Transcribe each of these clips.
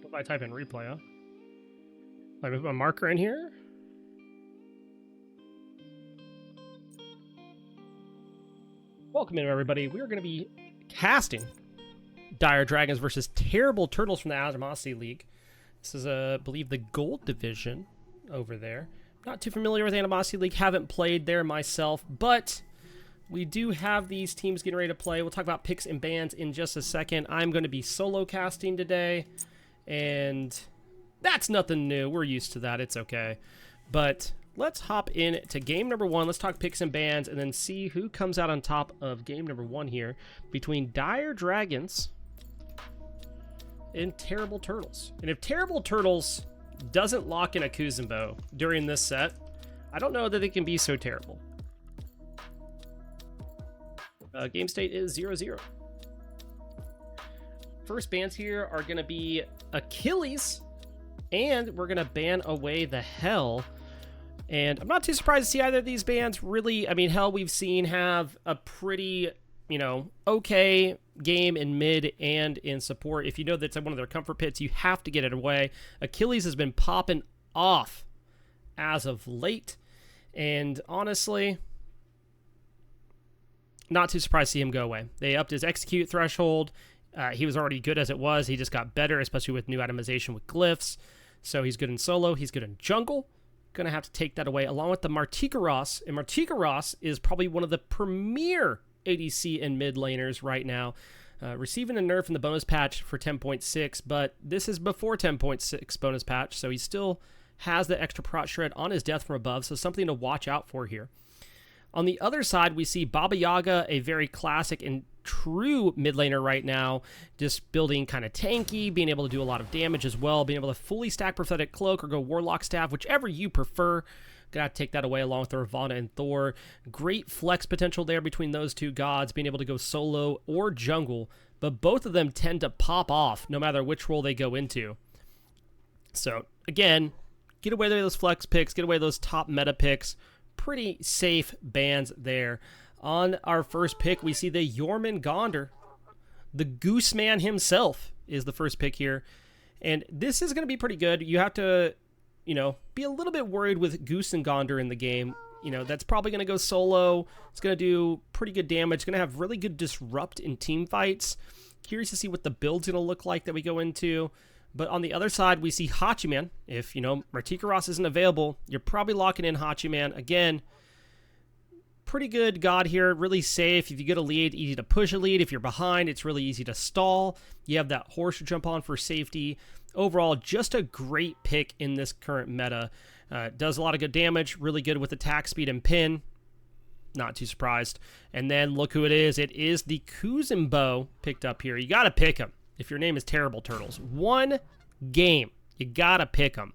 If I type in replay, huh? I move my marker in here. Welcome in, everybody. We are going to be casting Dire Dragons versus Terrible Turtles from the Animosity League. This is, I believe, the gold division over there. Not too familiar with Animosity League. Haven't played there myself, but we do have these teams getting ready to play. We'll talk about picks and bans in just a second. I'm going to be solo casting today, and that's nothing new. We're used to that. It's okay. But let's hop in to game number one. Let's talk picks and bans and then see who comes out on top of game number one here between Dire Dragons and Terrible Turtles. And if Terrible Turtles doesn't lock in a Kuzumbo during this set, I don't know that it can be so terrible. Game state is 0-0. First bans here are going to be Achilles, and we're going to ban away the Hell. And I'm not too surprised to see either of these bans really. I mean, Hell we've seen have a pretty, okay game in mid and in support. If you know that's one of their comfort pits, you have to get it away. Achilles has been popping off as of late, and honestly, not too surprised to see him go away. They upped his execute threshold. He was already good as it was. He just got better, especially with new itemization with glyphs. So he's good in solo. He's good in jungle. Going to have to take that away along with the Martikaros. And Martikaros is probably one of the premier ADC and mid laners right now. Receiving a nerf in the bonus patch for 10.6, but this is before 10.6 bonus patch, so he still has the extra prot shred on his death from above, so something to watch out for here. On the other side, we see Baba Yaga, a very classic and true mid laner right now, just building kind of tanky, being able to do a lot of damage as well, being able to fully stack Prophetic Cloak or go Warlock Staff, whichever you prefer. Gonna take that away along with the Ravana and Thor. Great flex potential there between those two gods, being able to go solo or jungle, but both of them tend to pop off no matter which role they go into. So again, get away those flex picks, get away those top meta picks. Pretty safe bans there. On our first pick, we see the Jormungandr. The Goose Man himself is the first pick here. And this is going to be pretty good. You have to, be a little bit worried with Goose and Gondor in the game. That's probably going to go solo. It's going to do pretty good damage. It's going to have really good disrupt in team fights. Curious to see what the build's going to look like that we go into. But on the other side, we see Hachiman. If, Martikaros isn't available, you're probably locking in Hachiman. Again, pretty good god here, really safe. If you get a lead, easy to push a lead. If you're behind, it's really easy to stall. You have that horse to jump on for safety. Overall, just a great pick in this current meta. Does a lot of good damage, really good with attack speed and pin. Not too surprised. And then look who it is. It is the Kuzumbo picked up here. You got to pick him if your name is Terrible Turtles. One game. You got to pick him.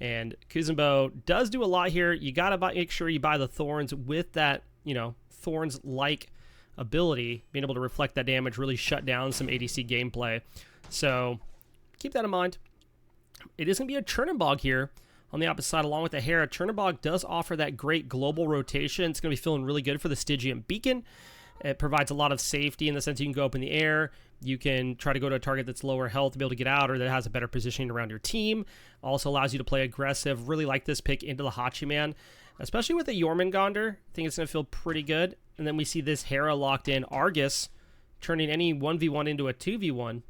And Kuzumbo does do a lot here. You got to make sure you buy the Thorns with that, Thorns-like ability, being able to reflect that damage, really shut down some ADC gameplay. So keep that in mind. It is going to be a Chernobog here on the opposite side, along with the Hera. Chernobog does offer that great global rotation. It's going to be feeling really good for the Stygian Beacon. It provides a lot of safety in the sense you can go up in the air. You can try to go to a target that's lower health to be able to get out or that has a better positioning around your team. Also allows you to play aggressive. Really like this pick into the Hachiman, especially with the Jormungandr. I think it's going to feel pretty good. And then we see this Hera locked in. Argus turning any 1v1 into a 2v1.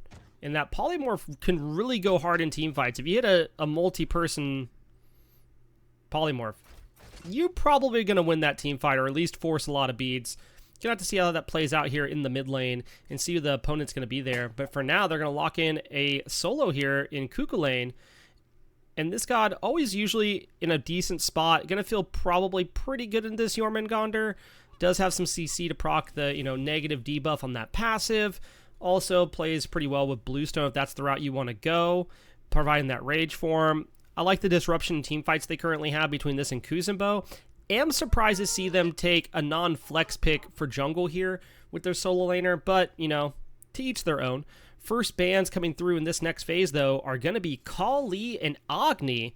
And that Polymorph can really go hard in team fights. If you hit a multi-person Polymorph, you're probably going to win that team fight or at least force a lot of beads. You're going to have to see how that plays out here in the mid lane and see who the opponent's going to be there. But for now, they're going to lock in a solo here in Cuckoo lane. And this god always usually in a decent spot. Going to feel probably pretty good in this Jormungandr. Does have some CC to proc the, negative debuff on that passive. Also plays pretty well with Bluestone if that's the route you want to go, providing that rage form. I like the disruption in team fights they currently have between this and Kuzumbo. Am surprised to see them take a non-flex pick for jungle here with their solo laner, but, to each their own. First bans coming through in this next phase, though, are going to be Kali and Agni,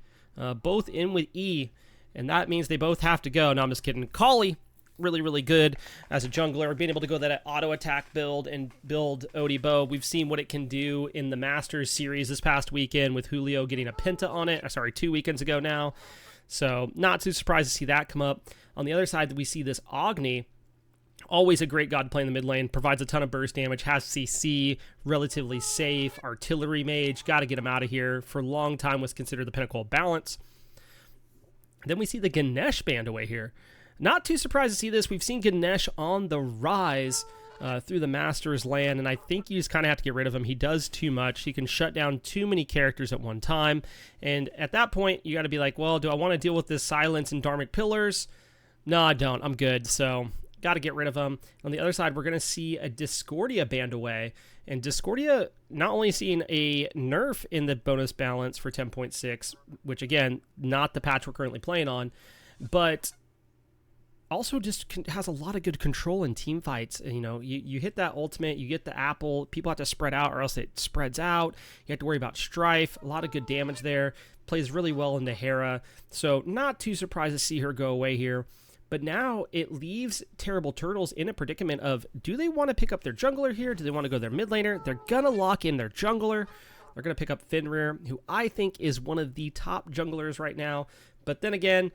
both in with E, and that means they both have to go. No, I'm just kidding. Kali really, really good as a jungler. Being able to go that auto attack build and build Odie Bow. We've seen what it can do in the Masters series this past weekend with Julio getting a Penta on it. Sorry, 2 weekends ago now. So not too surprised to see that come up. On the other side, we see this Agni. Always a great god to play in the mid lane. Provides a ton of burst damage. Has CC. Relatively safe. Artillery mage. Got to get him out of here. For a long time was considered the pinnacle of balance. Then we see the Ganesh band away here. Not too surprised to see this. We've seen Ganesh on the rise through the Masters land, and I think you just kind of have to get rid of him. He does too much. He can shut down too many characters at one time, and at that point, you got to be like, well, do I want to deal with this silence and Dharmic Pillars? No, I don't. I'm good, so got to get rid of him. On the other side, we're going to see a Discordia band away, and Discordia not only seeing a nerf in the bonus balance for 10.6, which again, not the patch we're currently playing on, but also just has a lot of good control in team fights. And, you know, you hit that ultimate, you get the apple, people have to spread out or else it spreads out. You have to worry about strife, a lot of good damage there. Plays really well into Hera, so not too surprised to see her go away here. But now it leaves Terrible Turtles in a predicament of, do they want to pick up their jungler here? Do they want to go their mid laner? They're going to lock in their jungler. They're going to pick up Fenrir, who I think is one of the top junglers right now. But then again,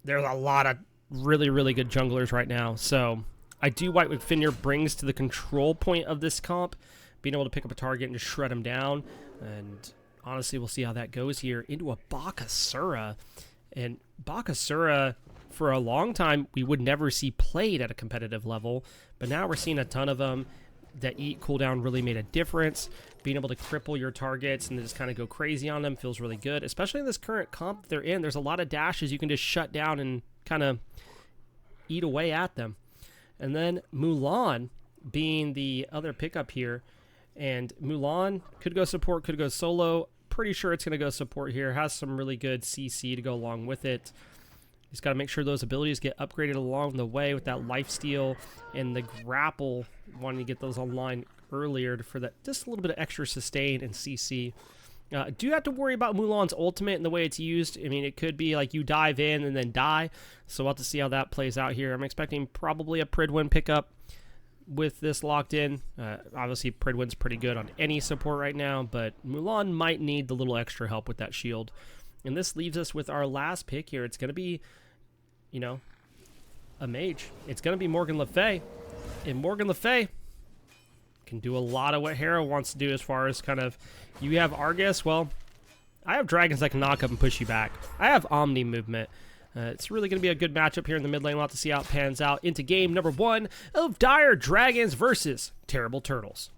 there's a lot of really, really good junglers right now. So I do like what Fenrir brings to the control point of this comp, being able to pick up a target and just shred him down. And honestly, we'll see how that goes here into a Bakasura. And Bakasura, for a long time, we would never see played at a competitive level, but now we're seeing a ton of them. That eat cooldown really made a difference. Being able to cripple your targets and just kind of go crazy on them feels really good, especially in this current comp they're in. There's a lot of dashes you can just shut down and kind of eat away at them. And then Mulan being the other pickup here, and Mulan could go support, could go solo. Pretty sure it's going to go support here. Has some really good CC to go along with it. Just got to make sure those abilities get upgraded along the way with that lifesteal and the grapple, wanting to get those online earlier for that just a little bit of extra sustain and CC. Do you have to worry about Mulan's ultimate and the way it's used? I mean, it could be like you dive in and then die, so we'll have to see how that plays out here. I'm expecting probably a Pridwin pickup with this locked in. Obviously, Pridwin's pretty good on any support right now, but Mulan might need the little extra help with that shield. And this leaves us with our last pick here. It's going to be, you know, a mage. It's going to be Morgan Le Fay. And Morgan Le Fay can do a lot of what Hera wants to do as far as kind of, you have Argus. Well, I have dragons that can knock up and push you back. I have Omni movement. It's really going to be a good matchup here in the mid lane. We'll have to see how it pans out into game number 1 of Dire Dragons versus Terrible Turtles.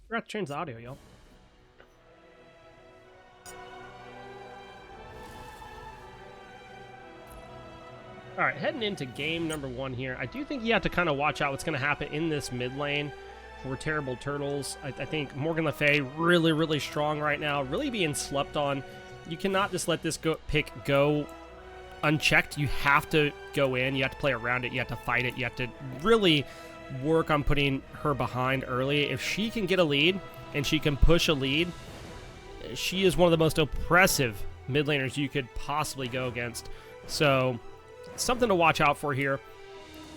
Forgot to change the audio, y'all. All right, heading into game number 1 here. I do think you have to kind of watch out what's going to happen in this mid lane for Terrible Turtles. I think Morgan Le Fay really, really strong right now, really being slept on. You cannot just let this pick go unchecked. You have to go in. You have to play around it. You have to fight it. You have to really work on putting her behind early. If she can get a lead and she can push a lead, she is one of the most oppressive mid laners you could possibly go against. So something to watch out for here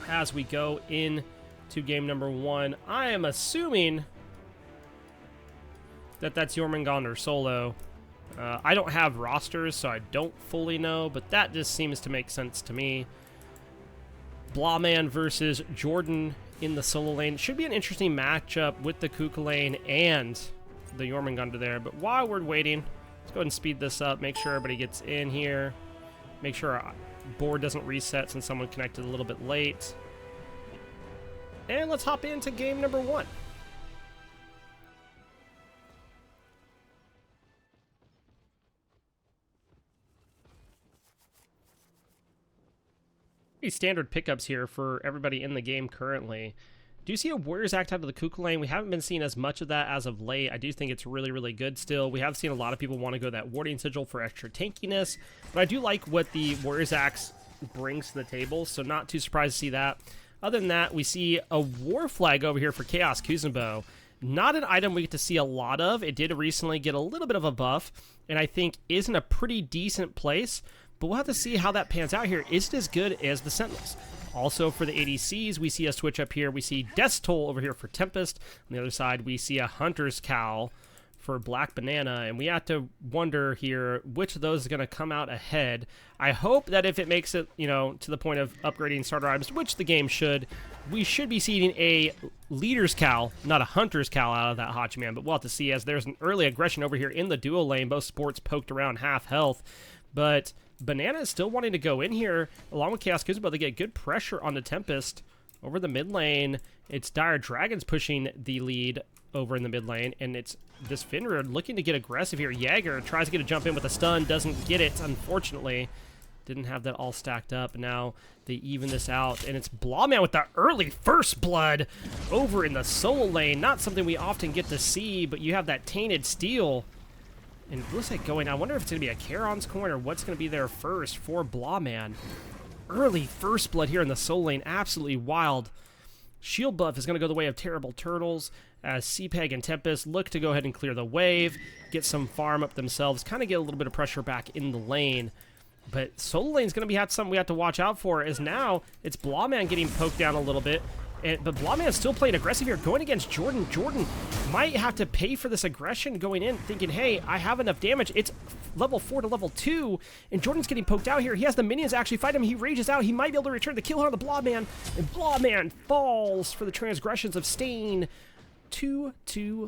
as we go into game number 1. I am assuming that that's Jormungand or solo. I don't have rosters, so I don't fully know, but that just seems to make sense to me. Blawman versus Jordan in the solo lane. Should be an interesting matchup with the Kuka lane and the Jormungand there. But while we're waiting, let's go ahead and speed this up, make sure everybody gets in here, make sure our board doesn't reset since someone connected a little bit late. And let's hop into game number 1. Pretty standard pickups here for everybody in the game currently. Do see a Warriors Act out of the Kuku lane. We haven't been seeing as much of that as of late. I do think it's really, really good still. We have seen a lot of people want to go that Warding Sigil for extra tankiness, but I do like what the Warriors Axe brings to the table, so not too surprised to see that. Other than that, we see a War Flag over here for Chaos Kuzenbo. Not an item we get to see a lot of. It did recently get a little bit of a buff, and I think is in a pretty decent place, but we'll have to see how that pans out here. Is it as good as the Sentinels? Also for the ADCs, we see a switch up here. We see Death's Toll over here for Tempest. On the other side, we see a Hunter's Cowl for Black Banana, and we have to wonder here which of those is going to come out ahead. I hope that if it makes it, you know, to the point of upgrading starter items, which the game should, we should be seeing a Leader's Cowl, not a Hunter's Cowl out of that Hachiman, but we'll have to see as there's an early aggression over here in the duo lane. Both sports poked around half health, but Banana is still wanting to go in here, along with Chaos Kuzenbo. They get good pressure on the Tempest over the mid lane. It's Dire Dragons pushing the lead over in the mid lane, and it's this Finra looking to get aggressive here. Jaeger tries to get a jump in with a stun, doesn't get it, unfortunately. Didn't have that all stacked up. Now they even this out, and it's Blawman with the early first blood over in the solo lane. Not something we often get to see, but you have that Tainted Steel. And it looks like going, I wonder if it's going to be a Charon's Coin or what's going to be there first for Blawman. Early first blood here in the solo lane, absolutely wild. Shield buff is going to go the way of Terrible Turtles as CPEG and Tempest look to go ahead and clear the wave, get some farm up themselves, kind of get a little bit of pressure back in the lane. But solo lane is going to be something we have to watch out for, as now it's Blawman getting poked down a little bit. But Blawman's still playing aggressive here, going against Jordan. Jordan might have to pay for this aggression going in, thinking, hey, I have enough damage. It's level 4 to level 2, and Jordan's getting poked out here. He has the minions actually fight him. He rages out. He might be able to return the kill on the Blawman, and Blawman falls for the transgressions of staying too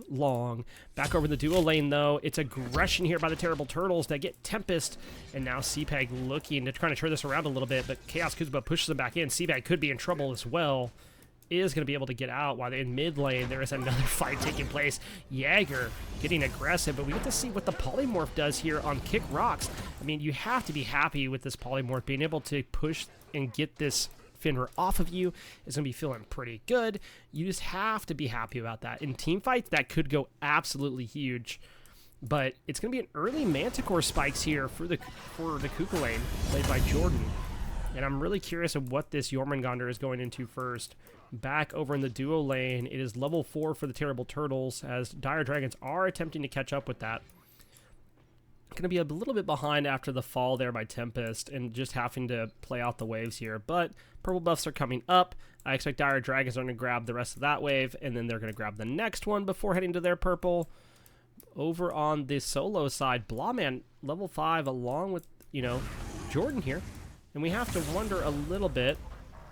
long. Back over the duo lane, though. It's aggression here by the Terrible Turtles that get Tempest, and now CPEG looking to try to turn this around a little bit, but Chaos Kuzenbo pushes him back in. CPEG could be in trouble as well. Is going to be able to get out, while in mid lane there is another fight taking place. Jaeger getting aggressive, but we get to see what the polymorph does here on Kick Rocks. I mean, you have to be happy with this polymorph. Being able to push and get this Finra off of you is going to be feeling pretty good. You just have to be happy about that. In team fights, that could go absolutely huge. But it's going to be an early Manticore spikes here for the Kuku lane, played by Jordan. And I'm really curious of what this Jormungandr is going into first. Back over in the duo lane, it is level 4 for the Terrible Turtles, as Dire Dragons are attempting to catch up with that. Going to be a little bit behind after the fall there by Tempest, and just having to play out the waves here. But purple buffs are coming up. I expect Dire Dragons are going to grab the rest of that wave, and then they're going to grab the next one before heading to their purple. Over on the solo side, Blawman, level 5, along with, you know, Jordan here. And we have to wonder a little bit,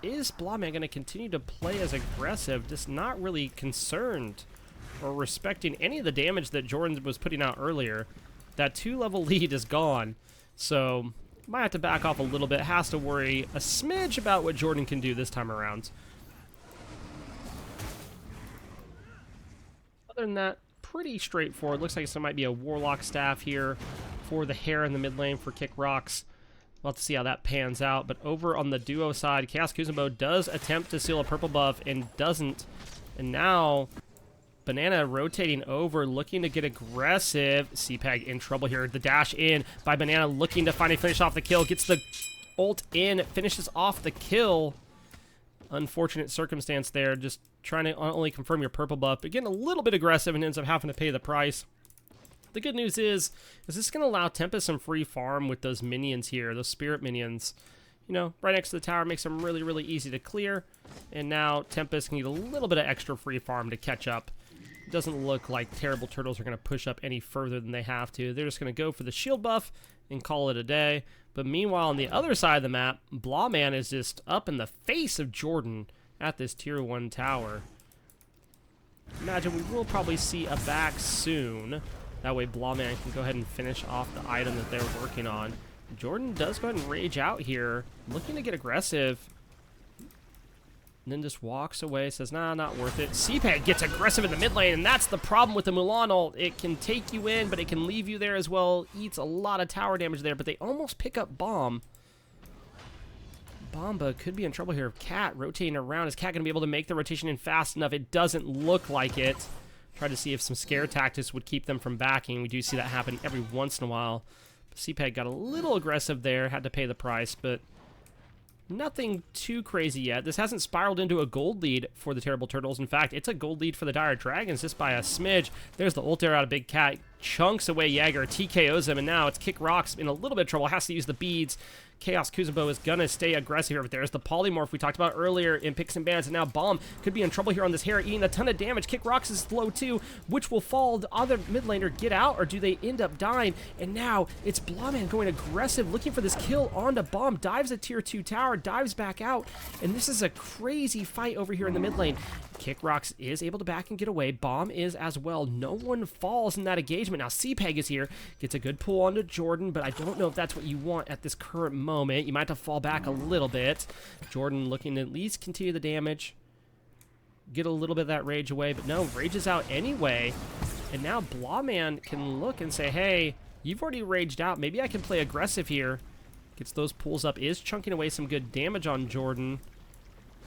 is Blawman going to continue to play as aggressive, just not really concerned or respecting any of the damage that Jordan was putting out earlier? That 2-level lead is gone, so might have to back off a little bit. Has to worry a smidge about what Jordan can do this time around. Other than that, pretty straightforward. Looks like there might be a Warlock staff here for the hair in the mid lane for Kick Rocks. We'll have to see how that pans out. But over on the duo side, Chaos Kuzenbo does attempt to seal a purple buff and doesn't. And now Banana rotating over, looking to get aggressive. CPEG in trouble here. The dash in by Banana, looking to finally finish off the kill. Gets the ult in, finishes off the kill. Unfortunate circumstance there. Just trying to not only confirm your purple buff, but getting a little bit aggressive and ends up having to pay the price. The good news is this going to allow Tempest some free farm with those minions here, those spirit minions. You know, right next to the tower, makes them really, really easy to clear. And now Tempest can get a little bit of extra free farm to catch up. It doesn't look like Terrible Turtles are going to push up any further than they have to. They're just going to go for the shield buff and call it a day. But meanwhile, on the other side of the map, Blawman is just up in the face of Jordan at this tier 1 tower. Imagine we will probably see a back soon. That way Blawman can go ahead and finish off the item that they're working on. Jordan does go ahead and rage out here, looking to get aggressive. And then just walks away, says, nah, not worth it. CPEG gets aggressive in the mid lane, and that's the problem with the Mulan ult. It can take you in, but it can leave you there as well. Eats a lot of tower damage there, but they almost pick up bomb. Bomba could be in trouble here. Cat rotating around. Is Cat going to be able to make the rotation in fast enough? It doesn't look like it. Try to see if some scare tactics would keep them from backing. We do see that happen every once in a while. CPEG got a little aggressive there. Had to pay the price, but nothing too crazy yet. This hasn't spiraled into a gold lead for the Terrible Turtles. In fact, it's a gold lead for the Dire Dragons just by a smidge. There's the ult arrow out of Big Cat. Chunks away Jaeger, TKOs him, and now it's Kick Rocks in a little bit of trouble. Has to use the beads. Chaos Kuzenbo is going to stay aggressive here, but there's the polymorph we talked about earlier in Picks and Bans, and now Bomb could be in trouble here on this Hera, eating a ton of damage. Kick Rocks is slow too, which will fall. The other mid laner get out, or do they end up dying? And now it's Blawman going aggressive, looking for this kill onto Bomb, dives a tier 2 tower, dives back out, and this is a crazy fight over here in the mid lane. Kick Rocks is able to back and get away. Bomb is as well. No one falls in that engagement. Now CPEG is here, gets a good pull onto Jordan, but I don't know if that's what you want at this current moment. You might have to fall back a little bit. Jordan looking to at least continue the damage, get a little bit of that rage away, but no, rage is out anyway. And now Blawman can look and say, hey, you've already raged out. Maybe I can play aggressive here. Gets those pulls up, is chunking away some good damage on Jordan,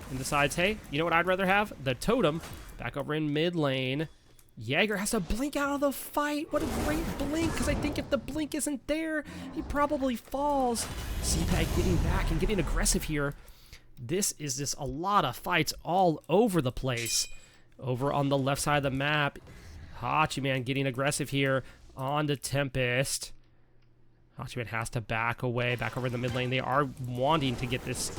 and decides, hey, you know what I'd rather have? The totem back over in mid lane. Jaeger has to blink out of the fight. What a great blink, because I think if the blink isn't there, he probably falls. CPEG getting back and getting aggressive here. This is just a lot of fights all over the place. Over on the left side of the map, Hachiman getting aggressive here on the Tempest. Hachiman has to back away, back over in the mid lane. They are wanting to get this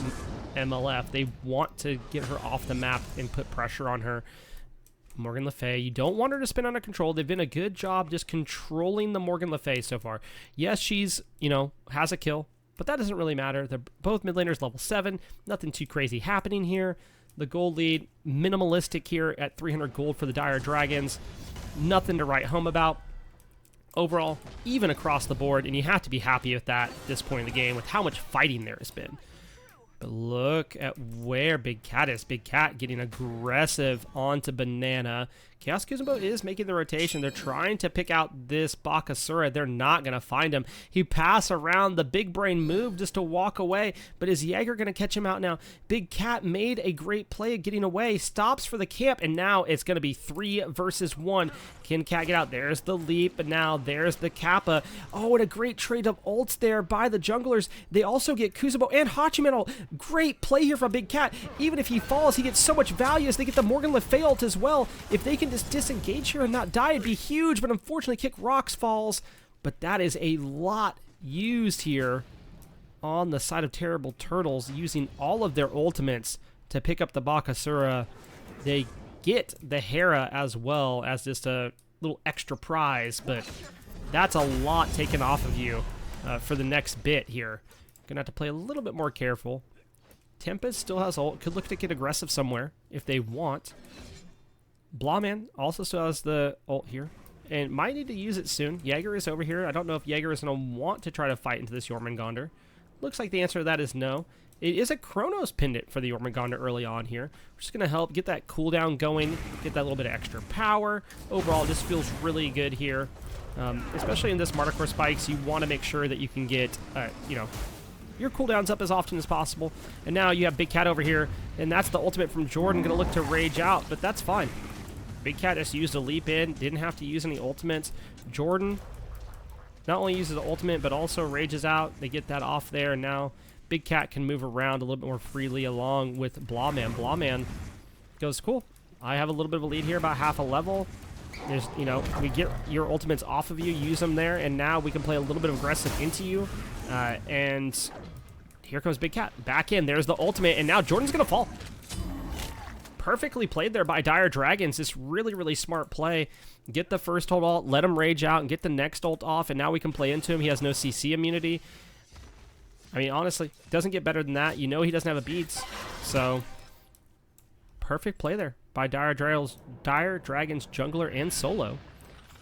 MLF. They want to get her off the map and put pressure on her. Morgan Le Fay, you don't want her to spin under control. They've been a good job just controlling the Morgan Le Fay so far. Yes, she's, has a kill, but that doesn't really matter. They're both mid laners level 7. Nothing too crazy happening here. The gold lead, minimalistic here at 300 gold for the Dire Dragons. Nothing to write home about. Overall, even across the board, and you have to be happy with that at this point in the game with how much fighting there has been. But look at where Big Cat is. Big Cat getting aggressive onto Banana. Chaos Kuzenbo is making the rotation. They're trying to pick out this Bakasura. They're not going to find him. He pass around the big brain move just to walk away. But is Jaeger going to catch him out now? Big Cat made a great play getting away. Stops for the camp. And now it's going to be 3 versus 1. Can Cat get out? There's the leap. But now there's the Kappa. Oh, and a great trade of ults there by the junglers. They also get Kuzenbo and Hachiman ult. Great play here from Big Cat. Even if he falls, he gets so much value as they get the Morgan Le Fay ult as well. If they can just disengage here and not die, it'd be huge, but unfortunately Kick Rocks falls. But that is a lot used here on the side of Terrible Turtles, using all of their ultimates to pick up the Bakasura. They get the Hera as well as just a little extra prize, but that's a lot taken off of you for the next bit here. Gonna have to play a little bit more careful. Tempest still has ult. Could look to get aggressive somewhere if they want. Blawman also still has the ult here, and might need to use it soon. Jaeger is over here. I don't know if Jaeger is going to want to try to fight into this Jormungandr. Looks like the answer to that is no. It is a Chronos pendant for the Jormungandr early on here, which is going to help get that cooldown going, get that little bit of extra power. Overall, this feels really good here, especially in this Marticore spikes. You want to make sure that you can get, your cooldowns up as often as possible. And now you have Big Cat over here, and that's the ultimate from Jordan. Going to look to rage out, but that's fine. Big Cat just used a leap in, didn't have to use any ultimates. Jordan not only uses the ultimate, but also rages out. They get that off there, and now Big Cat can move around a little bit more freely along with Blawman. Blawman goes, cool, I have a little bit of a lead here, about half a level. There's, we get your ultimates off of you, use them there, and now we can play a little bit of aggressive into you. And here comes Big Cat. Back in, there's the ultimate, and now Jordan's going to fall. Perfectly played there by Dire Dragons. This really, really smart play. Get the first ult, let him rage out, and get the next ult off, and now we can play into him. He has no CC immunity. I mean, honestly, it doesn't get better than that. You know he doesn't have a beats. So, perfect play there by Dire Dragons jungler and solo.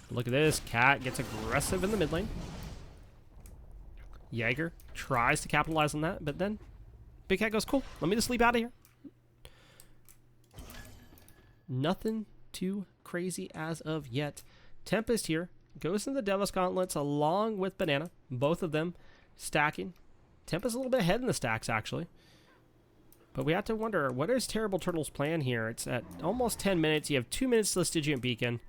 Look at this. Cat gets aggressive in the mid lane. Jaeger tries to capitalize on that, but then Big Cat goes, cool, let me just leap out of here. Nothing too crazy as of yet. Tempest here goes into the Devil's Gauntlets along with Banana. Both of them stacking. Tempest a little bit ahead in the stacks, actually. But we have to wonder, what is Terrible Turtle's plan here? It's at almost 10 minutes. You have 2 minutes to the Stygian Beacon.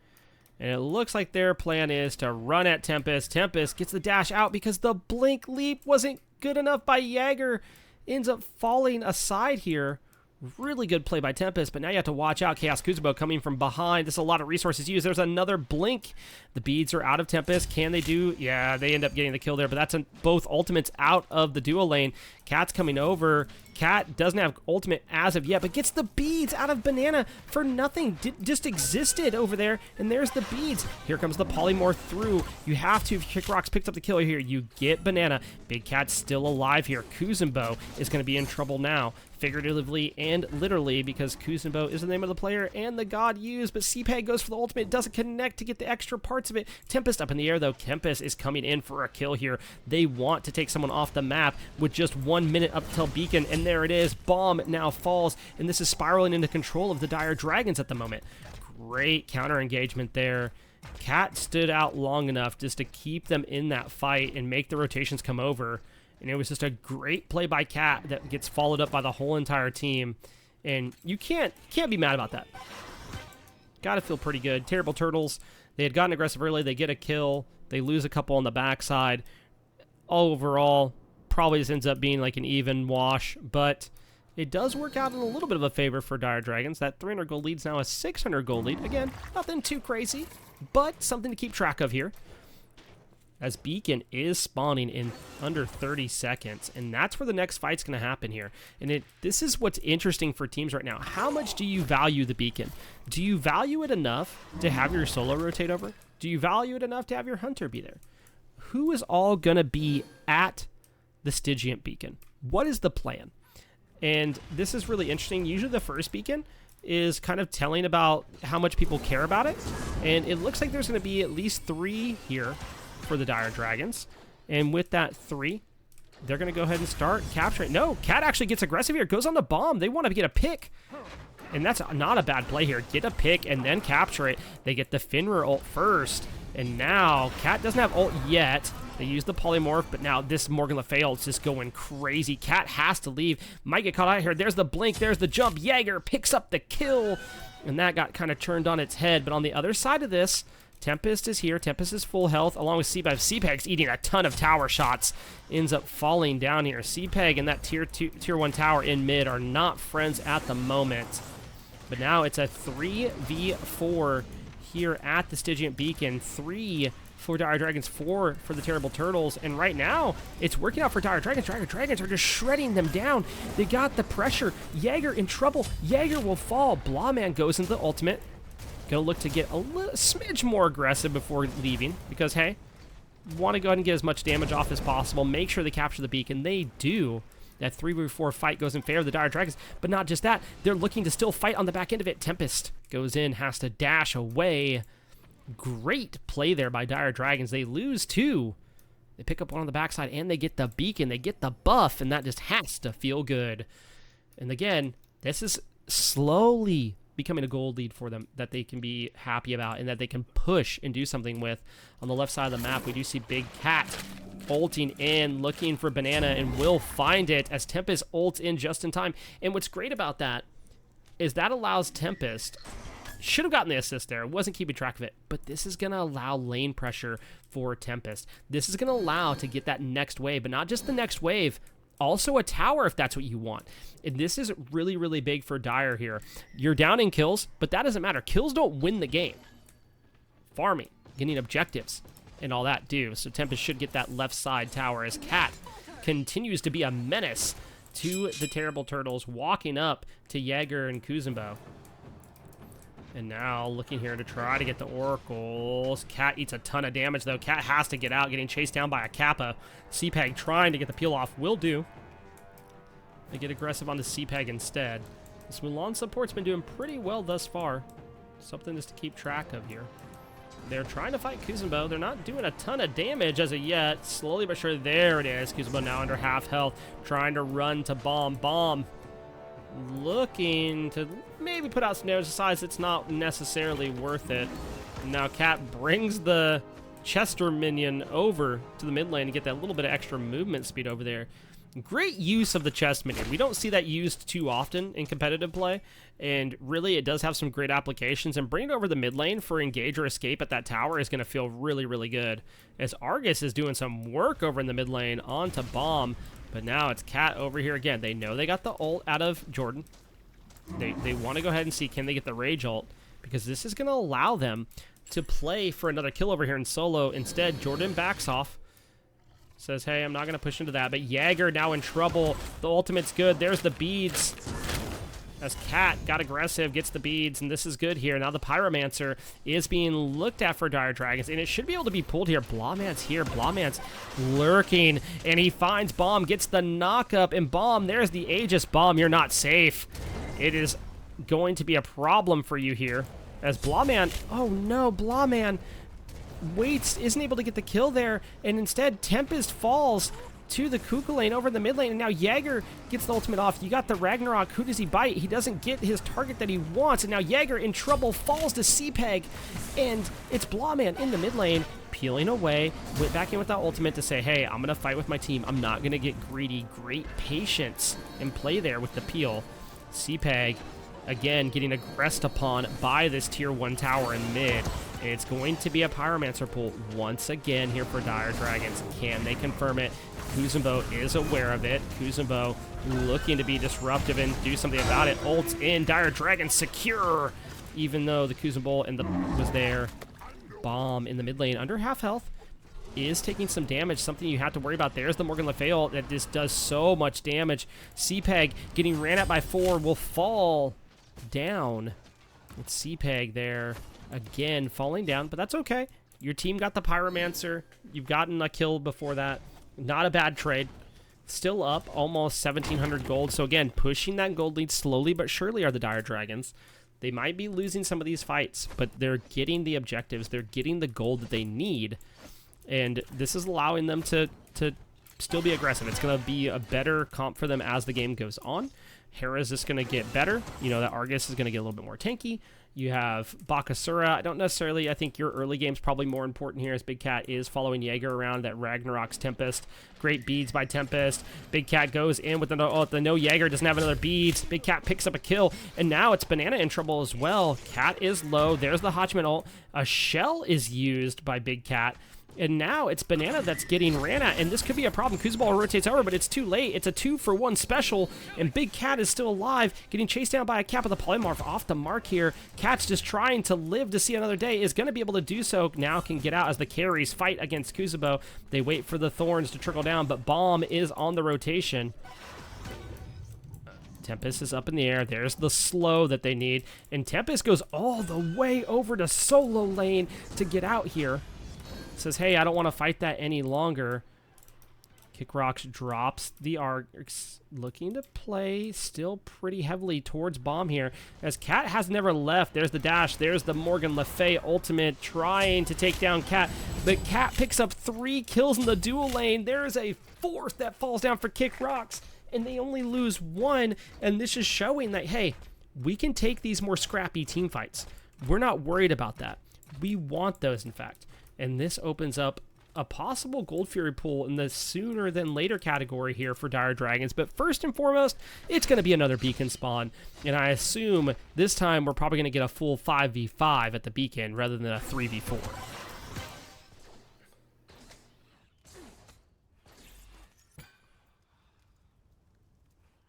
And it looks like their plan is to run at Tempest. Tempest gets the dash out because the blink leap wasn't good enough by Jaeger. Ends up falling aside here. Really good play by Tempest, but now you have to watch out. Chaos Kuzubo coming from behind. This is a lot of resources used. There's another blink. The beads are out of Tempest. Can they do? Yeah, they end up getting the kill there, but that's both ultimates out of the duo lane. Cat's coming over. Cat doesn't have ultimate as of yet, but gets the beads out of Banana for nothing. Just existed over there, and there's the beads. Here comes the polymorph through. You have to, if Kick Rocks picks up the kill here, you get Banana. Big Cat's still alive here. Kuzenbo is going to be in trouble now, figuratively and literally, because Kuzenbo is the name of the player and the god used, but CPEG goes for the ultimate, doesn't connect to get the extra parts of it. Tempest up in the air, though. Tempest is coming in for a kill here. They want to take someone off the map with just 1 minute up till Beacon, and there it is. Bomb now falls, and this is spiraling into control of the Dire Dragons at the moment. Great counter engagement there. Cat stood out long enough just to keep them in that fight and make the rotations come over. And it was just a great play by Cat that gets followed up by the whole entire team. And you can't be mad about that. Gotta feel pretty good. Terrible Turtles, they had gotten aggressive early. They get a kill. They lose a couple on the backside. Overall, probably this ends up being like an even wash, but it does work out in a little bit of a favor for Dire Dragons. That 300 gold lead's now a 600 gold lead. Again, nothing too crazy, but something to keep track of here. As Beacon is spawning in under 30 seconds, and that's where the next fight's going to happen here. And this is what's interesting for teams right now. How much do you value the Beacon? Do you value it enough to have your solo rotate over? Do you value it enough to have your hunter be there? Who is all going to be at the Stygian Beacon? What is the plan? And this is really interesting. Usually the first beacon is kind of telling about how much people care about it. And it looks like there's going to be at least 3 here for the Dire Dragons. And with that 3, they're going to go ahead and start capturing. No, Cat actually gets aggressive here. Goes on the bomb. They want to get a pick. And that's not a bad play here. Get a pick and then capture it. They get the Finra ult first. And now Cat doesn't have ult yet. They use the polymorph, but now this Morgan Le Fay ult's just going crazy. Cat has to leave. Might get caught out here. There's the blink. There's the jump. Jaeger picks up the kill. And that got kind of turned on its head. But on the other side of this, Tempest is here. Tempest is full health, along with CPEG. CPEG's eating a ton of tower shots. Ends up falling down here. CPEG and that tier 1 tower in mid are not friends at the moment. But now it's a 3v4 here at the Stygian Beacon. 3 for Dire Dragons, 4 for the Terrible Turtles, and right now it's working out for Dire Dragons. Dire Dragons are just shredding them down. They got the pressure. Jaeger in trouble. Jaeger will fall. Blawman goes into the ultimate. Gonna look to get a little smidge more aggressive before leaving, because hey, want to go ahead and get as much damage off as possible. Make sure they capture the beacon. They do. That 3v4 fight goes in favor of the Dire Dragons, but not just that. They're looking to still fight on the back end of it. Tempest goes in, has to dash away. Great play there by Dire Dragons. They lose 2. They pick up 1 on the backside, and they get the beacon. They get the buff, and that just has to feel good. And again, this is slowly becoming a gold lead for them that they can be happy about and that they can push and do something with. On the left side of the map, we do see Big Cat ulting in, looking for Banana, and will find it as Tempest ults in just in time. And what's great about that is that allows Tempest... Should have gotten the assist there. Wasn't keeping track of it. But this is going to allow lane pressure for Tempest. This is going to allow to get that next wave. But not just the next wave. Also a tower if that's what you want. And this is really, really big for Dire here. You're down in kills, but that doesn't matter. Kills don't win the game. Farming, getting objectives, and all that do. So Tempest should get that left side tower as Cat continues to be a menace to the Terrible Turtles, walking up to Jaeger and Kuzenbo. And now looking here to try to get the oracles. Cat eats a ton of damage, though. Cat has to get out, getting chased down by a Kappa. CPEG trying to get the peel off. Will do. They get aggressive on the CPEG instead. This Mulan support's been doing pretty well thus far. Something just to keep track of here. They're trying to fight Kuzenbo. They're not doing a ton of damage as of yet. Slowly but surely, there it is. Kuzenbo now under half health. Trying to run to bomb. Bomb. Looking to maybe put out some damage. Decides it's not necessarily worth it. And now Cat brings the Chester minion over to the mid lane to get that little bit of extra movement speed over there. Great use of the chest minion. We don't see that used too often in competitive play, and really it does have some great applications, and bringing it over the mid lane for engage or escape at that tower is going to feel really, really good. As Argus is doing some work over in the mid lane onto Bomb, but now it's Cat over here again. They know they got the ult out of Jordan. They want to go ahead and see, can they get the Rage ult, because this is going to allow them to play for another kill over here in solo. Instead, Jordan backs off. Says, hey, I'm not going to push into that. But Jäger now in trouble. The ultimate's good. There's the beads. As Cat got aggressive, gets the beads, and this is good here. Now the Pyromancer is being looked at for Dire Dragons, and it should be able to be pulled here. Blawman's here. Blawman's lurking, and he finds Bomb, gets the knock-up, and Bomb, there's the Aegis. Bomb, you're not safe. It is going to be a problem for you here. As Blawman, oh no, Blawman waits, isn't able to get the kill there, and instead Tempest falls to the Kuka lane over the mid lane, and now Jäger gets the ultimate off. You got the Ragnarok. Who does he bite? He doesn't get his target that he wants, and now Jäger in trouble falls to CPEG, and it's Blawman in the mid lane, peeling away, went back in with that ultimate to say, hey, I'm going to fight with my team. I'm not going to get greedy. Great patience and play there with the peel. CPEG, again, getting aggressed upon by this tier 1 tower in mid. It's going to be a Pyromancer pull once again here for Dire Dragons. Can they confirm it? Kuzumbo is aware of it. Kuzumbo looking to be disruptive and do something about it. Ults in. Dire Dragons secure. Even though the Kuzumbo was there. Bomb in the mid lane under half health. Is taking some damage, something you have to worry about. There's the Morgan Le Fay ult that just does so much damage. CPEG getting ran at by 4 will fall down. It's CPEG there. Again, falling down, but that's okay. Your team got the Pyromancer. You've gotten a kill before that. Not a bad trade. Still up, almost 1,700 gold. So again, pushing that gold lead slowly but surely are the Dire Dragons. They might be losing some of these fights, but they're getting the objectives. They're getting the gold that they need. And this is allowing them to still be aggressive. It's going to be a better comp for them as the game goes on. Hera's just going to get better. You know, that Argus is going to get a little bit more tanky. You have Bakasura. I think your early game's probably more important here as Big Cat is following Jäger around that Ragnarok's Tempest. Great beads by Tempest. Big Cat goes in with the no Jäger doesn't have another beads. Big Cat picks up a kill, and now it's Banana in trouble as well. Cat is low. There's the Hodgman ult. A shell is used by Big Cat. And now it's Banana that's getting ran at, and this could be a problem. Kuzball rotates over, but it's too late. It's a 2-for-1 special, and Big Cat is still alive, getting chased down by a Cat with a Polymorph off the mark here. Cat's just trying to live to see another day, is going to be able to do so. Now can get out as the carries fight against Kuzubo. They wait for the thorns to trickle down, but Bomb is on the rotation. Tempest is up in the air. There's the slow that they need, and Tempest goes all the way over to solo lane to get out here. Says, hey, I don't want to fight that any longer. Kickrocks drops the Arcs, looking to play still pretty heavily towards Bomb here, as Cat has never left. There's the dash. There's the Morgan Le Fay ultimate trying to take down Cat, but Cat picks up 3 kills in the dual lane. There is a 4th that falls down for Kickrocks, and they only lose 1, and this is showing that, hey, we can take these more scrappy team fights. We're not worried about that. We want those, in fact. And this opens up a possible Gold Fury pool in the sooner than later category here for Dire Dragons. But first and foremost, it's going to be another beacon spawn. And I assume this time we're probably going to get a full 5v5 at the beacon rather than a 3v4.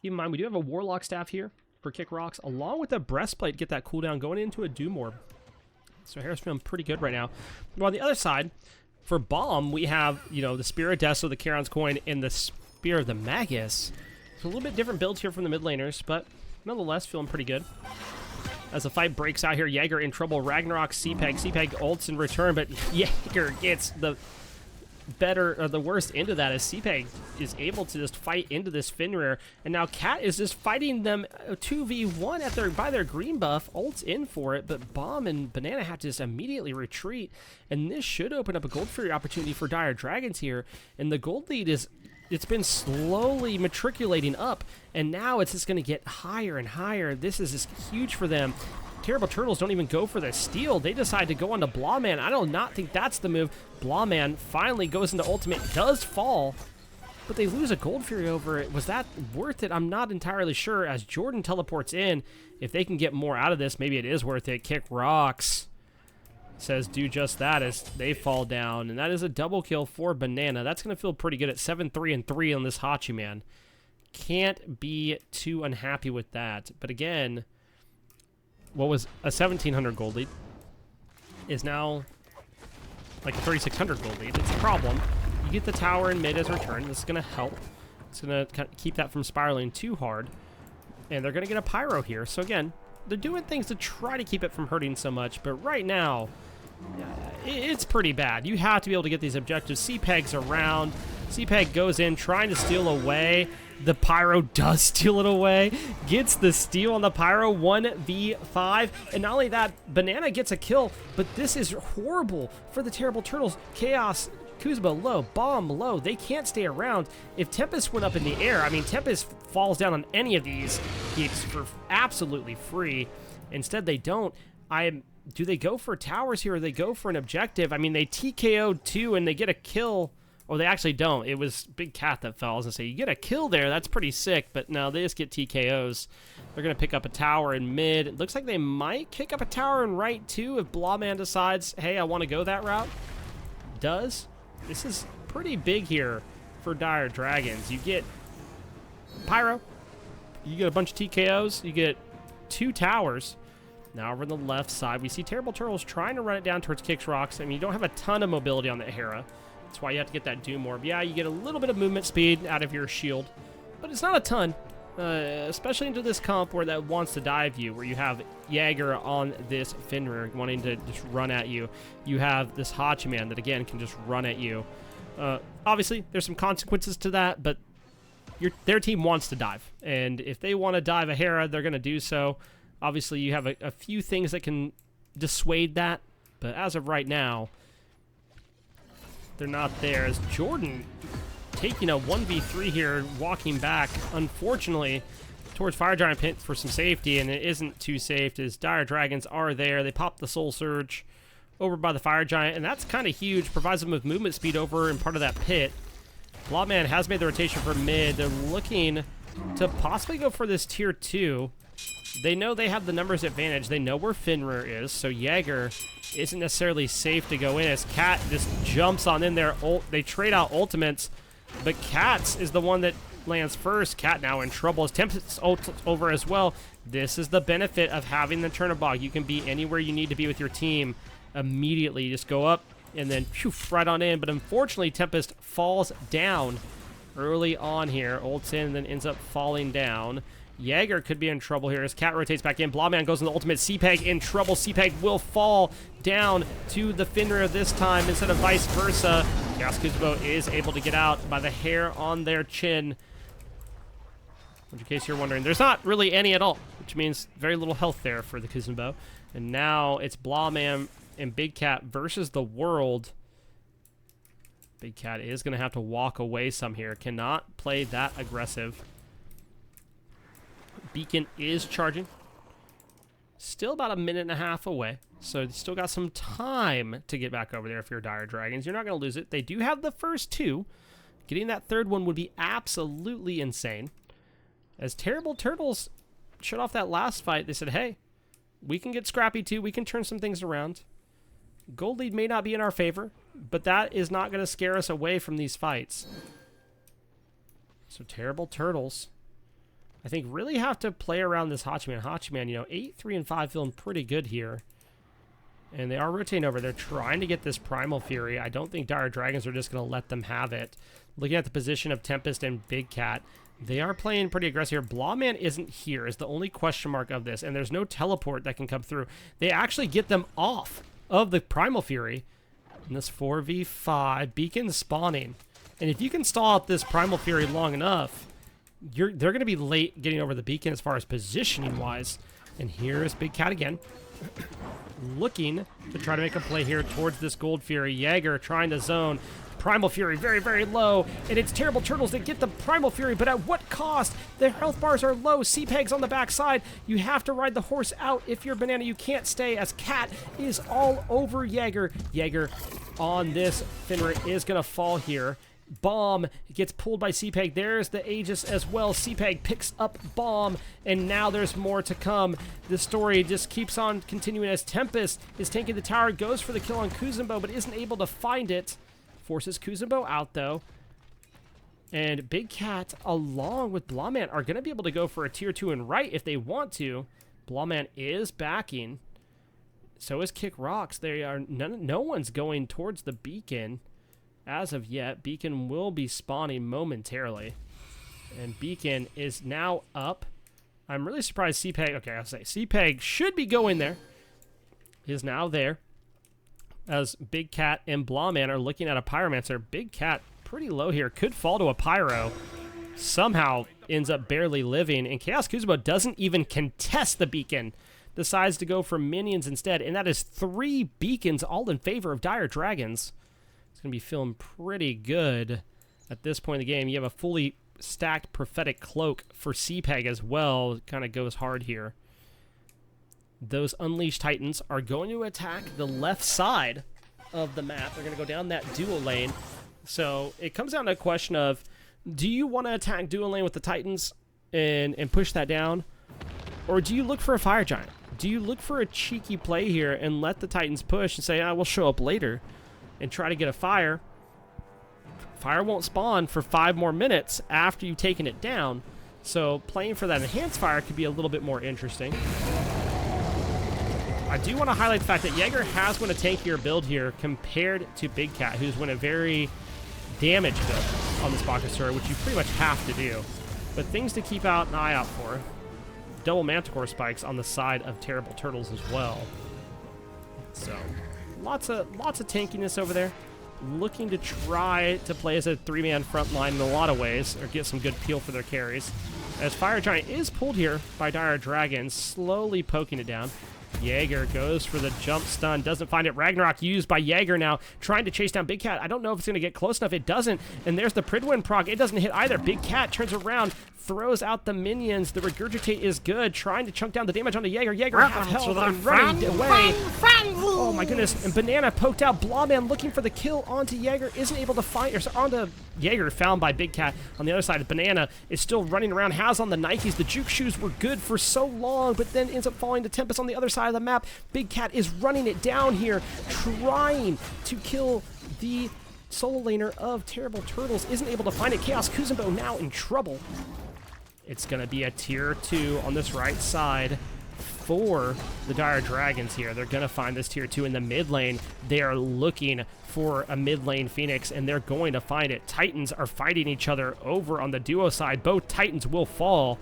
Keep in mind, we do have a Warlock staff here for Kickrocks, along with a breastplate, get that cooldown going into a Doom Orb. So Harris feeling pretty good right now. Well, on the other side, for Bomb, we have, you know, the Spear of Death, so the Charon's Coin, and the Spear of the Magus. It's a little bit different builds here from the mid laners, but nonetheless, feeling pretty good. As the fight breaks out here, Jäger in trouble. Ragnarok, CPEG. CPEG ults in return, but Jäger gets the the worst into that, as CPEG is able to just fight into this Fenrir, and now Cat is just fighting them 2v1 by their green buff. Ult's in for it, but Bomb and Banana have to just immediately retreat, and this should open up a Gold Fury opportunity for Dire Dragons here, and the gold lead it's been slowly matriculating up, and now it's just going to get higher and higher. This is just huge for them. Terrible Turtles don't even go for the steal. They decide to go onto Blawman. I do not think that's the move. Blawman finally goes into ultimate, does fall. but they lose a Gold Fury over it. Was that worth it? I'm not entirely sure. As Jordan teleports in, if they can get more out of this, maybe it is worth it. Kick rocks. Says do just that as they fall down. And that is a double kill for Banana. That's going to feel pretty good at 7-3-3 on this Hachiman. Can't be too unhappy with that. But again, what was a 1,700 gold lead is now like a 3,600 gold lead. It's a problem. You get the tower in mid as return. This is going to help. It's going to keep that from spiraling too hard. And they're going to get a pyro here. So again, they're doing things to try to keep it from hurting so much. But right now, it's pretty bad. You have to be able to get these objectives. C-Peg's around. C-Peg goes in trying to steal away. The pyro does steal it away. Gets the steal on the pyro. 1v5. And not only that, Banana gets a kill. But this is horrible for the Terrible Turtles. Chaos, Kuzma low, Bomb low. They can't stay around. If Tempest went up in the air, I mean, Tempest falls down on any of these keeps for absolutely free. Instead, they don't. Do they go for towers here or they go for an objective? I mean, they TKO'd 2 and they get a kill. Or they actually don't. It was Big Cat that fell. I was going to say, you get a kill there. That's pretty sick. But no, they just get TKOs. They're going to pick up a tower in mid. It looks like they might kick up a tower in right, too, if Blawman decides, hey, I want to go that route. Does. This is pretty big here for Dire Dragons. You get Pyro. You get a bunch of TKOs. You get 2 towers. Now over on the left side, we see Terrible Turtles trying to run it down towards Kicks Rocks. I mean, you don't have a ton of mobility on the Hera. That's why you have to get that Doom Orb. Yeah, you get a little bit of movement speed out of your shield, but it's not a ton, especially into this comp where that wants to dive you, where you have Jaeger on this Fenrir wanting to just run at you. You have this Hachiman that, again, can just run at you. Obviously, there's some consequences to that, but their team wants to dive, and if they want to dive a Hera, they're going to do so. Obviously, you have a few things that can dissuade that, but as of right now, they're not there. As Jordan taking a 1v3 here, walking back, unfortunately, towards Fire Giant Pit for some safety, and it isn't too safe as Dire Dragons are there. They pop the Soul Surge over by the Fire Giant, and that's kind of huge. Provides them with movement speed over in part of that pit. Blobman has made the rotation for mid. They're looking to possibly go for this tier 2. They know they have the numbers advantage. They know where Fenrir is, so Jaeger isn't necessarily safe to go in as Cat just jumps on in there. They trade out ultimates, but Cat's is the one that lands first. Cat now in trouble as Tempest's ult over as well. This is the benefit of having the Turnabog. You can be anywhere you need to be with your team immediately. You just go up and then phew, right on in, but unfortunately Tempest falls down early on here. Ults in and then ends up falling down. Jaeger could be in trouble here as Cat rotates back in. Blawman goes in the ultimate. C-Peg in trouble. C-Peg will fall down to the Fenrir this time instead of vice versa. Chaos Kuzubo is able to get out by the hair on their chin. In case you're wondering, there's not really any at all, which means very little health there for the Kuzubo. And now it's Blawman and Big Cat versus the world. Big Cat is going to have to walk away some here. Cannot play that aggressive. Beacon is charging. Still about a minute and a half away. So you still got some time to get back over there if you're Dire Dragons. You're not going to lose it. They do have the first 2. Getting that third one would be absolutely insane. As Terrible Turtles shut off that last fight, they said, hey, we can get scrappy too. We can turn some things around. Gold lead may not be in our favor, but that is not going to scare us away from these fights. So Terrible Turtles, I think, really have to play around this Hachiman. Hachiman, you know, 8, 3, and 5 feeling pretty good here. And they are rotating over. They're trying to get this Primal Fury. I don't think Dire Dragons are just going to let them have it. Looking at the position of Tempest and Big Cat, they are playing pretty aggressive here. Blawman isn't here is the only question mark of this, and there's no teleport that can come through. They actually get them off of the Primal Fury in this 4v5. Beacon spawning. And if you can stall out this Primal Fury long enough, they're going to be late getting over the beacon as far as positioning wise. And here is Big Cat again, looking to try to make a play here towards this Gold Fury. Jaeger trying to zone. Primal Fury very, very low, and it's Terrible Turtles that get the Primal Fury, but at what cost? Their health bars are low. C-Peg's on the backside. You have to ride the horse out. If you're Banana, you can't stay as Cat is all over Jaeger. Jaeger on this Fenrir is going to fall here. Bomb gets pulled by CPEG. There's the Aegis as well. CPEG picks up Bomb, and now there's more to come. The story just keeps on continuing as Tempest is taking the tower, goes for the kill on Kuzumbo, but isn't able to find it. Forces Kuzumbo out, though. And Big Cat, along with Blawman, are going to be able to go for a tier 2 and right if they want to. Blawman is backing. So is Kick Rocks. They are no one's going towards the beacon as of yet. Beacon will be spawning momentarily. And Beacon is now up. I'm really surprised CPEG... Okay, I'll say CPEG should be going there. Is now there. As Big Cat and Blawman are looking at a Pyromancer. Big Cat pretty low here. Could fall to a Pyro. Somehow ends up barely living. And Chaos Kuzumbo doesn't even contest the Beacon. Decides to go for minions instead. And that is 3 beacons all in favor of Dire Dragons. It's going to be feeling pretty good at this point in the game. You have a fully stacked Prophetic Cloak for CPEG as well. Kind of goes hard here. Those Unleashed Titans are going to attack the left side of the map. They're going to go down that dual lane. So it comes down to a question of, do you want to attack dual lane with the Titans and push that down? Or do you look for a Fire Giant? Do you look for a cheeky play here and let the Titans push and say, we'll show up later and try to get a fire? Fire won't spawn for 5 more minutes after you've taken it down. So playing for that enhanced fire could be a little bit more interesting. I do want to highlight the fact that Jaeger has won a tankier build here compared to Big Cat, who's won a very damage build on this Bacchus story, which you pretty much have to do. But things to keep an eye out for. Double Manticore spikes on the side of Terrible Turtles as well. So lots of tankiness over there. Looking to try to play as a 3-man front line in a lot of ways, or get some good peel for their carries. As Fire Giant is pulled here by Dire Dragons, slowly poking it down. Jaeger goes for the jump stun, doesn't find it. Ragnarok used by Jaeger now, trying to chase down Big Cat. I don't know if it's going to get close enough. It doesn't, and there's the Pridwin proc. It doesn't hit either. Big Cat turns around, throws out the minions. The Regurgitate is good, trying to chunk down the damage onto Jaeger. Jaeger half health and running away. Oh my goodness, and Banana poked out. Blawman looking for the kill onto Jaeger, isn't able to find, or onto Jaeger, found by Big Cat. On the other side, Banana is still running around, has on the Nikes. The Juke Shoes were good for so long, but then ends up falling to Tempest on the other side of the map. Big Cat is running it down here, trying to kill the solo laner of Terrible Turtles. Isn't able to find it. Chaos Kuzumbo now in trouble. It's going to be a tier 2 on this right side for the Dire Dragons here. They're going to find this tier 2 in the mid lane. They are looking for a mid lane Phoenix, and they're going to find it. Titans are fighting each other over on the duo side. Both Titans will fall,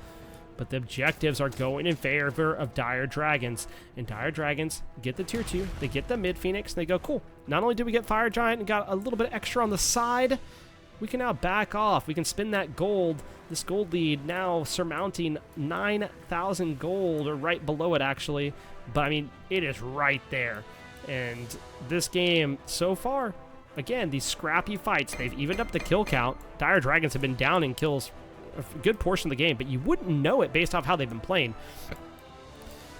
but the objectives are going in favor of Dire Dragons. And Dire Dragons get the tier 2. They get the mid Phoenix, and they go, cool. Not only did we get Fire Giant and got a little bit extra on the side, we can now back off. We can spend that gold. This gold lead now surmounting 9,000 gold, or right below it actually. But I mean, it is right there. And this game so far, again, these scrappy fights, they've evened up the kill count. Dire Dragons have been down in kills a good portion of the game, but you wouldn't know it based off how they've been playing.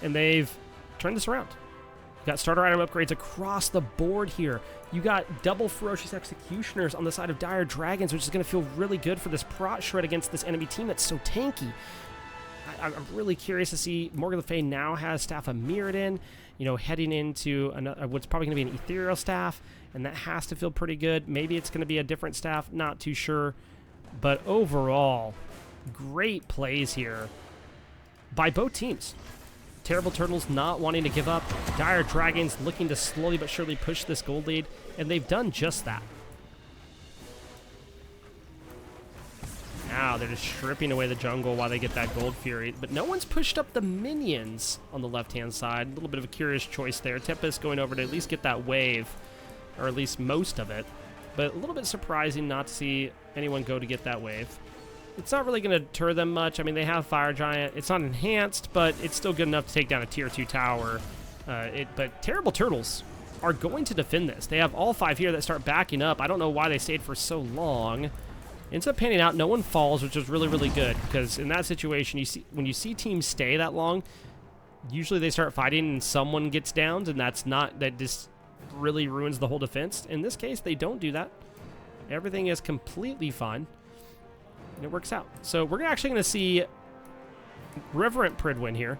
And they've turned this around. You got starter item upgrades across the board here. You got double Ferocious Executioners on the side of Dire Dragons, which is going to feel really good for this prot shred against this enemy team that's so tanky. I'm really curious to see. Morgan Le Fay now has Staff of Mirrodin, you know, heading into another, what's probably going to be an Ethereal Staff, and that has to feel pretty good. Maybe it's going to be a different staff, not too sure. But overall, great plays here by both teams. Terrible Turtles not wanting to give up. Dire Dragons looking to slowly but surely push this gold lead, and they've done just that. Now they're just stripping away the jungle while they get that gold fury, but no one's pushed up the minions on the left-hand side. A little bit of a curious choice there. Tempest going over to at least get that wave, or at least most of it, but a little bit surprising not to see anyone go to get that wave. It's not really going to deter them much. I mean, they have Fire Giant. It's not enhanced, but it's still good enough to take down a tier 2 tower. But Terrible Turtles are going to defend this. They have all 5 here that start backing up. I don't know why they stayed for so long. Ends up panning out. No one falls, which is really, really good, because in that situation, you see when you see teams stay that long, usually they start fighting and someone gets downed, and that just really ruins the whole defense. In this case, they don't do that. Everything is completely fine. And it works out. So we're actually going to see Reverent Pridwin here,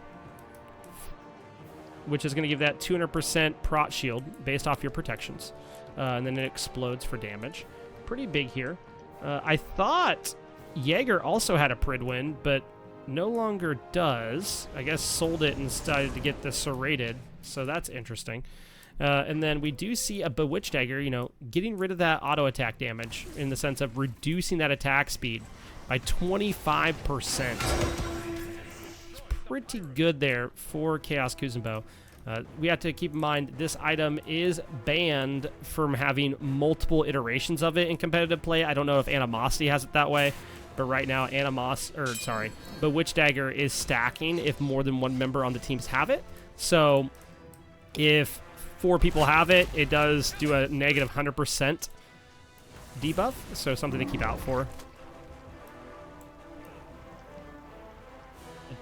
which is going to give that 200% prot shield based off your protections. And then it explodes for damage. Pretty big here. I thought Jaeger also had a Pridwin, but no longer does. I guess sold it and decided to get this serrated, so that's interesting. And then we do see a Bewitched Dagger, you know, getting rid of that auto attack damage in the sense of reducing that attack speed by 25%. It's pretty good there for Chaos Kuzenbo. We have to keep in mind this item is banned from having multiple iterations of it in competitive play. I don't know if Animosity has it that way, but right now Bewitched Dagger is stacking if more than one member on the teams have it. So if 4 people have it, it does do a negative 100% debuff, so something to keep out for.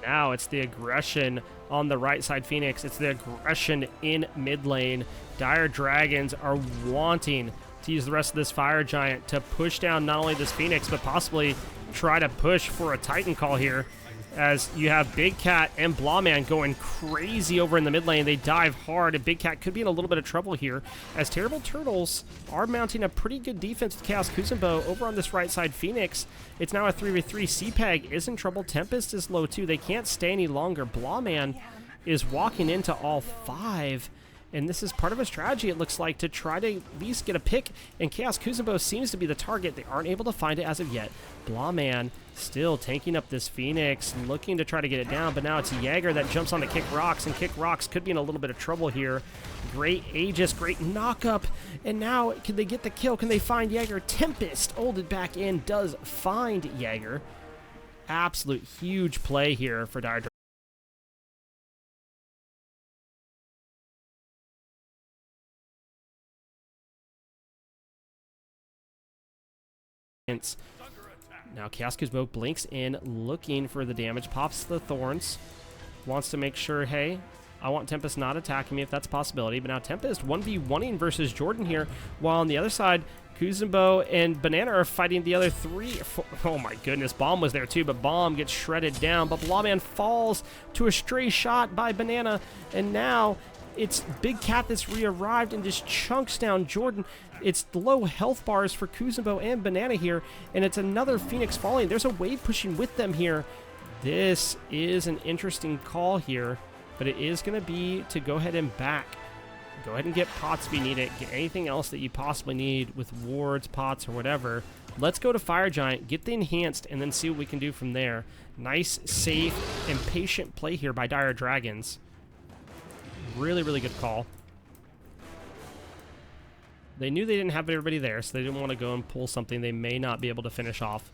Now it's the aggression on the right side Phoenix. It's the aggression in mid lane. Dire Dragons are wanting to use the rest of this Fire Giant to push down not only this Phoenix, but possibly try to push for a Titan call here. As you have Big Cat and Blawman going crazy over in the mid lane. They dive hard, and Big Cat could be in a little bit of trouble here, as Terrible Turtles are mounting a pretty good defense with Chaos Kuzenbo over on this right side Phoenix. It's now a 3v3. CPEG is in trouble. Tempest is low too. They can't stay any longer. Blawman is walking into all 5. And this is part of a strategy, it looks like, to try to at least get a pick. And Chaos Kuzenbo seems to be the target. They aren't able to find it as of yet. Blawman still tanking up this Phoenix, looking to try to get it down. But now it's Jaeger that jumps on the Kick Rocks, and Kick Rocks could be in a little bit of trouble here. Great Aegis, great knock-up. And now, can they get the kill? Can they find Jaeger? Tempest, ulted back in, does find Jaeger. Absolute huge play here for Dire Dragons. Now Chaos Kuzenbo blinks in, looking for the damage, pops the Thorns, wants to make sure, hey, I want Tempest not attacking me if that's a possibility. But now Tempest 1v1ing versus Jordan here, while on the other side, Kuzenbo and Banana are fighting the other 3. Oh my goodness, Bomb was there too, but Bomb gets shredded down. But Blawman falls to a stray shot by Banana, and now it's Big Cat that's re-arrived and just chunks down Jordan. It's low health bars for Kuzenbo and Banana here, and it's another Phoenix falling. There's a wave pushing with them here. This is an interesting call here, but it is going to be to go ahead and back. Go ahead and get pots if you need it. Get anything else that you possibly need with wards, pots, or whatever. Let's go to Fire Giant, get the enhanced, and then see what we can do from there. Nice, safe, and patient play here by Dire Dragons. Really, really good call. They knew they didn't have everybody there, so they didn't want to go and pull something they may not be able to finish off,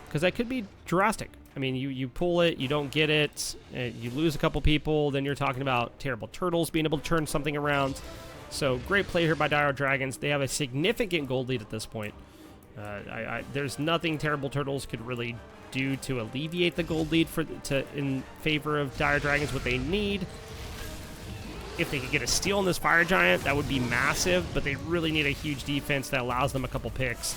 because that could be drastic. I mean, you pull it, you don't get it, you lose a couple people, then you're talking about Terrible Turtles being able to turn something around. So great play here by Dire Dragons. They have a significant gold lead at this point. There's nothing Terrible Turtles could really do to alleviate the gold lead in favor of Dire Dragons. What they need, if they could get a steal on this Fire Giant, that would be massive, but they really need a huge defense that allows them a couple picks.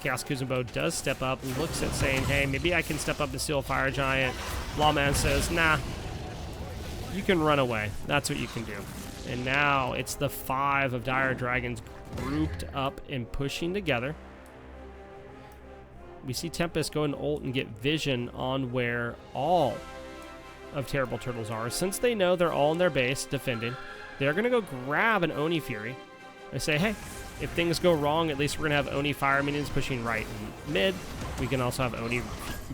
Chaos Kuzenbo does step up and looks at saying, hey, maybe I can step up and steal a Fire Giant. Lawman says, nah, you can run away. That's what you can do. And now it's the 5 of Dire Dragons grouped up and pushing together. We see Tempest go and ult and get vision on where all of Terrible Turtles are. Since they know they're all in their base defending, they're going to go grab an Oni Fury. They say, hey, if things go wrong, at least we're going to have Oni Fire minions pushing right and mid. We can also have Oni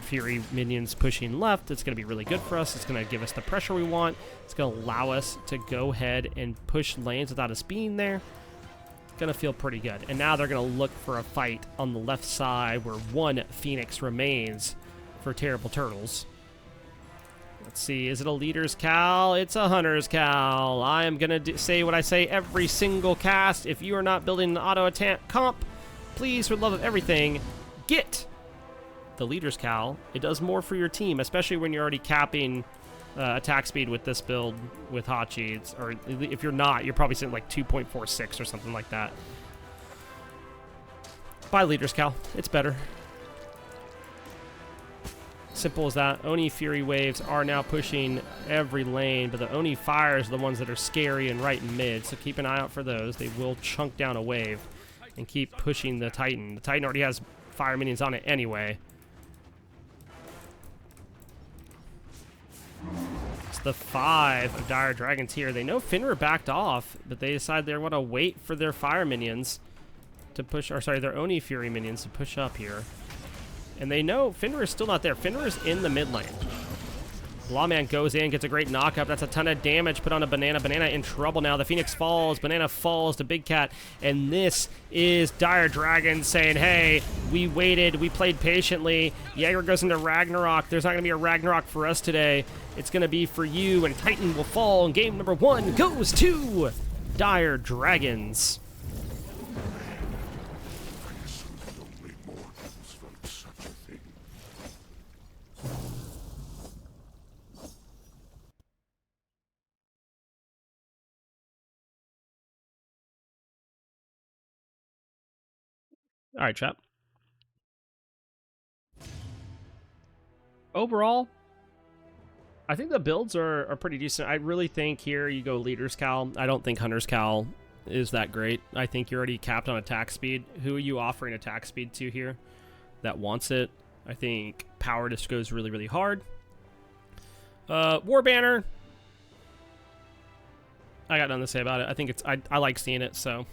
Fury minions pushing left. It's going to be really good for us. It's going to give us the pressure we want. It's going to allow us to go ahead and push lanes without us being there. It's going to feel pretty good. And now they're going to look for a fight on the left side where one Phoenix remains for Terrible Turtles. Let's see, is it a leader's Cal? It's a hunter's Cal. I am going to say what I say every single cast. If you are not building an auto attack comp, please, for the love of everything, get the leader's Cal. It does more for your team, especially when you're already capping attack speed with this build with Hachi. Or if you're not, you're probably sitting like 2.46 or something like that. Buy Leader's Cal. It's better. Simple as that. Oni Fury Waves are now pushing every lane, but the Oni Fires are the ones that are scary and right in mid, so keep an eye out for those. They will chunk down a wave and keep pushing the Titan. The Titan already has fire minions on it anyway. It's the 5 of Dire Dragons here. They know Finra backed off, but they decide they want to wait for their fire minions to push, or sorry, their Oni Fury minions to push up here. And they know Finra is still not there. Finra is in the mid lane. Lawman goes in, gets a great knockup. That's a ton of damage put on a Banana. Banana in trouble now. The Phoenix falls. Banana falls to Big Cat. And this is Dire Dragons saying, hey, we waited. We played patiently. Jaeger goes into Ragnarok. There's not going to be a Ragnarok for us today. It's going to be for you. And Titan will fall. And game number 1 goes to Dire Dragons. All right, chap. Overall, I think the builds are pretty decent. I really think here you go Leader's Cal. I don't think Hunter's Cal is that great. I think you're already capped on attack speed. Who are you offering attack speed to here that wants it? I think Power just goes really, really hard. War Banner, I got nothing to say about it. I think it's I like seeing it, so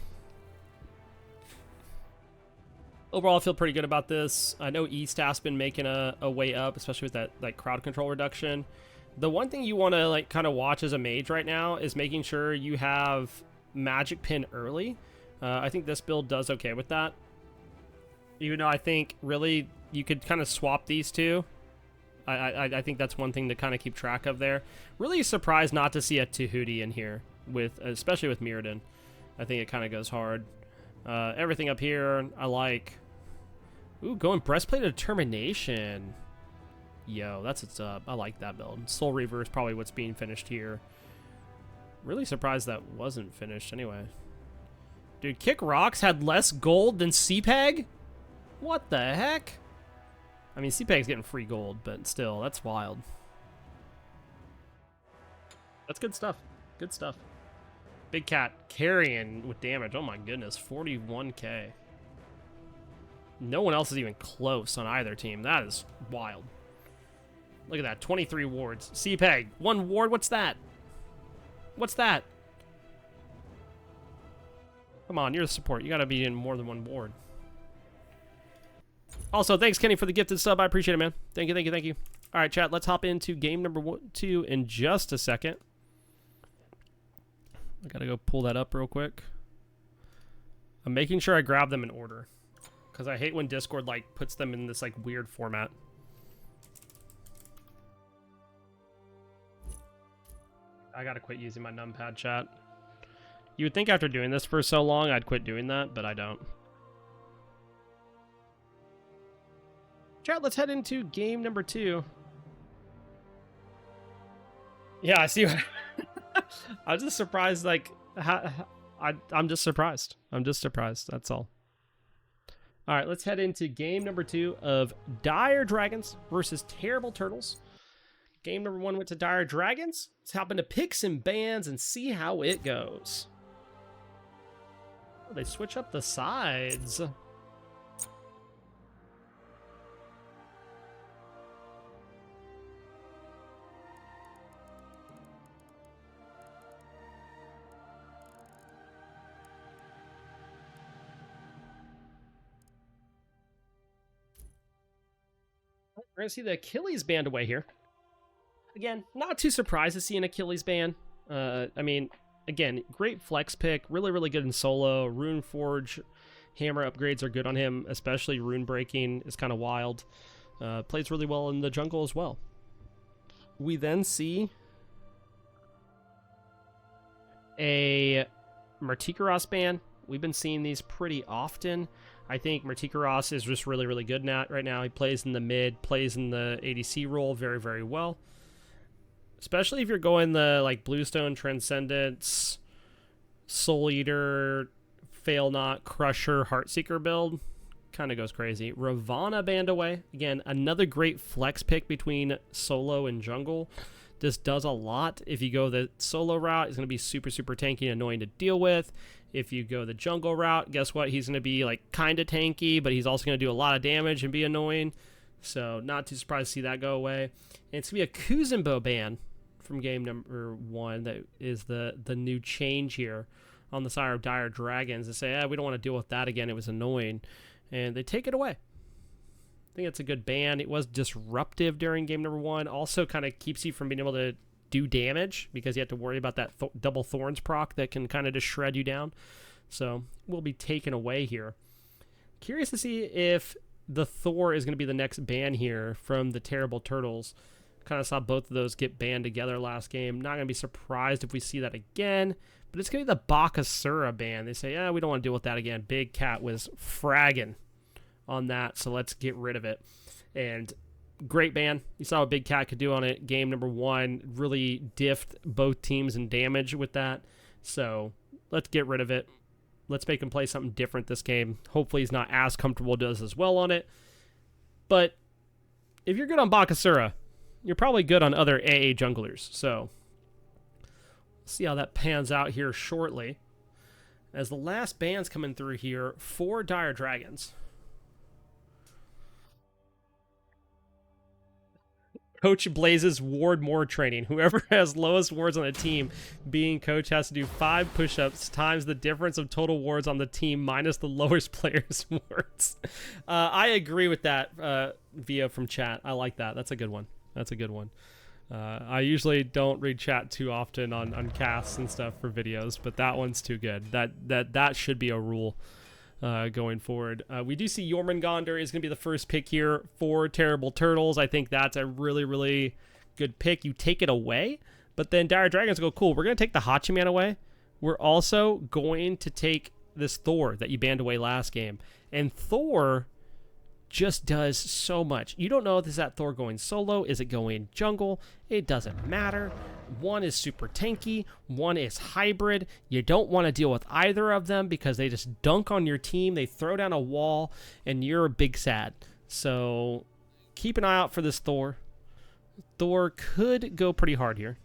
overall, I feel pretty good about this. I know E-Staff's been making a way up, especially with that like crowd control reduction. The one thing you want to like kind of watch as a mage right now is making sure you have Magic Pin early. I think this build does okay with that. Even though I think really you could kind of swap these two. I think that's one thing to kind of keep track of there. Really surprised not to see a Tahuti in here, with especially with Mirrodin. I think it kind of goes hard. Everything up here, I like. Ooh, going Breastplate of Determination. Yo, that's what's up. I like that build. Soul Reaver is probably what's being finished here. Really surprised that wasn't finished anyway. Dude, Kick Rocks had less gold than CPEG? What the heck? I mean, CPEG's getting free gold, but still, that's wild. That's good stuff. Good stuff. Big Cat carrying with damage. Oh my goodness, 41k. No one else is even close on either team. That is wild. Look at that, 23 wards. CPEG, 1 ward, what's that? What's that? Come on, you're the support. You gotta be in more than 1 ward. Also, thanks, Kenny, for the gifted sub. I appreciate it, man. Thank you, thank you, thank you. All right, chat, let's hop into game number 2 in just a second. I gotta go pull that up real quick. I'm making sure I grab them in order, because I hate when Discord like puts them in this like weird format. I gotta quit using my numpad, chat. You would think after doing this for so long I'd quit doing that, but I don't. Chat, let's head into game number 2. Yeah, I see what I was just surprised, like, I'm just surprised. I'm just surprised, that's all. All right, let's head into game number 2 of Dire Dragons versus Terrible Turtles. Game number 1 went to Dire Dragons. Let's hop into picks and bans and see how it goes. Oh, they switch up the sides. We're going to see the Achilles band away here. Again, not too surprised to see an Achilles band. I mean, again, great flex pick. Really, really good in solo. Rune Forge hammer upgrades are good on him, especially rune breaking is kind of wild. Plays really well in the jungle as well. We then see a Martikaros ban. We've been seeing these pretty often. I think Martikaros is just really, really good right now. He plays in the mid, plays in the ADC role very, very well. Especially if you're going the like Bluestone, Transcendence, Soul Eater, Fail Not, Crusher, Heartseeker build. kind of goes crazy. Ravana banned away. Again, another great flex pick between solo and jungle. This does a lot. If you go the solo route, it's going to be super, super tanky and annoying to deal with. If you go the jungle route, guess what? He's going to be like kind of tanky, but he's also going to do a lot of damage and be annoying. So not too surprised to see that go away. And it's going to be a Kuzumbo ban from game number 1. That is the new change here on the side of Dire Dragons. They say, we don't want to deal with that again. It was annoying. And they take it away. I think it's a good ban. It was disruptive during game number 1. Also kind of keeps you from being able to do damage because you have to worry about that double thorns proc that can kind of just shred you down. So will be taken away here. Curious to see if the Thor is going to be the next ban here from the Terrible Turtles. Kind of saw both of those get banned together last game. Not going to be surprised if we see that again. But it's going to be the Bakasura ban. They say, we don't want to deal with that again. Big Cat was fragging on that, so let's get rid of it. And great ban. You saw what Big Cat could do on it. Game number 1 really diffed both teams in damage with that. So let's get rid of it. Let's make him play something different this game. Hopefully he's not as comfortable, does as well on it. But if you're good on Bakasura, you're probably good on other AA junglers. So see how that pans out here shortly. As the last ban's coming through here for Dire Dragons. Coach Blaze's ward more training. Whoever has lowest wards on the team being coach has to do 5 push-ups times the difference of total wards on the team minus the lowest player's wards. I agree with that, Via from chat. I like that. That's a good one. That's a good one. I usually don't read chat too often on casts and stuff for videos, but that one's too good. That should be a rule going forward. We do see Jormungandr is going to be the first pick here for Terrible Turtles. I think that's a really, really good pick. You take it away, but then Dire Dragons go, cool, we're going to take the Hachiman away. We're also going to take this Thor that you banned away last game. And Thor just does so much. You don't know if is that Thor going solo, is it going jungle, it doesn't matter. One is super tanky, one is hybrid. You don't want to deal with either of them because they just dunk on your team, they throw down a wall, and you're a big sad. So keep an eye out for this Thor. Thor could go pretty hard here.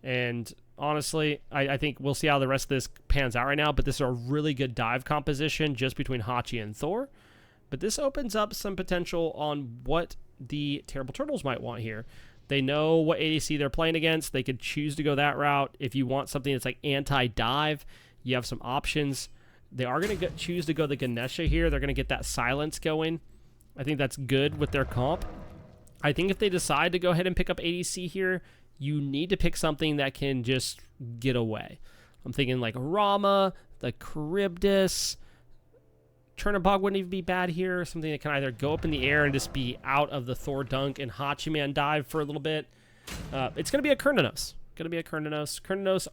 And honestly, I think we'll see how the rest of this pans out right now, but this is a really good dive composition just between Hachi and Thor. But this opens up some potential on what the Terrible Turtles might want here. They know what ADC they're playing against. They could choose to go that route. If you want something that's like anti-dive, you have some options. They are going to choose to go the Ganesha here. They're going to get that silence going. I think that's good with their comp. I think if they decide to go ahead and pick up ADC here, you need to pick something that can just get away. I'm thinking like Rama, the Charybdis. Chernobog wouldn't even be bad here. Something that can either go up in the air and just be out of the Thor dunk and Hachiman dive for a little bit. It's going to be a Kurnanos. Kurnanos,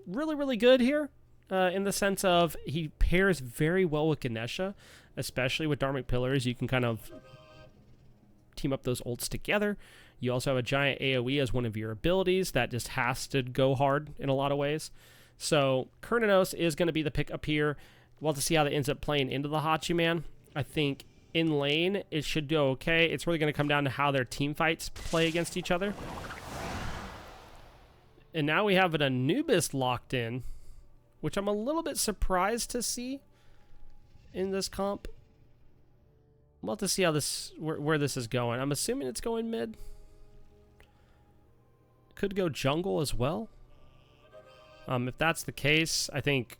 really, really good here in the sense of he pairs very well with Ganesha, especially with Dharmic Pillars. You can kind of team up those ults together. You also have a giant AoE as one of your abilities that just has to go hard in a lot of ways. So Kurnanos is going to be the pick up here. We'll have to see how that ends up playing into the Hachiman. I think in lane, it should go okay. It's really going to come down to how their team fights play against each other. And now we have an Anubis locked in, which I'm a little bit surprised to see in this comp. We'll have to see how this where this is going. I'm assuming it's going mid. Could go jungle as well. If that's the case, I think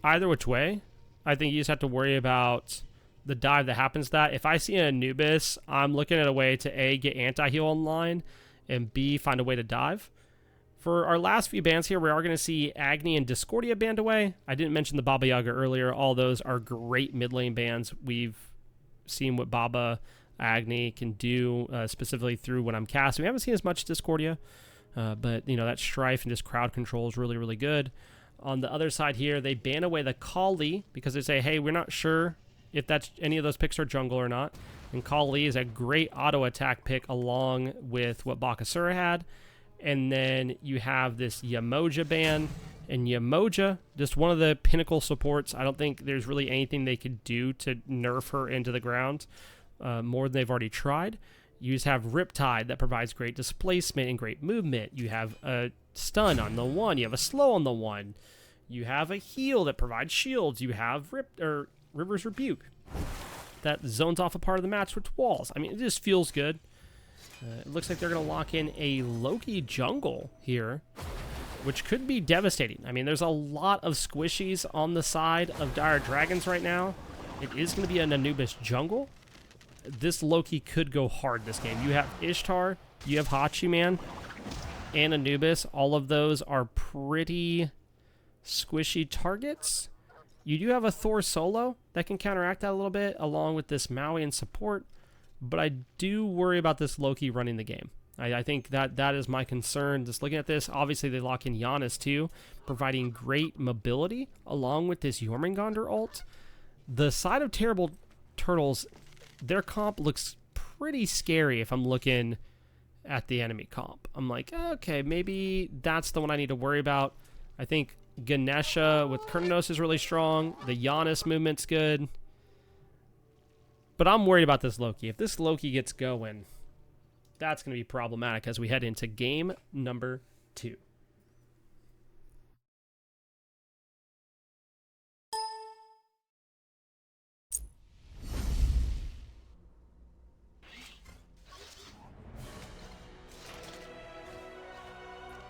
either which way, I think you just have to worry about the dive that happens to that. If I see an Anubis, I'm looking at a way to A, get anti-heal online, and B, find a way to dive. For our last few bans here, we are going to see Agni and Discordia banned away. I didn't mention the Baba Yaga earlier. All those are great mid lane bans. We've seen what Baba Agni can do specifically through when I'm casting. We haven't seen as much Discordia, but you know that Strife and just crowd control is really, really good. On the other side here, they ban away the Kali because they say, hey, we're not sure if that's any of those picks are jungle or not. And Kali is a great auto attack pick along with what Bakasura had. And then you have this Yamoja ban. And Yamoja, just one of the pinnacle supports. I don't think there's really anything they could do to nerf her into the ground more than they've already tried. You just have Riptide that provides great displacement and great movement. You have a stun on the one. You have a slow on the one. You have a heal that provides shields. You have River's Rebuke that zones off a part of the match with walls. I mean, it just feels good. It looks like they're going to lock in a Loki jungle here, which could be devastating. I mean, there's a lot of squishies on the side of Dire Dragons right now. It is going to be an Anubis jungle. This Loki could go hard this game. You have Ishtar, you have Hachiman, and Anubis. All of those are pretty squishy targets. You do have a Thor solo that can counteract that a little bit, along with this Maui in support. But I do worry about this Loki running the game. I think that is my concern. Just looking at this, obviously they lock in Giannis too, providing great mobility, along with this Jormungandr ult. The side of Terrible Turtles, their comp looks pretty scary if I'm looking at the enemy comp. I'm like, okay, maybe that's the one I need to worry about. I think Ganesha with Kurnos is really strong. The Giannis movement's good. But I'm worried about this Loki. If this Loki gets going, that's going to be problematic as we head into game number 2.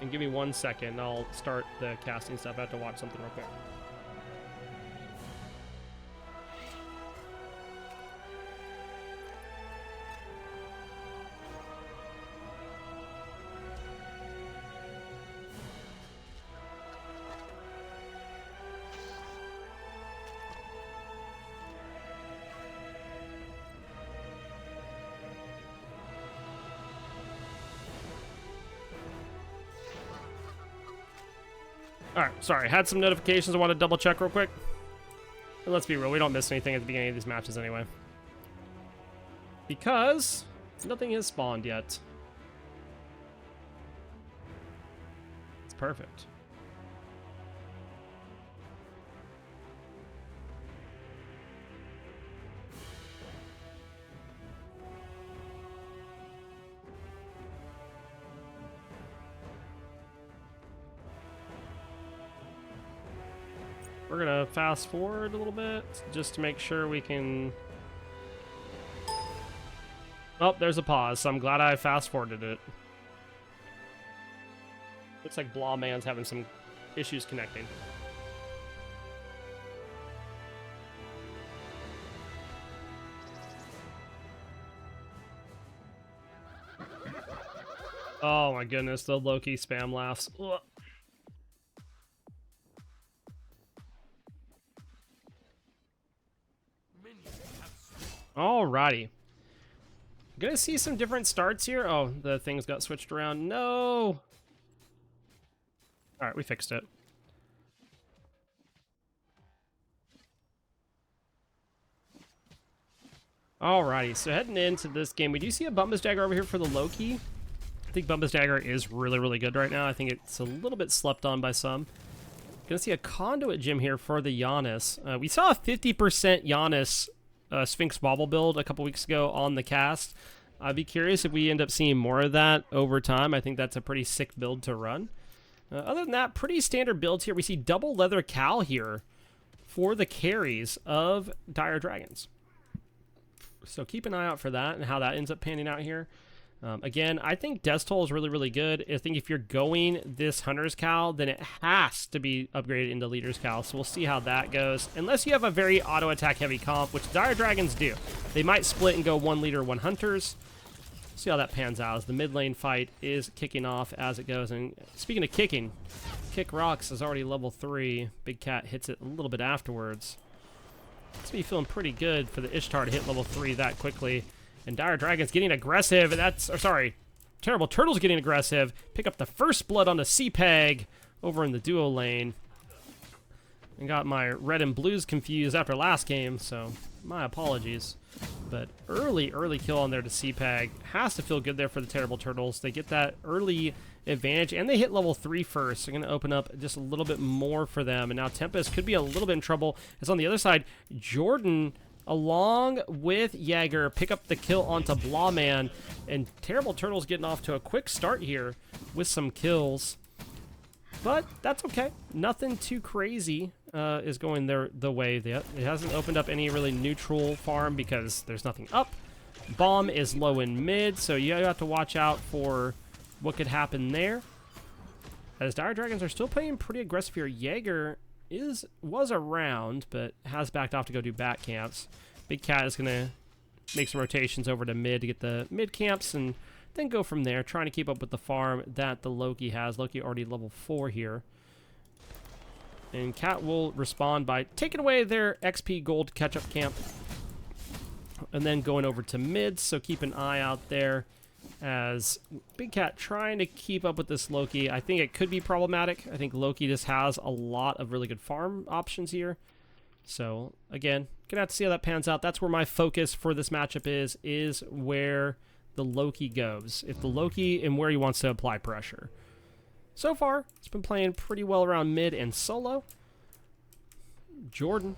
And give me 1 second, I'll start the casting stuff. I have to watch something real quick. Alright, sorry, had some notifications I want to double check real quick. And let's be real, we don't miss anything at the beginning of these matches anyway. Because nothing has spawned yet. It's perfect. We're gonna fast forward a little bit just to make sure we can... Oh, there's a pause, so I'm glad I fast forwarded it. Looks like Blah Man's having some issues connecting. Oh my goodness, the Loki spam laughs. Ugh. Alrighty. Gonna see some different starts here. Oh, the things got switched around. No! Alright, we fixed it. Alrighty, so heading into this game, we do see a Bumbus Dagger over here for the Loki. I think Bumbus Dagger is really, really good right now. I think it's a little bit slept on by some. Gonna see a Conduit Gem here for the Giannis. We saw a 50% Giannis Sphinx Bobble build a couple weeks ago on the cast. I'd be curious if we end up seeing more of that over time. I think that's a pretty sick build to run. Other than that, pretty standard builds here. We see double Leather Cal here for the carries of Dire Dragons. So keep an eye out for that and how that ends up panning out here. Again, I think Death Toll is really, really good. I think if you're going this Hunter's Cal, then it has to be upgraded into Leader's Cal. So we'll see how that goes. Unless you have a very auto-attack heavy comp, which Dire Dragons do. They might split and go 1 Leader, 1 Hunters. See how that pans out as the mid lane fight is kicking off as it goes. And speaking of kicking, Kick Rocks is already level 3. Big Cat hits it a little bit afterwards. It's me feeling pretty good for the Ishtar to hit level 3 that quickly. And Dire Dragon's getting aggressive, and that's... Or sorry, Terrible Turtle's getting aggressive. Pick up the first blood on the C-Peg over in the duo lane. and got my red and blues confused after last game, so my apologies. But early kill on there to CPAG. Has to feel good there for the Terrible Turtles. They get that early advantage, and they hit level 3 first. They're going to open up just a little bit more for them. And now Tempest could be a little bit in trouble. As on the other side, Jordan, along with Jaeger, pick up the kill onto Blawman. And Terrible Turtles getting off to a quick start here with some kills. But that's okay. Nothing too crazy is going the way. It hasn't opened up any really neutral farm because there's nothing up. Bomb is low in mid, so you have to watch out for what could happen there. As Dire Dragons are still playing pretty aggressive here. Jaeger was around, but has backed off to go do back camps. Big Cat is going to make some rotations over to mid to get the mid camps and then go from there, trying to keep up with the farm that the Loki has. Loki already level 4 here. And Cat will respond by taking away their XP gold catch-up camp. And then going over to mid, so keep an eye out there as Big Cat trying to keep up with this Loki. I think it could be problematic. I think Loki just has a lot of really good farm options here. So, again, gonna have to see how that pans out. That's where my focus for this matchup is where the Loki goes. If the Loki and where he wants to apply pressure. So far, it's been playing pretty well around mid and solo. Jordan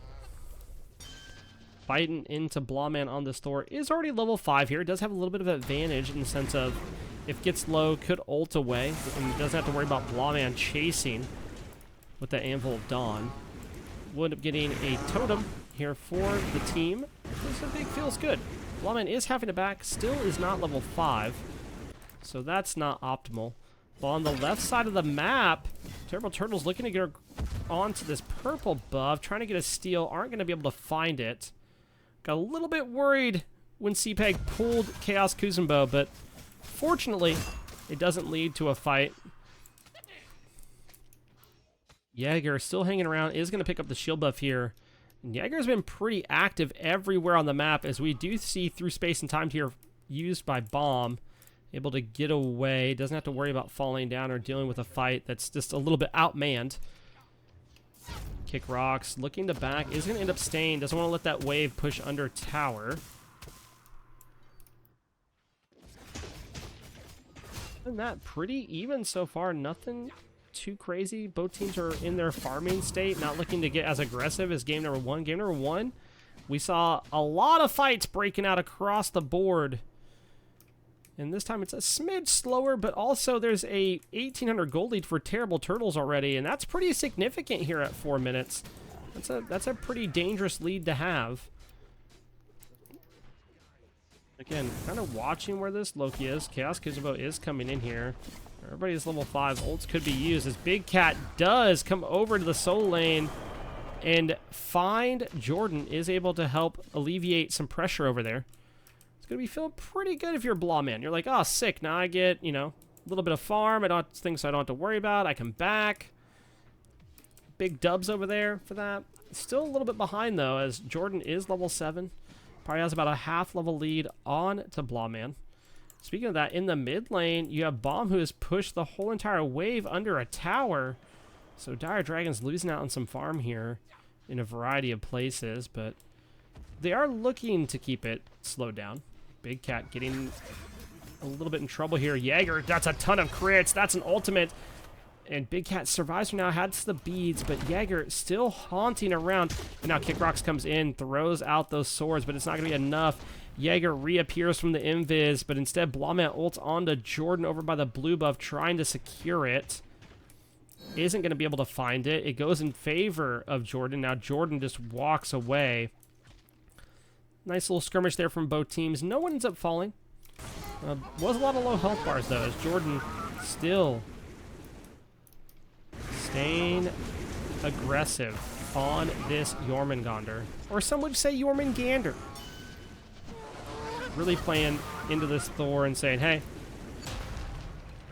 fighting into Blawman on this Thor is already level 5 here. It does have a little bit of advantage in the sense of if it gets low, could ult away, and doesn't have to worry about Blawman chasing with the Anvil of Dawn. Would up getting a totem here for the team. This I think feels good. Blawman is having to back, still is not level 5, so that's not optimal. But on the left side of the map, Terrible Turtles looking to get onto this purple buff, trying to get a steal, aren't going to be able to find it. Got a little bit worried when CPAG pulled Chaos Kuzumbo, but fortunately, it doesn't lead to a fight. Jaeger still hanging around, is going to pick up the shield buff here. And Jaeger's been pretty active everywhere on the map, as we do see through space and time here used by Bomb. Able to get away, doesn't have to worry about falling down or dealing with a fight that's just a little bit outmanned. Kick rocks, looking to back, is going to end up staying, doesn't want to let that wave push under tower. And that pretty even so far, nothing too crazy. Both teams are in their farming state, not looking to get as aggressive as game number 1. Game number 1, we saw a lot of fights breaking out across the board. And this time it's a smidge slower, but also there's a 1,800 gold lead for Terrible Turtles already, and that's pretty significant here at 4 minutes. That's a pretty dangerous lead to have. Again, kind of watching where this Loki is. Chaos Kuzumbo is coming in here. Everybody's level 5. Ults could be used as Big Cat does come over to the solo lane and find Jordan, is able to help alleviate some pressure over there. Gonna be feeling pretty good if you're a Blawman. You're like, oh, sick. Now I get, you know, a little bit of farm. I don't things I don't have to worry about. I can back. Big dubs over there for that. Still a little bit behind though, as Jordan is level 7. Probably has about a half level lead on to Blawman. Speaking of that, in the mid lane, you have Bomb, who has pushed the whole entire wave under a tower. So Dire Dragons losing out on some farm here in a variety of places, but they are looking to keep it slowed down. Big Cat getting a little bit in trouble here. Jaeger, that's a ton of crits. That's an ultimate. And Big Cat survives for now, has the beads, but Jaeger still haunting around. And now Kick Rocks comes in, throws out those swords, but it's not going to be enough. Jaeger reappears from the invis, but instead Blawman ults onto Jordan over by the blue buff, trying to secure it. Isn't going to be able to find it. It goes in favor of Jordan. Now Jordan just walks away. Nice little skirmish there from both teams. No one ends up falling. Was a lot of low health bars, though, as Jordan still staying aggressive on this Jormungandr. Or some would say Jormungandr. Really playing into this Thor and saying, hey,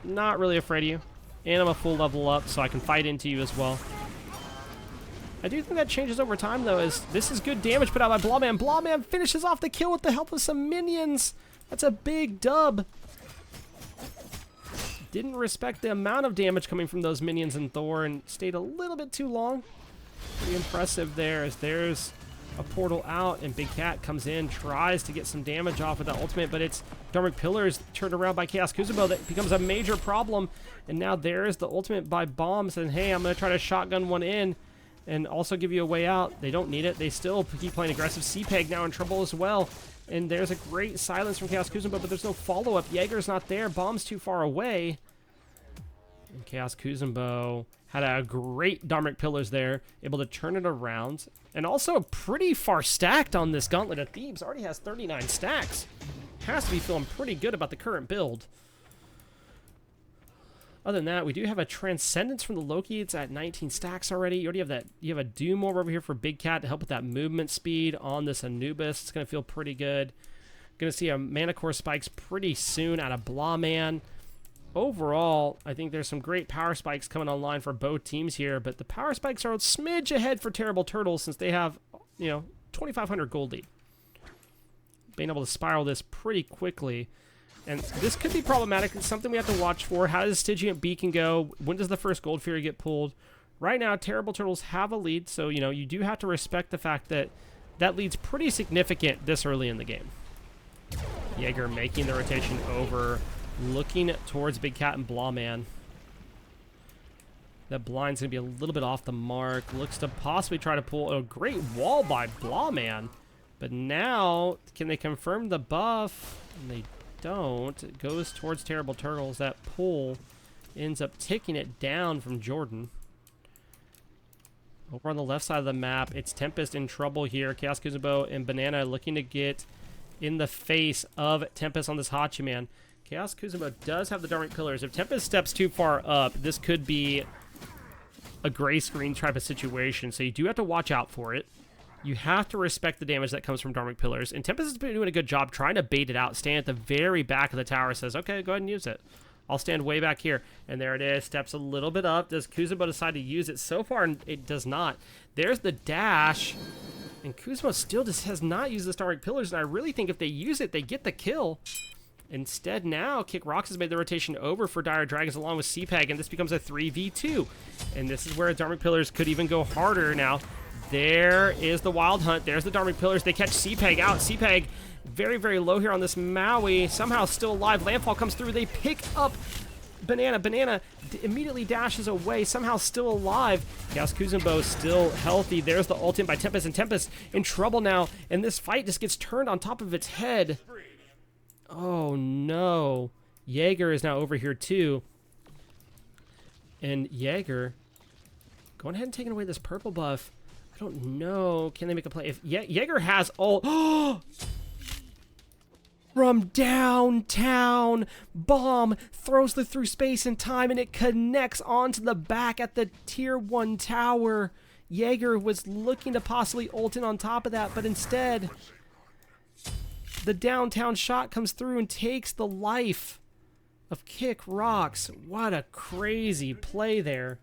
not really afraid of you. And I'm a full level up, so I can fight into you as well. I do think that changes over time, though, as this is good damage put out by Blawman. Blawman finishes off the kill with the help of some minions. That's a big dub. Didn't respect the amount of damage coming from those minions in Thor and stayed a little bit too long. Pretty impressive there, as there's a portal out, and Big Cat comes in, tries to get some damage off with that ultimate, but it's Dharmic Pillars turned around by Chaos Kuzenbo that becomes a major problem. And now there's the ultimate by Bomb saying, hey, I'm going to try to shotgun one in and also give you a way out. They don't need it. They still keep playing aggressive. CPEG now in trouble as well. And there's a great silence from Chaos Kuzenbo, but there's no follow-up. Jaeger's not there. Bomb's too far away. And Chaos Kuzenbo had a great Dharmic Pillars there, able to turn it around. And also pretty far stacked on this Gauntlet of Thebes. Already has 39 stacks. Has to be feeling pretty good about the current build. Other than that, we do have a Transcendence from the Loki. It's at 19 stacks already. You already have that. You have a Doom Orb over here for Big Cat to help with that movement speed on this Anubis. It's going to feel pretty good. Going to see a Mana Core spikes pretty soon out of Blahman. Overall, I think there's some great power spikes coming online for both teams here, but the power spikes are a smidge ahead for Terrible Turtles since they have, 2,500 gold lead. Being able to spiral this pretty quickly. And this could be problematic. It's something we have to watch for. How does Stygian Beacon go? When does the first Gold Fury get pulled? Right now, Terrible Turtles have a lead, so, you do have to respect the fact that that lead's pretty significant this early in the game. Jaeger making the rotation over, looking towards Big Cat and Blahman. That blind's going to be a little bit off the mark. Looks to possibly try to pull a great wall by Blahman. But now, can they confirm the buff? And they don't. It goes towards Terrible Turtles. That pull ends up ticking it down from Jordan. Over on the left side of the map, it's Tempest in trouble here. Chaos Kuzenbo and Banana looking to get in the face of Tempest on this Hachiman. Chaos Kuzenbo does have the Dharmic Pillars. If Tempest steps too far up, this could be a gray screen type of situation, so you do have to watch out for it. You have to respect the damage that comes from Dharmic Pillars. And Tempest has been doing a good job trying to bait it out. Stand at the very back of the tower. Says, okay, go ahead and use it. I'll stand way back here. And there it is. Steps a little bit up. Does Kuzenbo decide to use it? So far, it does not. There's the dash. And Kuzenbo still just has not used the Dharmic Pillars. And I really think if they use it, they get the kill. Instead, now, Kick Rocks has made the rotation over for Dire Dragons along with CPEG. And this becomes a 3v2. And this is where Dharmic Pillars could even go harder now. There is the Wild Hunt. There's the Dharmic Pillars. They catch CPEG out. CPEG very, very low here on this Maui. Somehow still alive. Landfall comes through. They pick up Banana. Banana immediately dashes away. Somehow still alive. Chaos Kuzenbo still healthy. There's the ultimate by Tempest. And Tempest in trouble now. And this fight just gets turned on top of its head. Oh, no. Jaeger is now over here, too. And Jaeger going ahead and taking away this purple buff. I don't know. Can they make a play? If Jaeger has all... From downtown, Bomb throws the through space and time, and it connects onto the back at the Tier 1 tower. Jaeger was looking to possibly ult in on top of that, but instead, the downtown shot comes through and takes the life of Kick Rocks. What a crazy play there.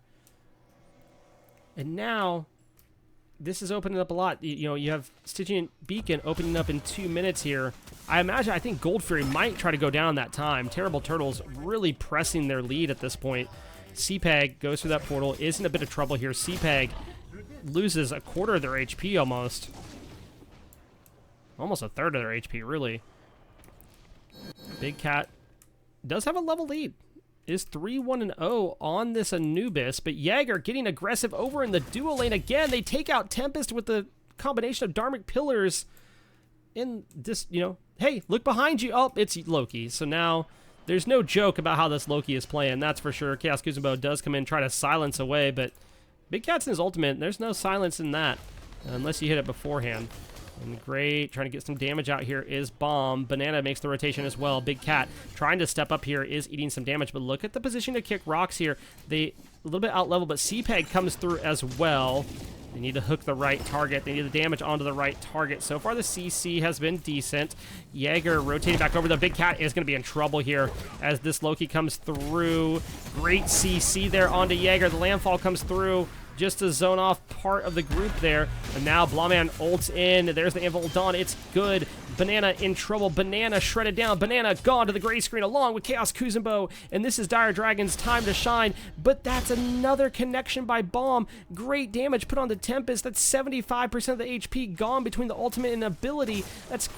And now... this is opening up a lot. You have Stygian Beacon opening up in 2 minutes here. I think Gold Fury might try to go down that time. Terrible Turtles really pressing their lead at this point. CPEG goes through that portal, is in a bit of trouble here. CPEG loses a quarter of their HP almost. Almost a third of their HP, really. Big Cat does have a level lead. Is 3-1-0 on this Anubis, but Jaeger getting aggressive over in the dual lane again. They take out Tempest with the combination of Dharmic Pillars in this, hey, look behind you. Oh, it's Loki. So now there's no joke about how this Loki is playing, that's for sure. Chaos Kuzenbo does come in, try to silence away, but Big Cat's in his ultimate. There's no silence in that unless you hit it beforehand. And great, trying to get some damage out here is Bomb. Banana makes the rotation as well. Big Cat trying to step up here is eating some damage, but look at the position to Kick Rocks here. They a little bit out level, but CPEG comes through as well. They need to hook the right target. They need the damage onto the right target. So far, the CC has been decent. Jaeger rotating back over. The Big Cat is going to be in trouble here as this Loki comes through. Great CC there onto Jaeger. The landfall comes through. just to zone off part of the group there. And now Blawman ults in. There's the Anvil Dawn. It's good. Banana in trouble. Banana shredded down. Banana gone to the gray screen along with Chaos Kuzenbo. And this is Dire Dragon's time to shine. But that's another connection by Bomb. Great damage put on the Tempest. That's 75% of the HP gone between the ultimate and ability. That's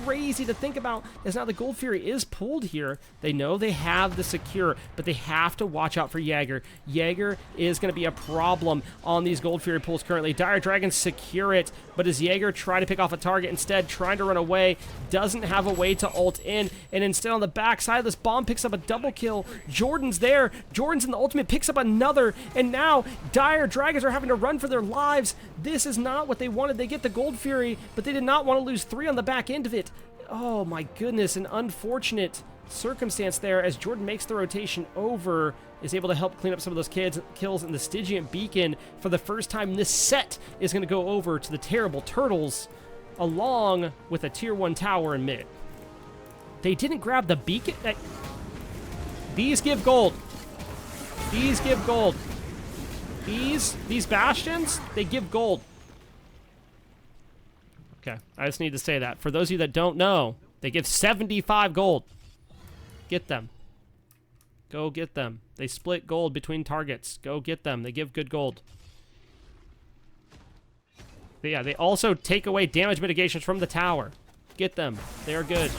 crazy to think about, as now the Gold Fury is pulled here. They know they have the secure, but they have to watch out for Jaeger. Jaeger is going to be a problem on these Gold Fury pulls currently. Dire Dragons secure it, but as Jaeger try to pick off a target instead, trying to run away, doesn't have a way to ult in, and instead on the back side of this, Bomb picks up a double kill. Jordan's there. Jordan's in the ultimate, picks up another, and now Dire Dragons are having to run for their lives. This is not what they wanted. They get the Gold Fury, but they did not want to lose 3 on the back end of it. Oh my goodness, an unfortunate circumstance there as Jordan makes the rotation over, is able to help clean up some of those kills, and the Stygian Beacon for the first time this set is going to go over to the Terrible Turtles along with a tier 1 tower in mid. They didn't grab the beacon. These give gold. These give gold. These bastions, they give gold. Okay, I just need to say that. For those of you that don't know, they give 75 gold. Get them. Go get them. They split gold between targets. Go get them. They give good gold. But yeah, they also take away damage mitigations from the tower. Get them. They are good.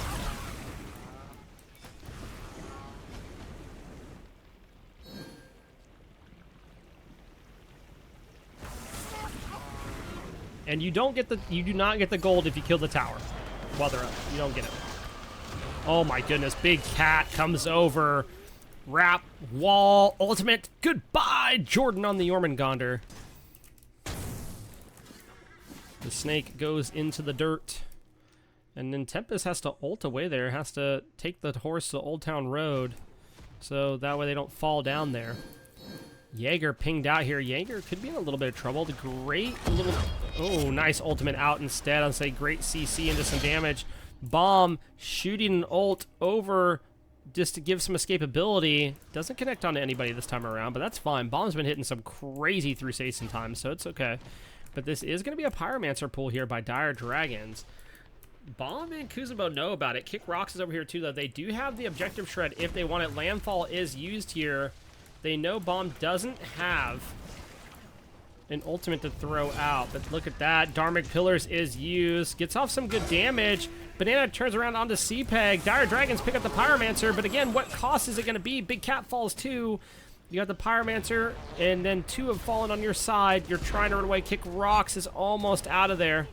And you do not get the gold if you kill the tower while they're up. You don't get it. Oh my goodness, Big Cat comes over. Wrap, wall, ultimate. Goodbye, Jordan on the Jormungandr. The snake goes into the dirt. And then Tempest has to ult away there, has to take the horse to Old Town Road, so that way they don't fall down there. Jaeger pinged out here. Jaeger could be in a little bit of trouble. The great little... Oh, nice ultimate out instead. I'll say great CC into some damage. Bomb shooting an ult over just to give some escapability. Doesn't connect onto anybody this time around, but that's fine. Bomb's been hitting some crazy through Sacin time, so it's okay. But this is going to be a Pyromancer pull here by Dire Dragons. Bomb and Kuzenbo know about it. Kick Rocks is over here too, though. They do have the objective shred if they want it. Landfall is used here. They know Bomb doesn't have an ultimate to throw out, but look at that. Dharmic Pillars is used. Gets off some good damage. Banana turns around onto CPEG. Dire Dragons pick up the Pyromancer, but again, what cost is it going to be? Big Cat falls too. You got the Pyromancer, and then 2 have fallen on your side. You're trying to run away. Kick Rocks is almost out of there.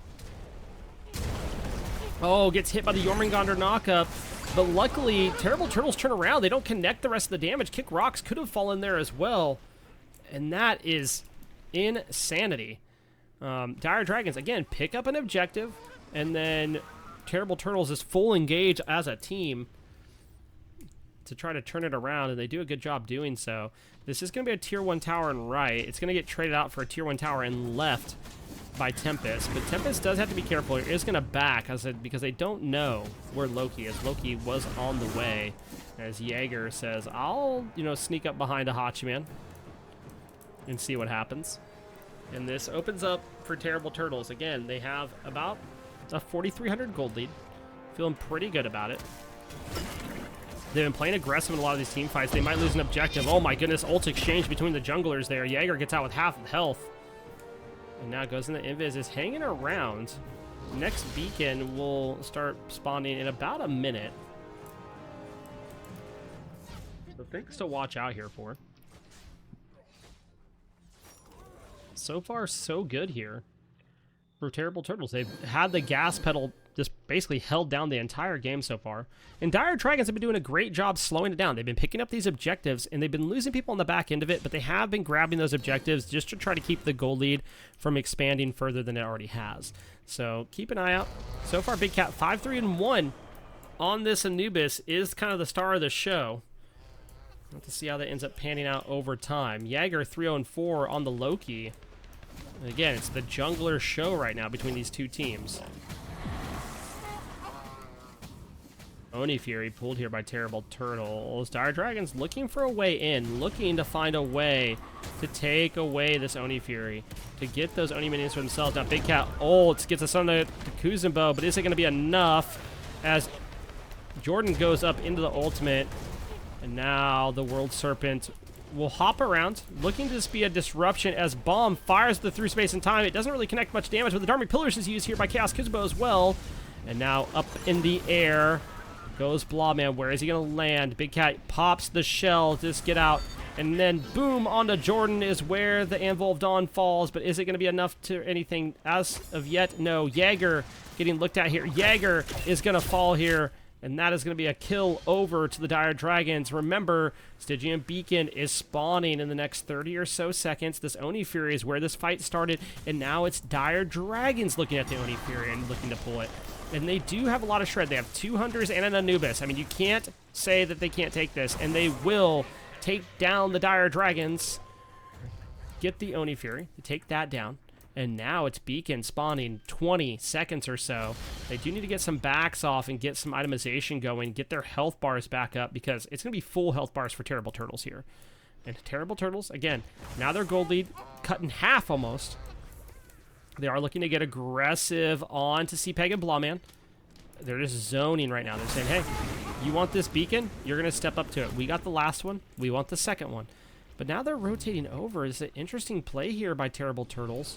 Oh, gets hit by the Jormungandr knockup. But luckily, Terrible Turtles turn around. They don't connect the rest of the damage. Kick Rocks could have fallen there as well. And that is insanity. Dire Dragons, again, pick up an objective. And then Terrible Turtles is full engage as a team to try to turn it around. And they do a good job doing so. This is going to be a tier 1 tower in right. It's going to get traded out for a tier 1 tower in left by Tempest, but Tempest does have to be careful. It is going to back, as I said, because they don't know where Loki is. Loki was on the way, as Jaeger says, I'll, sneak up behind a Hachiman and see what happens. And this opens up for Terrible Turtles. Again, they have about a 4,300 gold lead. Feeling pretty good about it. They've been playing aggressive in a lot of these team fights. They might lose an objective. Oh my goodness, ult exchange between the junglers there. Jaeger gets out with half of health. And now goes in the Invis, is hanging around. Next beacon will start spawning in about a minute. So things to watch out here for. So far, so good here for Terrible Turtles. They've had the gas pedal just basically held down the entire game so far. And Dire Dragons have been doing a great job slowing it down. They've been picking up these objectives, and they've been losing people on the back end of it, but they have been grabbing those objectives just to try to keep the gold lead from expanding further than it already has. So keep an eye out. So far, Big Cat 5-3-1 on this Anubis is kind of the star of the show. We'll have to see how that ends up panning out over time. Jaeger 3-0-4 on the Loki. And again, it's the jungler show right now between these two teams. Oni Fury pulled here by Terrible Turtles. Dire Dragons looking for a way in, looking to find a way to take away this Oni Fury, to get those Oni minions for themselves. Now Big Cat ults, gets us on the Kuzenbo, but is it going to be enough as Jordan goes up into the ultimate, and now the World Serpent will hop around, looking to just be a disruption as Bomb fires the through space and time. It doesn't really connect much damage, but the Dharmic Pillars is used here by Chaos Kuzenbo as well. And now up in the air goes Blawman. Where is he going to land? Big Cat pops the shell, just get out. And then boom, onto Jordan is where the Anvil of Dawn falls. But is it going to be enough to anything as of yet? No. Jaeger getting looked at here. Jaeger is going to fall here. And that is going to be a kill over to the Dire Dragons. Remember, Stygian Beacon is spawning in the next 30 or so seconds. This Oni Fury is where this fight started. And now it's Dire Dragons looking at the Oni Fury and looking to pull it. And they do have a lot of shred. They have 2 Hunters and an Anubis. I mean, you can't say that they can't take this. And they will take down the Dire Dragons. Get the Oni Fury. Take that down. And now it's Beacon spawning 20 seconds or so. They do need to get some backs off and get some itemization going. Get their health bars back up because it's going to be full health bars for Terrible Turtles here. And Terrible Turtles, again, now their gold lead cut in half almost. They are looking to get aggressive on to CPEG and Blawman. They're just zoning right now. They're saying, hey, you want this beacon? You're going to step up to it. We got the last one. We want the second one. But now they're rotating over. It's an interesting play here by Terrible Turtles.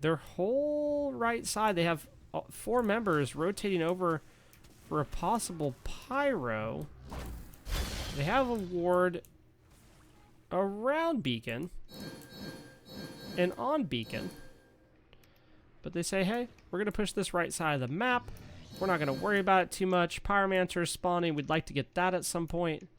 Their whole right side, they have 4 members rotating over for a possible pyro. They have a ward around Beacon and on Beacon. But they say, hey, we're going to push this right side of the map. We're not going to worry about it too much. Pyromancer is spawning. We'd like to get that at some point.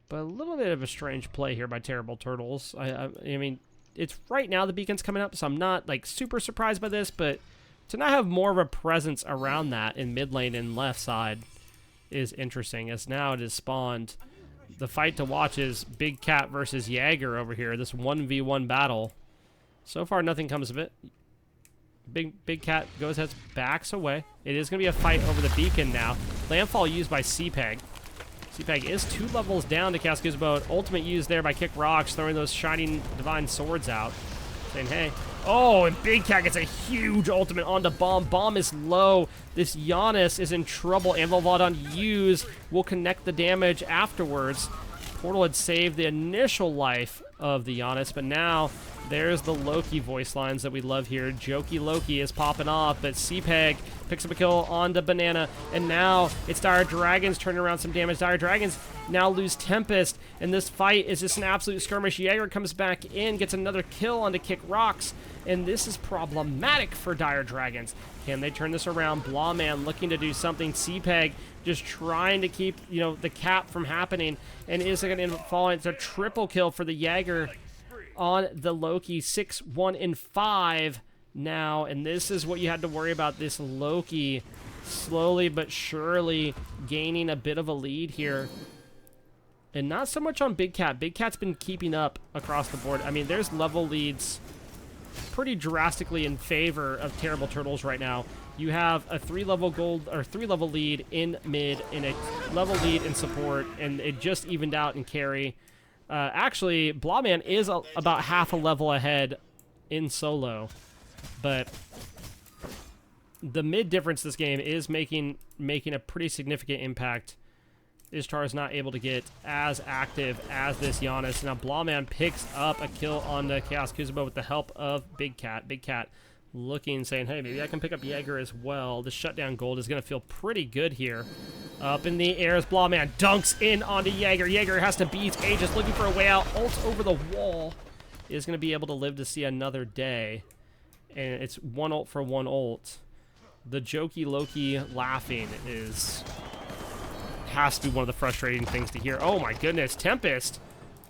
But a little bit of a strange play here by Terrible Turtles. I mean, it's right now the beacon's coming up, so I'm not like super surprised by this, but to not have more of a presence around that in mid lane and left side is interesting, as now it is spawned. The fight to watch is Big Cat versus Jaeger over here, this 1v1 battle. So far, nothing comes of it. Big Cat goes ahead, backs away. It is going to be a fight over the beacon now. Landfall used by CPEG. CPEG is 2 levels down to Chaos Kuzenbo. Ultimate used there by Kick Rocks, throwing those shining divine swords out. Saying, hey. Oh, and Big Cat gets a huge ultimate onto Bomb. Bomb is low. This Giannis is in trouble. Anvil Vaudon use will connect the damage afterwards. Portal had saved the initial life of the Giannis, but now there's the Loki voice lines that we love here. Jokey Loki is popping off, but CPEG picks up a kill onto Banana, and now it's Dire Dragons turning around some damage. Dire Dragons now lose Tempest, and this fight is just an absolute skirmish. Jaeger comes back in, gets another kill onto Kick Rocks, and this is problematic for Dire Dragons. Can they turn this around? Blawman looking to do something. CPEG just trying to keep, you know, the cap from happening, and is going to end up falling. It's a triple kill for the Jaeger on the Loki. 6, 1, and 5 now, and this is what you had to worry about. This Loki slowly but surely gaining a bit of a lead here, and not so much on Big Cat. Big Cat's been keeping up across the board. I mean, there's level leads pretty drastically in favor of Terrible Turtles right now. You have a 3-level gold or 3-level lead in mid and a level lead in support, and it just evened out in carry. Actually, Blawman is about half a level ahead in solo, but the mid difference this game is making a pretty significant impact. Ishtar is not able to get as active as this Giannis. Now Blawman picks up a kill on the Chaos Kuzenbo with the help of Big Cat. Big Cat looking, saying, hey, maybe I can pick up Jaeger as well. The shutdown gold is going to feel pretty good here. Up in the air as Blawman dunks in onto Jaeger. Jaeger has to beat Aegis, looking for a way out. Ult over the wall. Is going to be able to live to see another day. And it's 1 ult for 1 ult. The Jokey Loki laughing has to be one of the frustrating things to hear. Oh my goodness, Tempest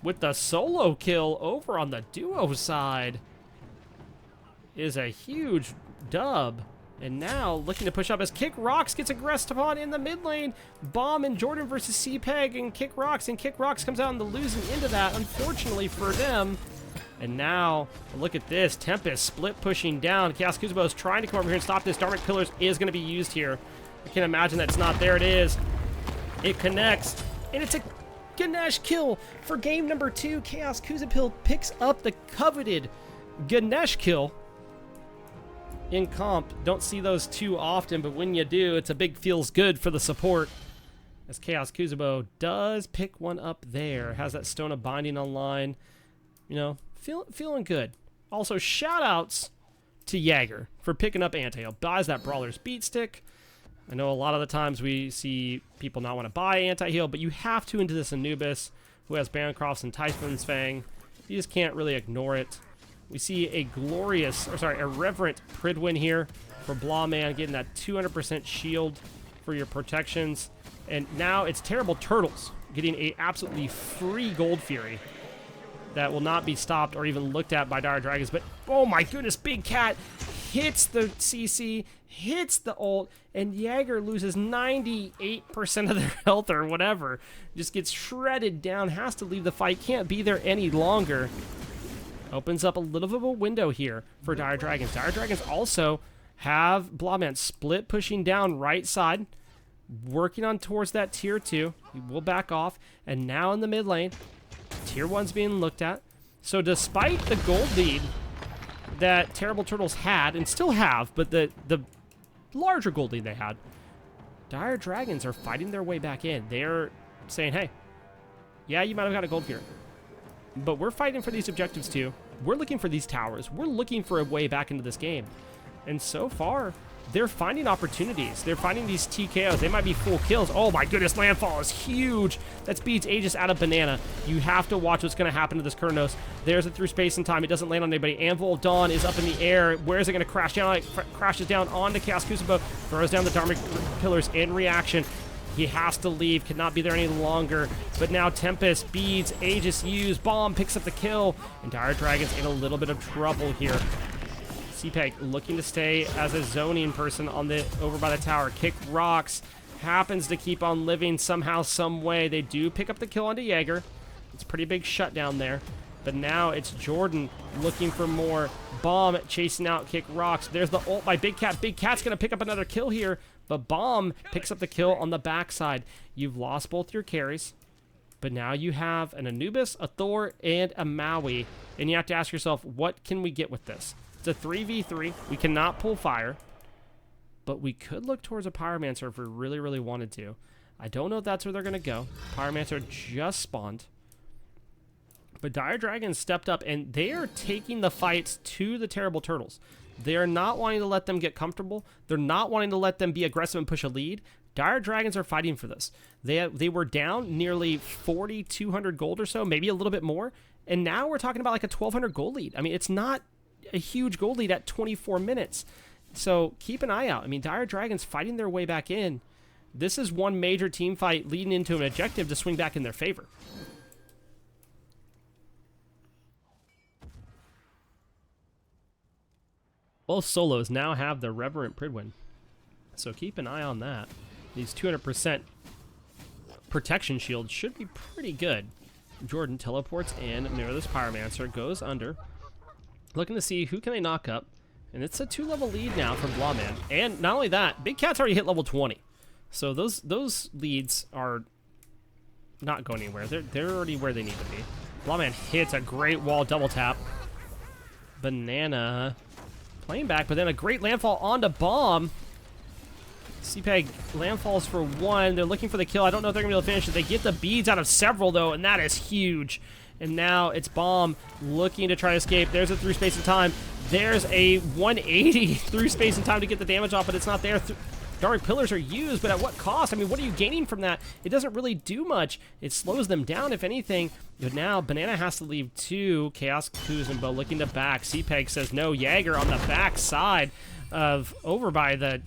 with the solo kill over on the duo side is a huge dub. And now looking to push up as Kick Rocks gets aggressed upon in the mid lane. Bomb and Jordan versus CPEG and Kick Rocks, and Kick Rocks comes out on the losing end of that, unfortunately for them. And now, look at this. Tempest split pushing down. Chaos Kuzenbo is trying to come over here and stop this. Dharmic Pillars is going to be used here. I can't imagine that's not. There it is. It connects, and it's a Ganesh kill for game number 2. Chaos Kuzapil picks up the coveted Ganesh kill in comp. Don't see those too often, but when you do, it's a big feels good for the support. As Chaos Kuzubo does pick one up there. Has that Stone of Binding online. You know, feeling good. Also, shout-outs to Jaeger for picking up anti-heal. Buys that Brawler's Beat Stick. I know a lot of the times we see people not want to buy anti-heal, but you have to into this Anubis, who has Bancroft's and Typhon's Fang. You just can't really ignore it. We see a Reverent Pridwin here for Blawman, getting that 200% shield for your protections. And now it's Terrible Turtles getting a absolutely free Gold Fury that will not be stopped or even looked at by Dire Dragons. But, oh my goodness, Big Cat hits the CC, hits the ult, and Jaeger loses 98% of their health or whatever. Just gets shredded down, has to leave the fight, can't be there any longer. Opens up a little bit of a window here for Dire Dragons. Dire Dragons also have Blawman split pushing down right side, working on towards that tier 2. He will back off, and now in the mid lane, tier 1's being looked at. So despite the gold lead that Terrible Turtles had, and still have, but the larger gold lead they had, Dire Dragons are fighting their way back in. They're saying, hey, yeah, you might have got a gold here, but we're fighting for these objectives too. We're looking for these towers. We're looking for a way back into this game. And so far, they're finding opportunities. They're finding these TKOs. They might be full kills. Oh my goodness, Landfall is huge. That speeds Aegis out of Banana. You have to watch what's going to happen to this Kurnos. There's it through space and time. It doesn't land on anybody. Anvil of Dawn is up in the air. Where is it going to crash down? It crashes down onto Chaos Kusubo. Throws down the Dharmic Pillars in reaction. He has to leave, cannot be there any longer. But now Tempest, Beads, Aegis used, Bomb picks up the kill, and Dire Dragons in a little bit of trouble here. CPEG looking to stay as a zoning person on the over by the tower. Kick Rocks, happens to keep on living somehow, some way. They do pick up the kill onto Jaeger. It's a pretty big shutdown there. But now it's Jordan looking for more. Bomb chasing out Kick Rocks. There's the ult by Big Cat. Big Cat's going to pick up another kill here. But Bomb picks up the kill on the backside. You've lost both your carries. But now you have an Anubis, a Thor, and a Maui. And you have to ask yourself, what can we get with this? It's a 3v3. We cannot pull fire. But we could look towards a Pyromancer if we really, really wanted to. I don't know if that's where they're going to go. Pyromancer just spawned. But Dire Dragons stepped up, and they are taking the fights to the Terrible Turtles. They are not wanting to let them get comfortable. They're not wanting to let them be aggressive and push a lead. Dire Dragons are fighting for this. They were down nearly 4,200 gold or so, maybe a little bit more. And now we're talking about like a 1,200 gold lead. I mean, it's not a huge gold lead at 24 minutes. So keep an eye out. I mean, Dire Dragons fighting their way back in. This is one major team fight leading into an objective to swing back in their favor. Both solos now have the Reverent Pridwin, so keep an eye on that. These 200% protection shields should be pretty good. Jordan teleports in near this Pyromancer, goes under, looking to see who can they knock up, and it's a 2-level lead now from Blawman. And not only that, Big Cat's already hit level 20, so those leads are not going anywhere. They're already where they need to be. Blawman hits a great wall double tap. Banana playing back, but then a great landfall onto Bomb. CPEG landfalls for 1. They're looking for the kill. I don't know if they're going to be able to finish it. They get the beads out of several, though, and that is huge. And now it's Bomb looking to try to escape. There's a through space and time. There's a 180 through space and time to get the damage off, but it's not there. Dark Pillars are used, but at what cost? I mean, what are you gaining from that? It doesn't really do much. It slows them down, if anything. But now, Banana has to leave too. Chaos Kuzenbo looking to back. CPEG says no. Jaeger on the back side of over by the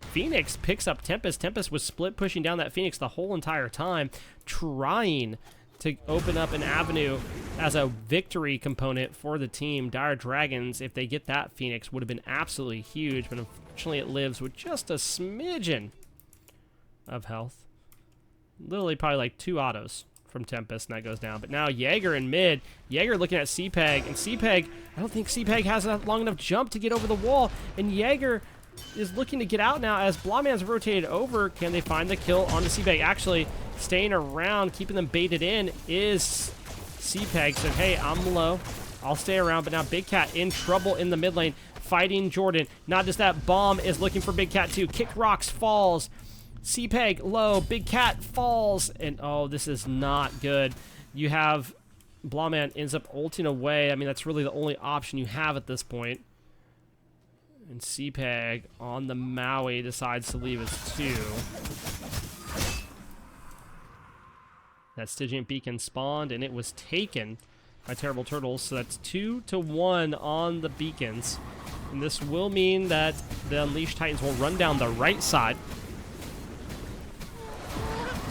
Phoenix picks up Tempest. Tempest was split pushing down that Phoenix the whole entire time, trying to open up an avenue as a victory component for the team. Dire Dragons, if they get that Phoenix, would have been absolutely huge, but unfortunately it lives with just a smidgen of health. Literally probably like 2 autos from Tempest, and that goes down. But now Jaeger in mid. Jaeger looking at CPEG, and CPEG, I don't think CPEG has a long enough jump to get over the wall, and Jaeger is looking to get out now as Blawman's rotated over. Can they find the kill on the Seapeg? Actually, staying around, keeping them baited in is Seapeg. Said, hey, I'm low. I'll stay around. But now Big Cat in trouble in the mid lane, fighting Jordan. Not just that, Bomb is looking for Big Cat too. Kick rocks, falls. Seapeg low. Big Cat falls. And oh, this is not good. You have Blawman ends up ulting away. I mean, that's really the only option you have at this point. And Seapeg on the Maui decides to leave as 2. That Stygian Beacon spawned, and it was taken by Terrible Turtles. So that's 2-1 on the beacons. And this will mean that the Unleashed Titans will run down the right side.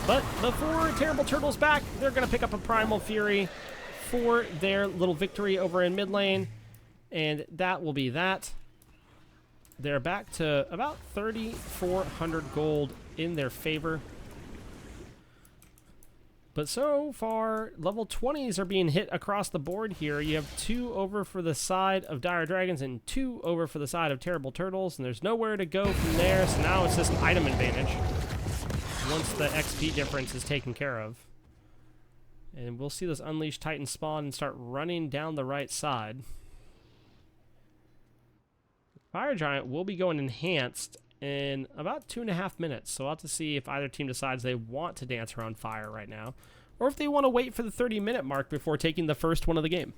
But before Terrible Turtles back, they're going to pick up a Primal Fury for their little victory over in mid lane. And that will be that. They're back to about 3,400 gold in their favor. But so far, level 20s are being hit across the board here. You have 2 over for the side of Dire Dragons and 2 over for the side of Terrible Turtles. And there's nowhere to go from there, so now it's just an item advantage once the XP difference is taken care of. And we'll see those Unleashed Titans spawn and start running down the right side. Fire Giant will be going enhanced in about 2.5 minutes, so we'll have to see if either team decides they want to dance around fire right now, or if they want to wait for the 30-minute mark before taking the first one of the game.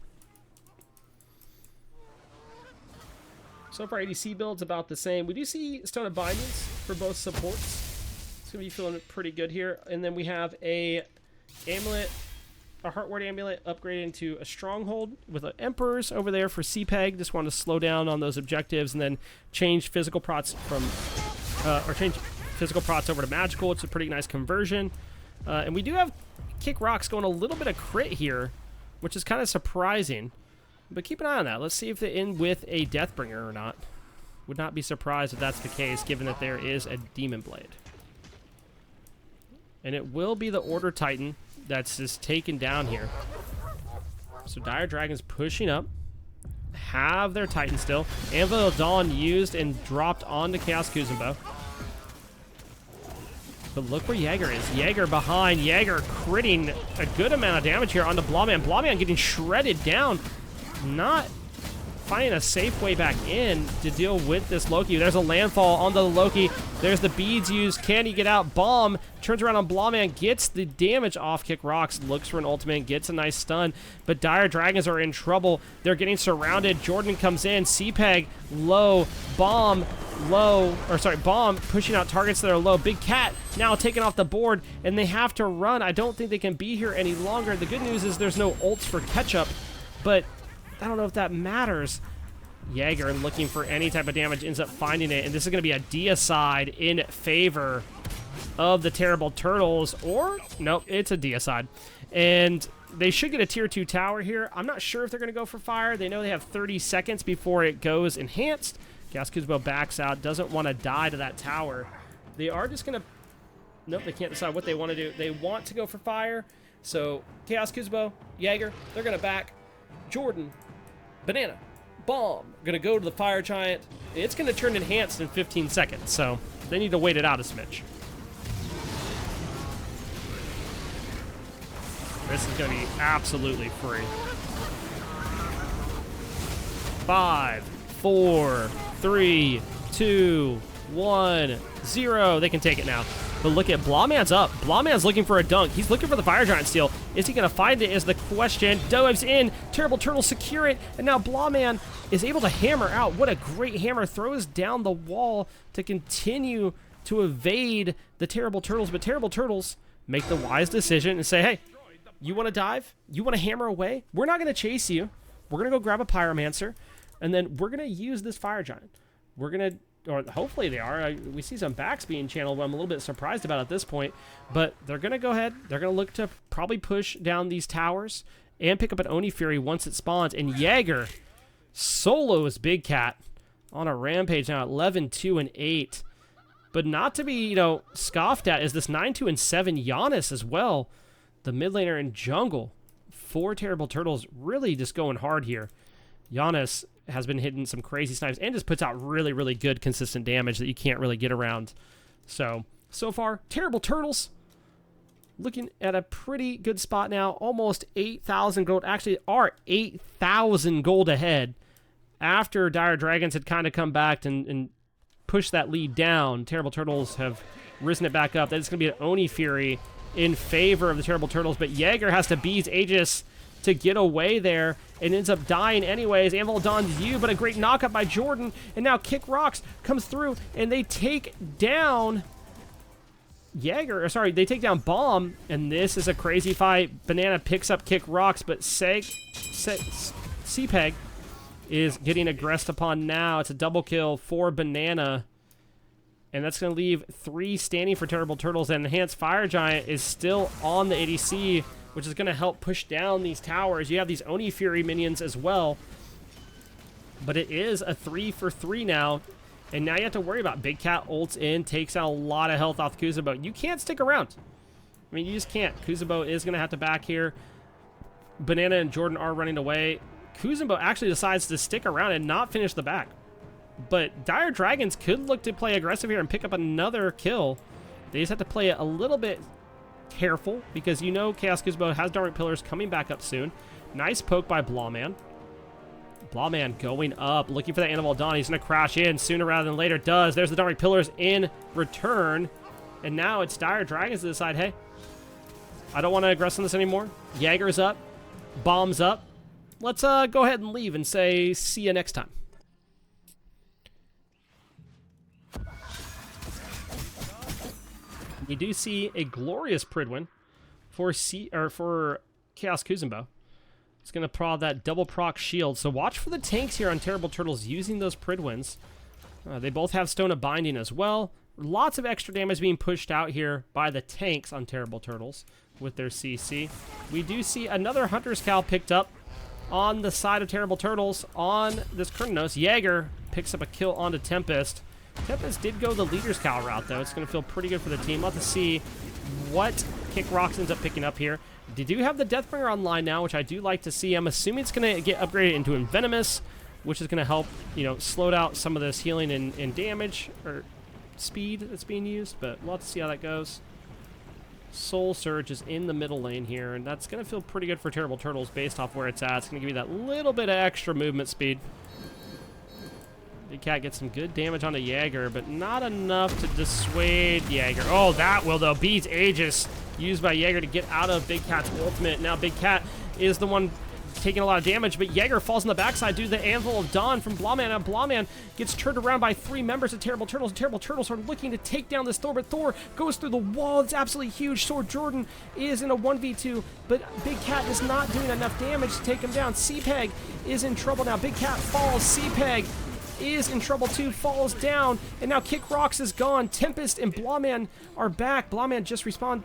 So far, ADC build's about the same. We do see Stone of Bindings for both supports. It's going to be feeling pretty good here. And then we have a amulet, a Heartward amulet upgraded into a Stronghold with an Emperor's over there for Seapeg. Just want to slow down on those objectives and then change physical prots from, change physical prots over to magical. It's a pretty nice conversion. And we do have Kick Rocks going a little bit of crit here, which is kind of surprising. But keep an eye on that. Let's see if they end with a Deathbringer or not. Would not be surprised if that's the case, given that there is a Demon Blade. And it will be the Order Titan that's just taken down here. So Dire Dragons pushing up. Have their Titan still. Anvil of Dawn used and dropped onto Chaos Kuzenbo. But look where Jaeger is. Jaeger behind. Jaeger critting a good amount of damage here onto Blawman. Blawman getting shredded down. Not finding a safe way back in to deal with this Loki. There's a landfall onto the Loki. There's the beads used. Can he get out? Bomb turns around on Blawman, gets the damage off. Kick Rocks, looks for an ultimate, gets a nice stun. But Dire Dragons are in trouble. They're getting surrounded. Jordan comes in. Seapeg low. Bomb low. Or sorry, Bomb pushing out targets that are low. Big Cat now taken off the board, and they have to run. I don't think they can be here any longer. The good news is there's no ults for catch-up, but I don't know if that matters. Jaeger looking for any type of damage ends up finding it, and this is going to be a deicide in favor of the Terrible Turtles, or nope, it's a deicide. And they should get a tier 2 tower here. I'm not sure if they're going to go for fire. They know they have 30 seconds before it goes enhanced. Chaos Kuzenbo backs out, doesn't want to die to that tower. They are just going to, nope, they can't decide what they want to do. They want to go for fire, so Chaos Kuzenbo, Jaeger, they're going to back. Jordan, Banana, Bomb, gonna go to the Fire Giant. It's gonna turn enhanced in 15 seconds, so they need to wait it out a smidge. This is gonna be absolutely free. 5, 4, 3, 2, 1, 0. They can take it now. But look at Blawman's up. Blawman's looking for a dunk. He's looking for the Fire Giant steal. Is he going to find it is the question. Dives in. Terrible Turtles secure it. And now Blawman is able to hammer out. What a great hammer. Throws down the wall to continue to evade the Terrible Turtles. But Terrible Turtles make the wise decision and say, hey, you want to dive? You want to hammer away? We're not going to chase you. We're going to go grab a Pyromancer. And then we're going to use this Fire Giant. We're going to, or hopefully they are. We see some backs being channeled, but I'm a little bit surprised about at this point. But they're going to go ahead. They're going to look to probably push down these towers and pick up an Oni Fury once it spawns. And Jaeger solos Big Cat on a rampage now at 11, 2, and 8. But not to be, scoffed at is this 9, 2, and 7 Giannis as well. The mid laner in jungle. 4 Terrible Turtles really just going hard here. Giannis has been hitting some crazy snipes and just puts out really, really good consistent damage that you can't really get around. So far, Terrible Turtles looking at a pretty good spot now. Almost 8,000 gold. Actually, are 8,000 gold ahead after Dire Dragons had kind of come back and pushed that lead down. Terrible Turtles have risen it back up. That's going to be an Oni Fury in favor of the Terrible Turtles, but Jaeger has to beat Aegis to get away there and ends up dying anyways. Anvil of Dawn's you, but a great knockup by Jordan, and now Kick Rocks comes through and they take down Jaeger, or sorry, they take down Bomb, and this is a crazy fight. Banana picks up Kick Rocks, but CPEG is getting aggressed upon now. It's a double kill for Banana, and that's going to leave 3 standing for Terrible Turtles, and Enhanced Fire Giant is still on the ADC, which is going to help push down these towers. You have these Oni Fury minions as well, but it is a 3-for-3 now, and now you have to worry about Big Cat ults in, takes out a lot of health off Kuzubo. You can't stick around. I mean, you just can't. Kuzubo is going to have to back here. Banana and Jordan are running away. Kuzubo actually decides to stick around and not finish the back. But Dire Dragons could look to play aggressive here and pick up another kill. They just have to play it a little bit careful, because you know Chaos Kuzubo has Dark Pillars coming back up soon. Nice poke by Blawman. Blawman going up, looking for that Animal Dawn. He's going to crash in sooner rather than later. Does. There's the Dark Pillars in return. And now it's Dire Dragons to decide, hey, I don't want to aggress on this anymore. Jaeger's up. Bomb's up. Let's go ahead and leave and say, see you next time. We do see a glorious Pridwin for Chaos Kuzenbo. It's going to prod that double proc shield. So watch for the tanks here on Terrible Turtles using those Pridwins. They both have Stone of Binding as well. Lots of extra damage being pushed out here by the tanks on Terrible Turtles with their CC. We do see another Hunter's Cowl picked up on the side of Terrible Turtles on this Kurnos. Jaeger picks up a kill onto Tempest. Tempest did go the Leader's Cowl route, though. It's going to feel pretty good for the team. We'll have to see what Kick Rocks ends up picking up here. They do have the Deathbringer online now, which I do like to see. I'm assuming it's going to get upgraded into Envenomous, which is going to help, you know, slow down some of this healing and damage or speed that's being used, but we'll have to see how that goes. Soul Surge is in the middle lane here, and that's going to feel pretty good for Terrible Turtles based off where it's at. It's going to give you that little bit of extra movement speed. Big Cat gets some good damage onto Jaeger, but not enough to dissuade Jaeger. Oh, that will, though. Beats Aegis used by Jaeger to get out of Big Cat's ultimate. Now Big Cat is the one taking a lot of damage, but Jaeger falls on the backside due to the Anvil of Dawn from Blawman. Now Blawman gets turned around by 3 members of Terrible Turtles. Terrible Turtles are looking to take down this Thor, but Thor goes through the wall. It's absolutely huge. Sword Jordan is in a 1v2, but Big Cat is not doing enough damage to take him down. CPEG is in trouble now. Big Cat falls. CPEG is in trouble too, falls down, and now Kick Rocks is gone. Tempest and Blawman are back. Blawman just respawned.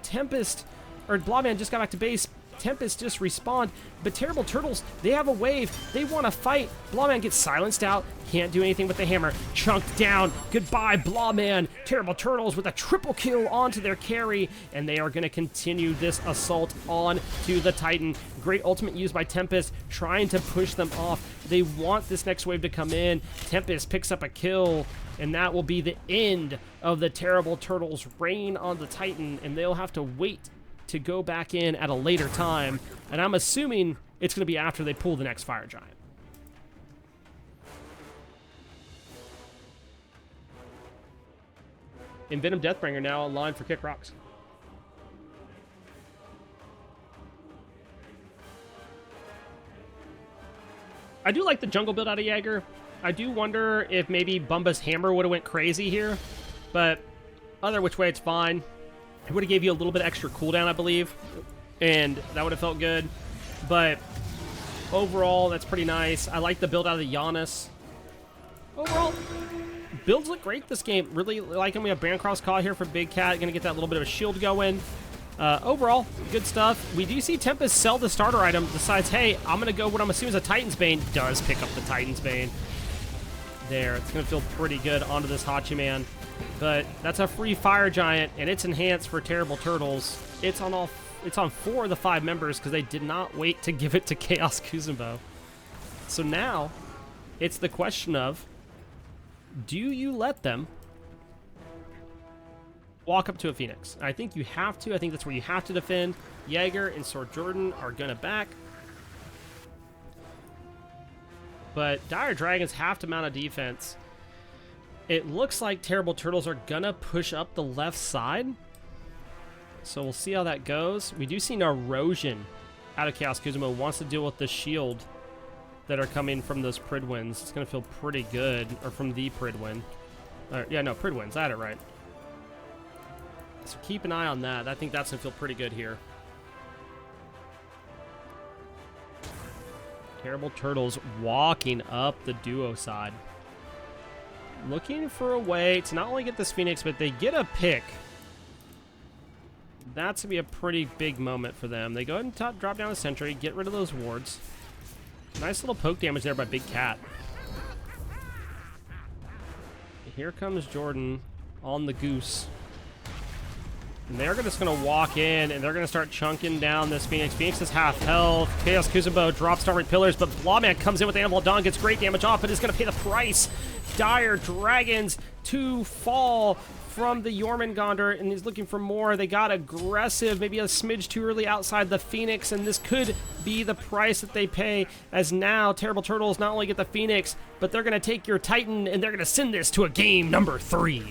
Blawman just got back to base. Tempest just respawned, but Terrible Turtles, they have a wave. They want to fight. Blawman gets silenced out. Can't do anything with the hammer. Chunked down. Goodbye, Blawman. Terrible Turtles with a triple kill onto their carry, and they are going to continue this assault on to the Titan. Great ultimate used by Tempest, trying to push them off. They want this next wave to come in. Tempest picks up a kill, and that will be the end of the Terrible Turtles' reign on the Titan, and they'll have to wait to go back in at a later time, and I'm assuming it's going to be after they pull the next Fire Giant. Envenom Deathbringer now online for Kick Rocks. I do like the jungle build out of Jaeger. I do wonder if maybe Bumba's hammer would have went crazy here, but other which way, it's fine. It would have gave you a little bit extra cooldown, I believe, and that would have felt good. But overall, that's pretty nice. I like the build out of the Giannis. Overall, builds look great this game. Really liking we have Bancross caught here for Big Cat. Going to get that little bit of a shield going. Overall, good stuff. We do see Tempest sell the starter item. Decides, hey, I'm going to go what I'm assuming is a Titan's Bane. Does pick up the Titan's Bane. There, it's going to feel pretty good onto this Hachiman. But that's a free Fire Giant, and it's enhanced for Terrible Turtles. It's on 4 of the 5 members because they did not wait to give it to Chaos Kuzenbo. So now It's the question of, do you let them walk up to a Phoenix? I think you have to. I think that's where you have to defend. Jaeger and Sword Jordan are gonna back. But Dire Dragons have to mount a defense. It looks like Terrible Turtles are gonna push up the left side. So we'll see how that goes. We do see an erosion out of Chaos Kuzumo. Wants to deal with the shield that are coming from those Pridwins. It's gonna feel pretty good. Or from the Pridwin. Yeah, no, Pridwins. I had it right. So keep an eye on that. I think that's gonna feel pretty good here. Terrible Turtles walking up the duo side. Looking for a way to not only get this Phoenix, but they get a pick. That's going to be a pretty big moment for them. They go ahead and drop down a sentry, get rid of those wards. Nice little poke damage there by Big Cat. Here comes Jordan on the goose. And they're just going to walk in, and they're going to start chunking down this Phoenix. Phoenix is half health. Chaos Kuzumo drops Starry Pillars, but Blawman comes in with Anvil Dawn, gets great damage off, but is going to pay the price. Dire Dragons to fall from the Jormungandr, and he's looking for more. They got aggressive, maybe a smidge too early outside the Phoenix, and this could be the price that they pay, as now Terrible Turtles not only get the Phoenix, but they're going to take your Titan, and they're going to send this to a game number 3.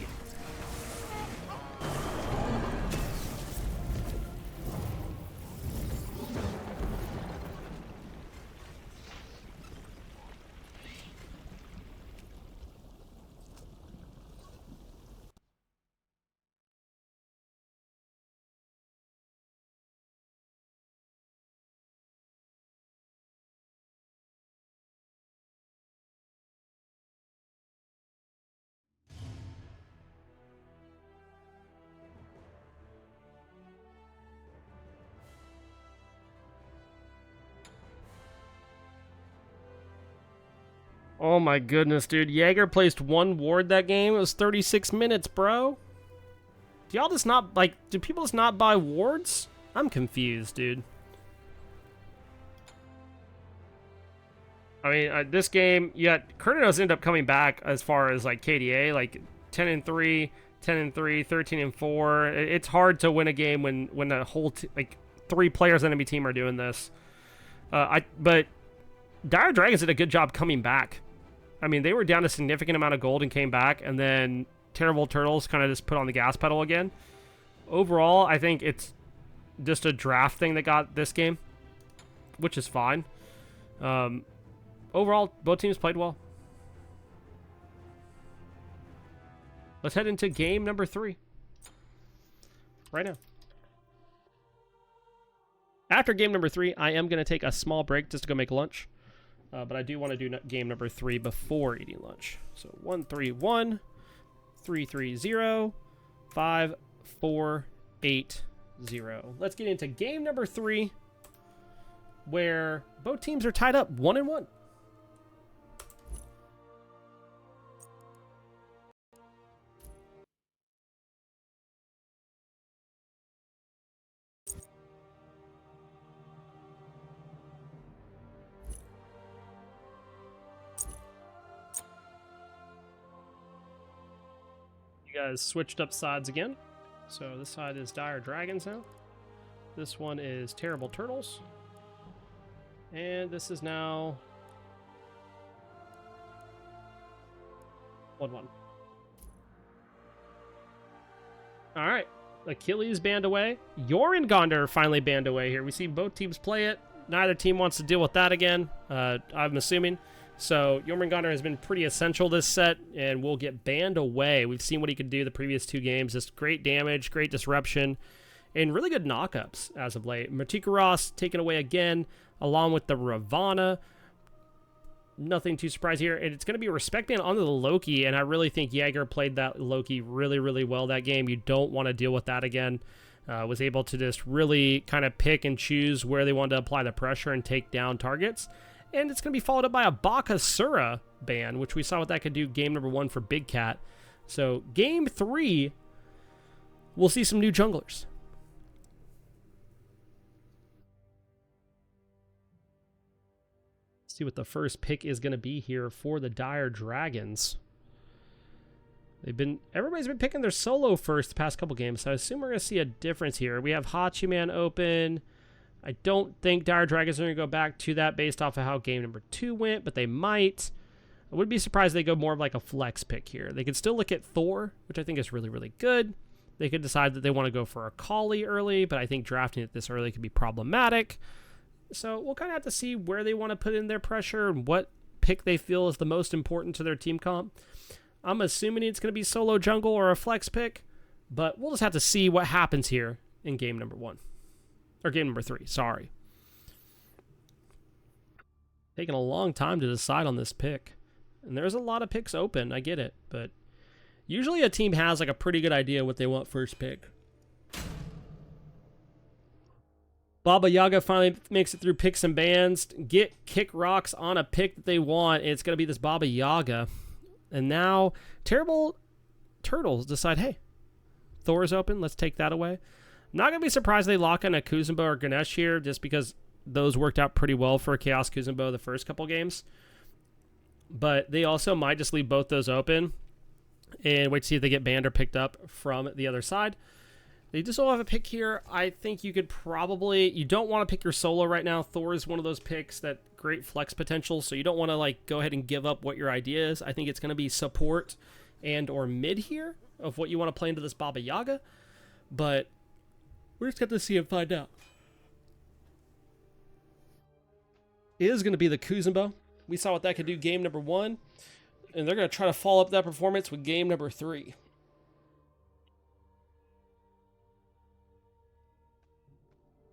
Oh my goodness, dude. Jaeger placed 1 ward that game. It was 36 minutes, bro. Do y'all just not, like, do people just not buy wards? I'm confused, dude. I mean, this game, yeah, Kurnos ended up coming back as far as, like, KDA, like, 10-3, 10-3, 13-4. It's hard to win a game when a whole, like, 3 players on enemy team are doing this. But Dire Dragons did a good job coming back. I mean, they were down a significant amount of gold and came back, and then Terrible Turtles kind of just put on the gas pedal again. Overall, I think it's just a draft thing that got this game, which is fine. Overall, both teams played well. Let's head into game number 3 right now. After game number 3, I am going to take a small break just to go make lunch. But I do want to do game number 3 before eating lunch. So 1-3-1, 3-3-0, 5-4-8-0. Let's get into game number 3, where both teams are tied up 1-1. Guys switched up sides again. So this side is Dire Dragons now. This one is Terrible Turtles. And this is now 1-1. Alright. Achilles banned away. Jormungandr finally banned away here. We see both teams play it. Neither team wants to deal with that again, I'm assuming. So Jormungandr has been pretty essential this set, and will get banned away. We've seen what he could do the previous 2 games. Just great damage, great disruption, and really good knockups as of late. Matikuros taken away again, along with the Ravana. Nothing too surprising here. And it's going to be a respect ban onto the Loki, and I really think Jaeger played that Loki really, really well that game. You don't want to deal with that again. Was able to just really kind of pick and choose where they wanted to apply the pressure and take down targets. And it's going to be followed up by a Bakasura ban, which we saw what that could do game number 1 for Big Cat. So game 3, we'll see some new junglers. Let's see what the first pick is going to be here for the Dire Dragons. Everybody's been picking their solo first the past couple games, so I assume we're going to see a difference here. We have Hachiman open. I don't think Dire Dragons are going to go back to that based off of how game number 2 went, but they might. I would be surprised if they go more of like a flex pick here. They could still look at Thor, which I think is really, really good. They could decide that they want to go for a Kali early, but I think drafting it this early could be problematic. So we'll kind of have to see where they want to put in their pressure and what pick they feel is the most important to their team comp. I'm assuming it's going to be solo jungle or a flex pick, but we'll just have to see what happens here in game number 1. Or game number 3, sorry. Taking a long time to decide on this pick. And there's a lot of picks open, I get it, but usually a team has like a pretty good idea what they want first pick. Baba Yaga finally makes it through picks and bans. Kick rocks on a pick that they want, and it's going to be this Baba Yaga. And now, Terrible Turtles decide, hey, Thor's open, let's take that away. I'm not going to be surprised they lock in a Kuzumbo or Ganesh here, just because those worked out pretty well for Chaos Kuzumbo the first couple games. But they also might just leave both those open and wait to see if they get banned or picked up from the other side. They just don't have a pick here. I think you could probably... You don't want to pick your solo right now. Thor is one of those picks that great flex potential, so you don't want to like go ahead and give up what your idea is. I think it's going to be support and or mid here of what you want to play into this Baba Yaga. But we're just going to see and find out. It is going to be the Kuzumbo. We saw what that could do game number 1. And they're going to try to follow up that performance with game number 3.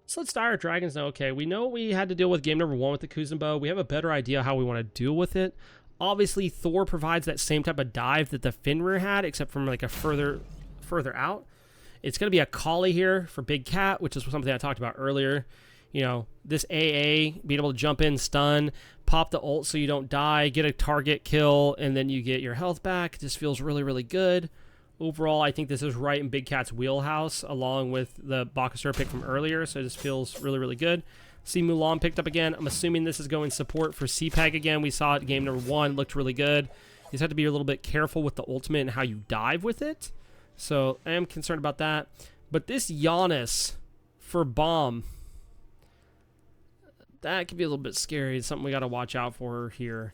So let's Dire Dragons now. Okay, we know we had to deal with game number 1 with the Kuzumbo. We have a better idea how we want to deal with it. Obviously, Thor provides that same type of dive that the Fenrir had, except from like a further out. It's going to be a Kali here for Big Cat, which is something I talked about earlier. You know, this AA, being able to jump in, stun, pop the ult so you don't die, get a target kill, and then you get your health back. This feels really, really good. Overall, I think this is right in Big Cat's wheelhouse, along with the Bakasura pick from earlier, so this feels really, really good. See Mulan picked up again. I'm assuming this is going support for CPEG again. We saw it game number 1, looked really good. You just have to be a little bit careful with the ultimate and how you dive with it. So I am concerned about that. But this Giannis for Bomb, that could be a little bit scary. It's something we got to watch out for here.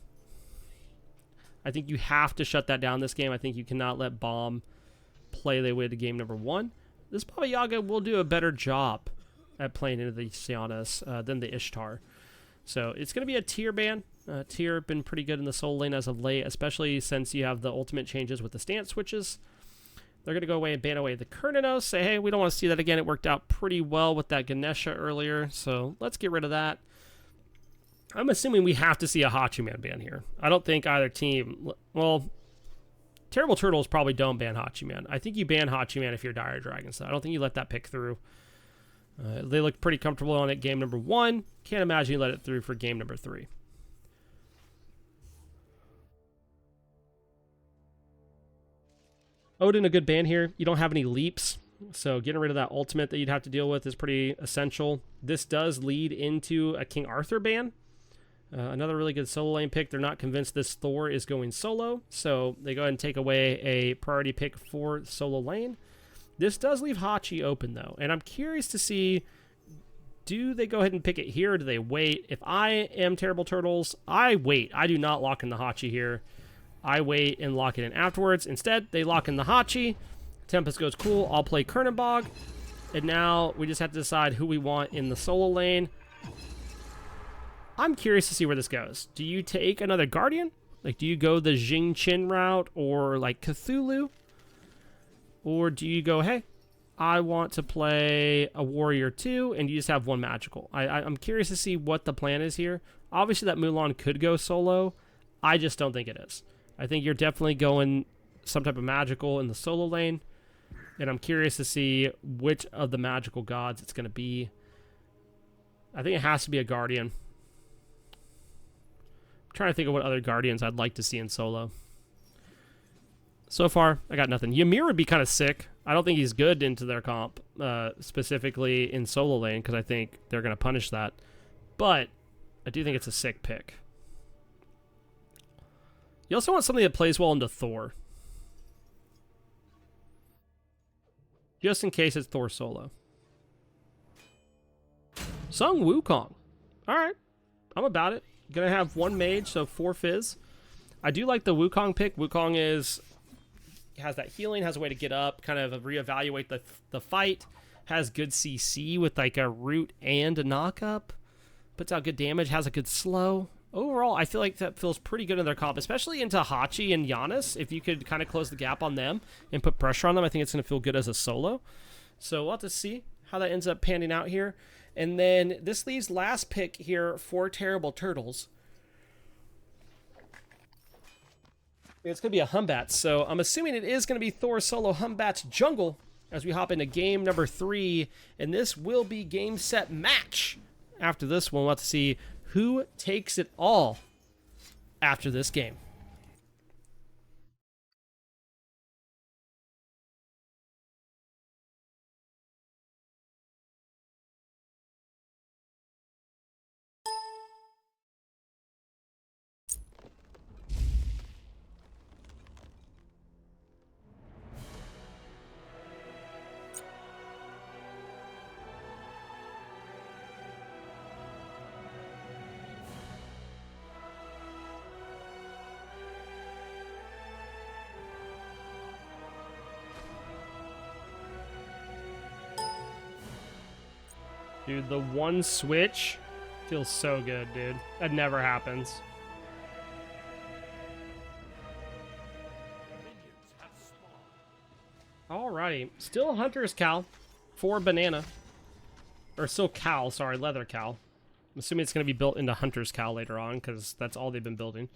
I think you have to shut that down this game. I think you cannot let Bomb play their way to game number 1. This Baba Yaga will do a better job at playing into the Giannis than the Ishtar. So it's going to be a tier ban. Tier been pretty good in the solo lane as of late, especially since you have the ultimate changes with the stance switches. They're going to go away and ban away the Kerninos. Say, hey, we don't want to see that again. It worked out pretty well with that Ganesha earlier, so let's get rid of that. I'm assuming we have to see a Hachiman ban here. I don't think either team... Well, Terrible Turtles probably don't ban Hachiman. I think you ban Hachiman if you're Dire Dragons, though. I don't think you let that pick through. They looked pretty comfortable on it game number 1. Can't imagine you let it through for game number 3. Odin, a good ban here. You don't have any leaps, so getting rid of that ultimate that you'd have to deal with is pretty essential. This does lead into a King Arthur ban. Another really good solo lane pick. They're not convinced this Thor is going solo, so they go ahead and take away a priority pick for solo lane. This does leave Hachi open, though, and I'm curious to see, do they go ahead and pick it here, or do they wait? If I am Terrible Turtles, I wait. I do not lock in the Hachi here. I wait and lock it in afterwards. Instead, they lock in the Hachi. Tempest goes cool. I'll play Kernenbog, and now we just have to decide who we want in the solo lane. I'm curious to see where this goes. Do you take another Guardian? Like, do you go the Jing Chin route or like Cthulhu? Or do you go, hey, I want to play a Warrior 2 and you just have one magical? I'm curious to see what the plan is here. Obviously, that Mulan could go solo. I just don't think it is. I think you're definitely going some type of magical in the solo lane. And I'm curious to see which of the magical gods it's going to be. I think it has to be a Guardian. Trying to think of what other Guardians I'd like to see in solo. So far, I got nothing. Ymir would be kind of sick. I don't think he's good into their comp, specifically in solo lane, because I think they're going to punish that. But I do think it's a sick pick. You also want something that plays well into Thor. Just in case it's Thor solo. Sung Wukong. Alright. I'm about it. Gonna have 1 mage, so 4 fizz. I do like the Wukong pick. Wukong has that healing, has a way to get up, kind of reevaluate the fight. Has good CC with like a root and a knock-up. Puts out good damage, has a good slow. Overall, I feel like that feels pretty good in their comp, especially into Hachi and Giannis. If you could kind of close the gap on them and put pressure on them, I think it's going to feel good as a solo. So we'll have to see how that ends up panning out here. And then this leaves last pick here for Terrible Turtles. It's going to be a Humbats, so I'm assuming it is going to be Thor solo Humbats jungle as we hop into game number 3. And this will be game, set, match. After this one, we'll have to see who takes it all after this game. Dude, the one switch feels so good, dude. That never happens. Alrighty. Still Hunter's Cowl for Banana. Or still Cowl, sorry, Leather Cowl. I'm assuming it's going to be built into Hunter's Cowl later on, because that's all they've been building.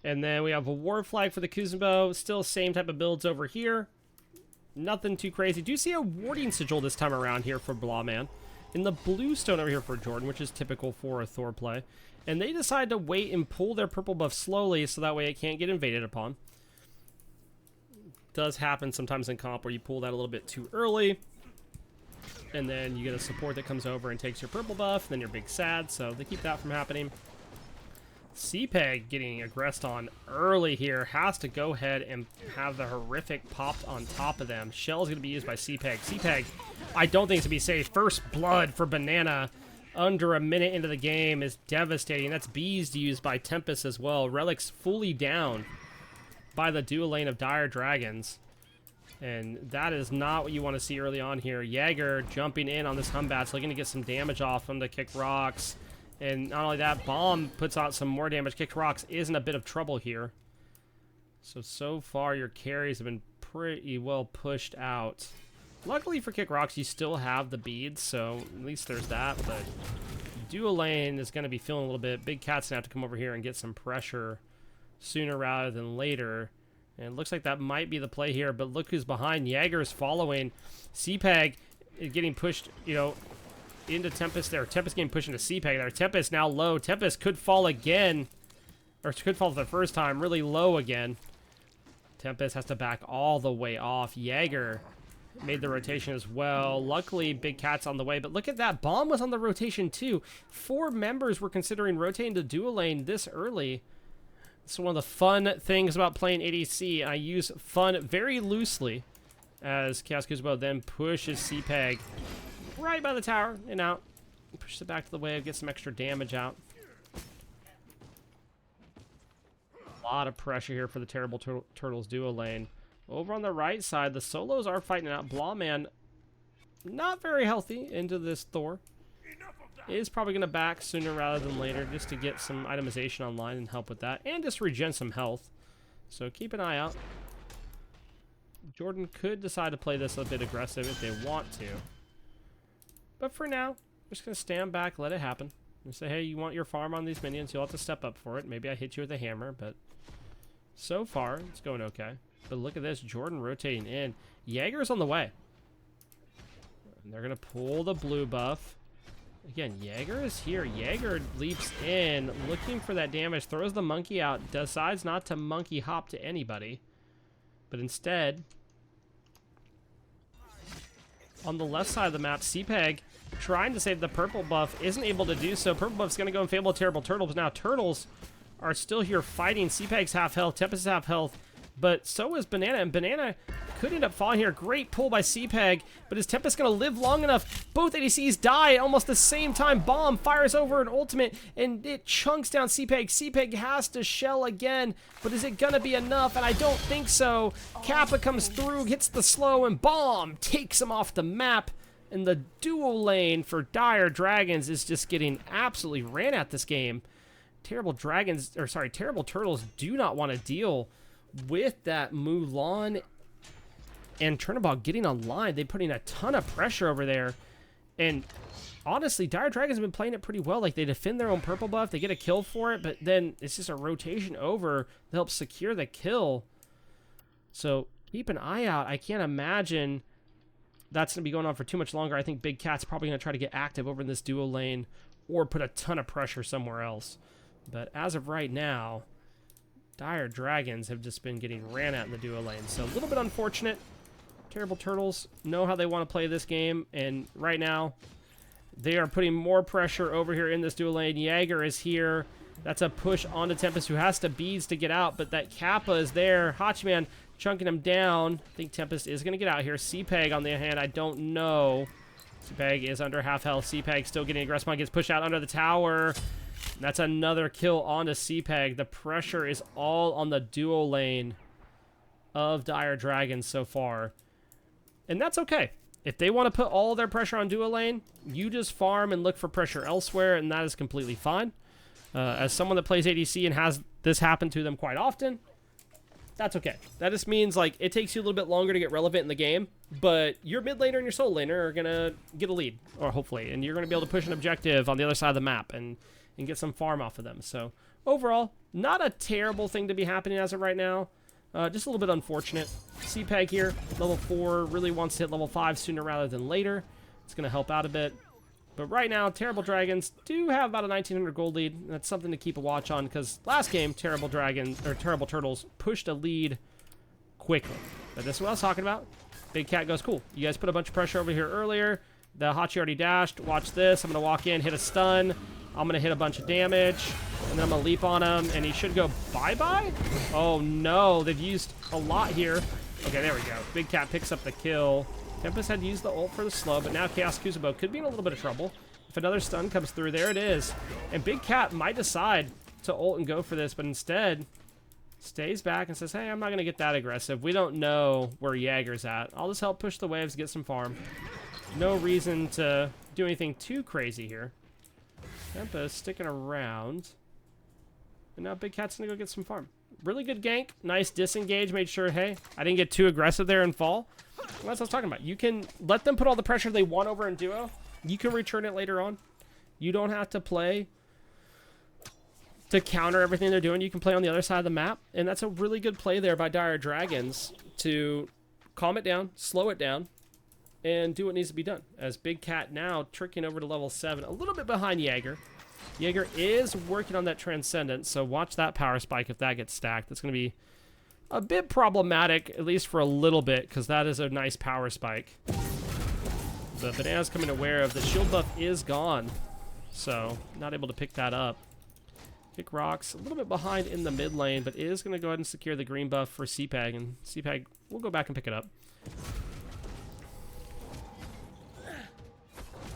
And then we have a War Flag for the Kuzenbo. Still same type of builds over here. Nothing too crazy. Do see a Warding Sigil this time around here for Blawman. In the blue stone over here for Jordan, which is typical for a Thor play. And they decide to wait and pull their purple buff slowly so that way it can't get invaded upon. Does happen sometimes in comp where you pull that a little bit too early. And then you get a support that comes over and takes your purple buff, and then you're big sad, so they keep that from happening. CPEG getting aggressed on early here. Has to go ahead and have the horrific popped on top of them. Shell's going to be used by CPEG. CPEG, I don't think it's going to be safe. First blood for Banana under a minute into the game is devastating. That's Bees used by Tempest as well. Relic's fully down by the dual lane of Dire Dragons. And that is not what you want to see early on here. Jaeger jumping in on this Humbats, looking to get some damage off him to kick rocks. And not only that, Bomb puts out some more damage. Kick Rocks is in a bit of trouble here. So far your carries have been pretty well pushed out. Luckily for Kick Rocks, you still have the beads, so at least there's that. But Dual Lane is going to be feeling a little bit. Big Cat's going to have to come over here and get some pressure sooner rather than later. And it looks like that might be the play here, but look who's behind. Jaeger's following. CPEG is getting pushed, you know, into Tempest there. Tempest getting pushed into CPEG there. Tempest now low. Tempest could fall again. Or could fall for the first time. Really low again. Tempest has to back all the way off. Jaeger made the rotation as well. Luckily, Big Cat's on the way. But look at that. Bomb was on the rotation too. 4 members were considering rotating to dual lane this early. It's one of the fun things about playing ADC. I use fun very loosely. As Chaos Kuzubo then pushes CPEG right by the tower and out. Push it back to the wave, get some extra damage out. A lot of pressure here for the Terrible Turtles duo lane. Over on the right side, the solos are fighting out. Blawman, not very healthy into this Thor. Is probably going to back sooner rather than later just to get some itemization online and help with that. And just regen some health. So keep an eye out. Jordan could decide to play this a bit aggressive if they want to. But for now, we're just going to stand back, let it happen. And say, hey, you want your farm on these minions, you'll have to step up for it. Maybe I hit you with a hammer, but so far, it's going okay. But look at this, Jordan rotating in. Jaeger's on the way. And they're going to pull the blue buff. Again, Jaeger is here. Jaeger leaps in, looking for that damage, throws the monkey out, decides not to monkey hop to anybody. But instead, on the left side of the map, CPEG trying to save the purple buff, isn't able to do so. Purple buff's going to go in favor of Terrible Turtles. Now Turtles are still here fighting. CPEG's half health, Tempest is half health, but so is Banana, and Banana could end up falling here. Great pull by CPEG, but is Tempest going to live long enough? Both ADCs die at almost the same time. Bomb fires over an ultimate, and it chunks down CPEG. CPEG has to shell again, but is it going to be enough? And I don't think so. Kappa comes through, hits the slow, and Bomb takes him off the map. And the dual lane for Dire Dragons is just getting absolutely ran at this game. Terrible Turtles do not want to deal with that Mulan and Turnabout getting online. They're putting a ton of pressure over there. And honestly, Dire Dragons have been playing it pretty well. Like, they defend their own purple buff, they get a kill for it, but then it's just a rotation over to help secure the kill. So keep an eye out. I can't imagine that's going to be going on for too much longer. I think Big Cat's probably going to try to get active over in this duo lane or put a ton of pressure somewhere else. But as of right now, Dire Dragons have just been getting ran at in the duo lane. So a little bit unfortunate. Terrible Turtles know how they want to play this game, and right now they are putting more pressure over here in this duo lane. Jaeger is here. That's a push onto Tempest, who has to beads to get out, but that Kappa is there. Hachiman chunking him down. I think Tempest is going to get out here. CPEG, on the other hand, I don't know. CPEG is under half health. CPEG still getting aggressive. Gets pushed out under the tower. That's another kill onto CPEG. The pressure is all on the duo lane of Dire Dragons so far. And that's okay. If they want to put all their pressure on duo lane, you just farm and look for pressure elsewhere, and that is completely fine. As someone that plays ADC and has this happen to them quite often, that's okay. That just means, like, it takes you a little bit longer to get relevant in the game, but your mid laner and your solo laner are going to get a lead, or hopefully, and you're going to be able to push an objective on the other side of the map and get some farm off of them. So, overall, not a terrible thing to be happening as of right now. Just a little bit unfortunate. CPEG here, level 4, really wants to hit level 5 sooner rather than later. It's going to help out a bit. But right now, Terrible Dragons do have about a 1900 gold lead. And that's something to keep a watch on, because last game, Terrible Turtles pushed a lead quickly. But this is what I was talking about. Big Cat goes, cool. You guys put a bunch of pressure over here earlier. The Hachi already dashed. Watch this. I'm going to walk in, hit a stun. I'm going to hit a bunch of damage. And then I'm going to leap on him. And he should go bye-bye? Oh, no. They've used a lot here. Okay, there we go. Big Cat picks up the kill. Tempest had used the ult for the slow, but now Chaos Kuzubo could be in a little bit of trouble. If another stun comes through, there it is. And Big Cat might decide to ult and go for this, but instead stays back and says, hey, I'm not going to get that aggressive. We don't know where Jaeger's at. I'll just help push the waves, get some farm. No reason to do anything too crazy here. Tempest sticking around. And now Big Cat's going to go get some farm. Really good gank. Nice disengage. Made sure, hey, I didn't get too aggressive there and fall. Well, that's what I was talking about. You can let them put all the pressure they want over in duo. You can return it later on. You don't have to play to counter everything they're doing. You can play on the other side of the map. And that's a really good play there by Dire Dragons to calm it down, slow it down, and do what needs to be done. As Big Cat now tricking over to level 7, a little bit behind Jaeger. Jaeger is working on that Transcendence, so watch that power spike if that gets stacked. That's going to be a bit problematic, at least for a little bit, because that is a nice power spike. But Banana's coming aware of the shield buff is gone, so not able to pick that up. Kick rocks, a little bit behind in the mid lane, but is going to go ahead and secure the green buff for CPEG, and CPEG will go back and pick it up.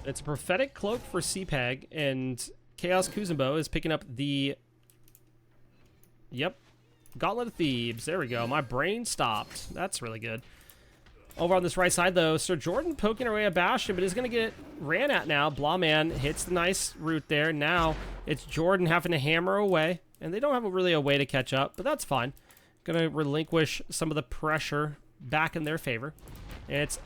It's a prophetic cloak for CPEG, and Chaos Kuzenbo is picking up the... Yep. Gauntlet of Thebes. There we go. My brain stopped. That's really good. Over on this right side, though, Sir Jordan poking away at Bastion, but is going to get ran at now. Blawman hits the nice root there. Now it's Jordan having to hammer away, and they don't have really a way to catch up, but that's fine. Going to relinquish some of the pressure back in their favor. And it's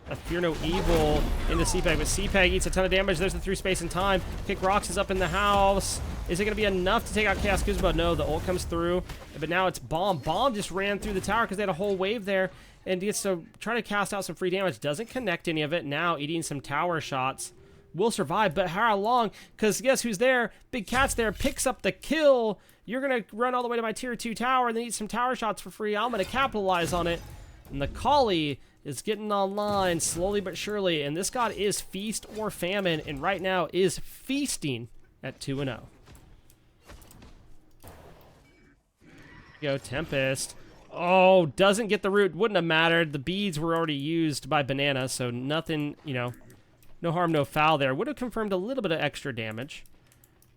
a Fear No Evil into CPEG, but CPEG eats a ton of damage. There's the through space and time. Kick Rocks is up in the house. Is it going to be enough to take out Chaos Kuzubo? No, the ult comes through, but now it's Bomb. Bomb just ran through the tower because they had a whole wave there and gets to try to cast out some free damage. Doesn't connect any of it. Now eating some tower shots. Will survive, but how long? Because guess who's there? Big Cat's there, picks up the kill. You're going to run all the way to my tier 2 tower and then eat some tower shots for free. I'm going to capitalize on it. And the Kali is getting online slowly but surely, and this god is feast or famine, and right now is feasting at 2-0. Go Tempest. Oh, doesn't get the root. Wouldn't have mattered. The beads were already used by Banana, so nothing, you know, no harm, no foul there. Would have confirmed a little bit of extra damage.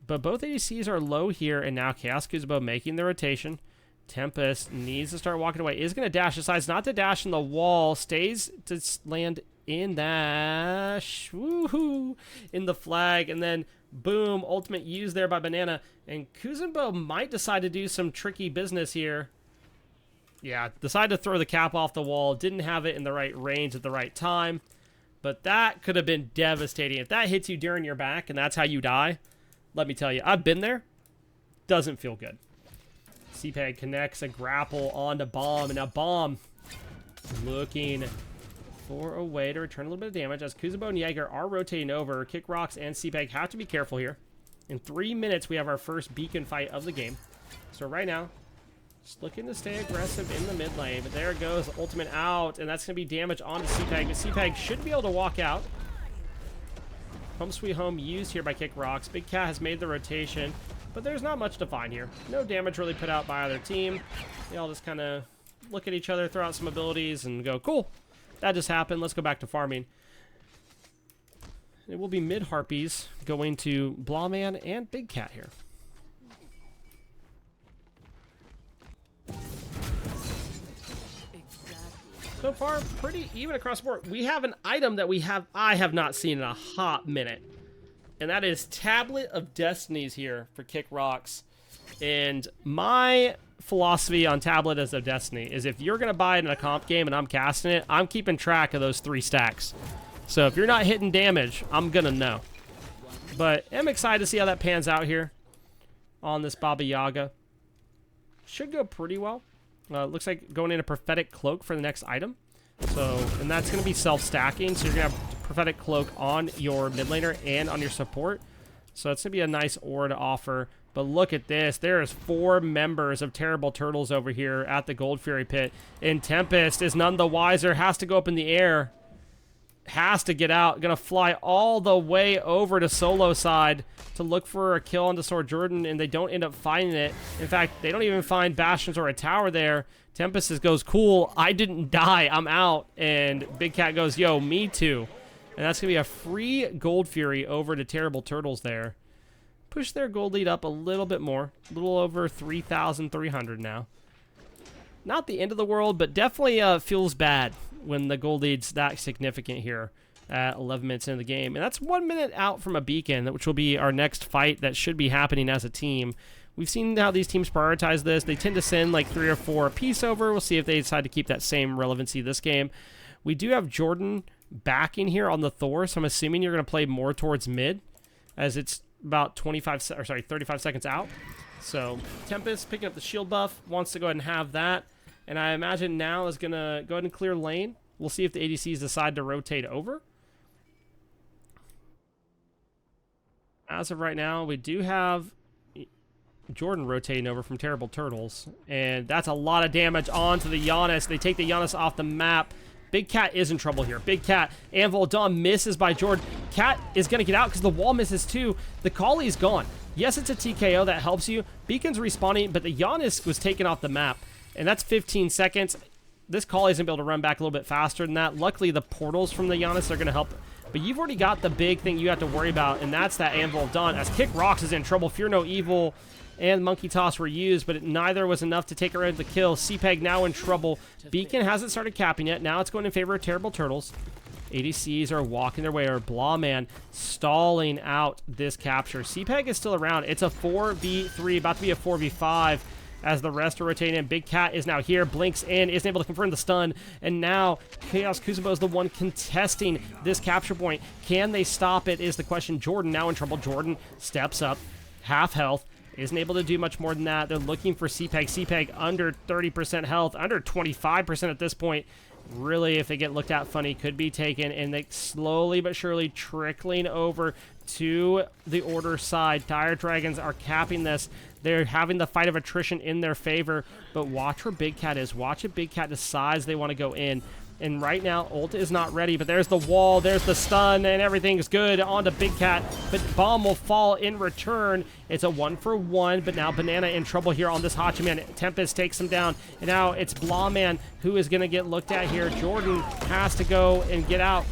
But both ADCs are low here, and now Chaos Kuzubo making the rotation. Tempest needs to start walking away. Is going to dash. Decides not to dash in the wall. Stays to land in that. Woohoo! In the flag, and then boom, ultimate used there by Banana. And Kuzubo might decide to do some tricky business here. Yeah, decided to throw the cap off the wall. Didn't have it in the right range at the right time. But that could have been devastating. If that hits you during your back and that's how you die, let me tell you, I've been there. Doesn't feel good. CPEG connects a grapple onto Bomb. And now Bomb looking for a way to return a little bit of damage as Kuzubo and Jaeger are rotating over. Kick Rocks and CPEG have to be careful here. In 3 minutes, we have our first beacon fight of the game. So right now, just looking to stay aggressive in the mid lane. But there it goes, ultimate out, and that's going to be damage onto CPEG. But CPEG should be able to walk out. Home Sweet Home used here by Kick Rocks. Big Cat has made the rotation, but there's not much to find here. No damage really put out by either team. They all just kind of look at each other, throw out some abilities, and go, cool. That just happened. Let's go back to farming. It will be mid Harpies going to Blawman and Big Cat here. So far, pretty even across the board. We have an item that I have not seen in a hot minute. And that is Tablet of Destinies here for Kick Rocks. And my philosophy on Tablet of Destiny is if you're going to buy it in a comp game and I'm casting it, I'm keeping track of those 3 stacks. So if you're not hitting damage, I'm going to know. But I'm excited to see how that pans out here on this Baba Yaga. Should go pretty well. Looks like going in a Prophetic Cloak for the next item. So, and that's going to be self-stacking. So you're going to have Prophetic Cloak on your mid laner and on your support. So it's going to be a nice aura to offer. But look at this. There's 4 members of Terrible Turtles over here at the Gold Fury Pit. And Tempest is none the wiser. Has to go up in the air. Has to get out. Gonna fly all the way over to solo side to look for a kill onto Sword Jordan, and they don't end up finding it. In fact, they don't even find bastions or a tower there. Tempest goes, cool, I didn't die, I'm out. And Big Cat goes, yo, me too. And that's gonna be a free Gold Fury over to Terrible Turtles there. Push their gold lead up a little bit more. A little over 3,300 now. Not the end of the world, but definitely feels bad when the gold lead's that significant here at 11 minutes into the game. And that's 1 minute out from a beacon, which will be our next fight that should be happening as a team. We've seen how these teams prioritize this. They tend to send like 3 or 4 apiece over. We'll see if they decide to keep that same relevancy this game. We do have Jordan backing here on the Thor, so I'm assuming you're going to play more towards mid as it's about 35 seconds out. So Tempest picking up the shield buff, wants to go ahead and have that. And I imagine now is going to go ahead and clear lane. We'll see if the ADCs decide to rotate over. As of right now, we do have Jordan rotating over from Terrible Turtles. And that's a lot of damage onto the Giannis. They take the Giannis off the map. Big Cat is in trouble here. Big Cat. Anvil Dawn misses by Jordan. Cat is going to get out because the wall misses too. The Collie's gone. Yes, it's a TKO. That helps you. Beacon's respawning, but the Giannis was taken off the map. And that's 15 seconds. This Collie isn't able to run back a little bit faster than that. Luckily, the portals from the Giannis are going to help. But you've already got the big thing you have to worry about, and that's that Anvil of Dawn. As Kick Rocks is in trouble, Fear No Evil and Monkey Toss were used, but neither was enough to take her out the kill. CPEG now in trouble. Beacon hasn't started capping yet. Now it's going in favor of Terrible Turtles. ADCs are walking their way, or Blawman stalling out this capture. CPEG is still around. It's a 4v3, about to be a 4v5. As the rest are rotating in. Big Cat is now here, blinks in, isn't able to confirm the stun, and now Chaos Kuzubo is the one contesting this capture point. Can they stop it is the question. Jordan now in trouble. Jordan steps up, half health, isn't able to do much more than that. They're looking for CPEG. CPEG under 30% health, under 25% at this point. Really, if they get looked at funny, could be taken, and they slowly but surely trickling over to the Order side. Dire Dragons are capping this. They're having the fight of attrition in their favor, but watch where Big Cat is. Watch if Big Cat decides they want to go in. And right now, ult is not ready, but there's the wall, there's the stun, and everything's good onto Big Cat. But Bomb will fall in return. It's a 1-for-1, but now Banana in trouble here on this Hachiman. Tempest takes him down, and now it's Blawman who is going to get looked at here. Jordan has to go and get out.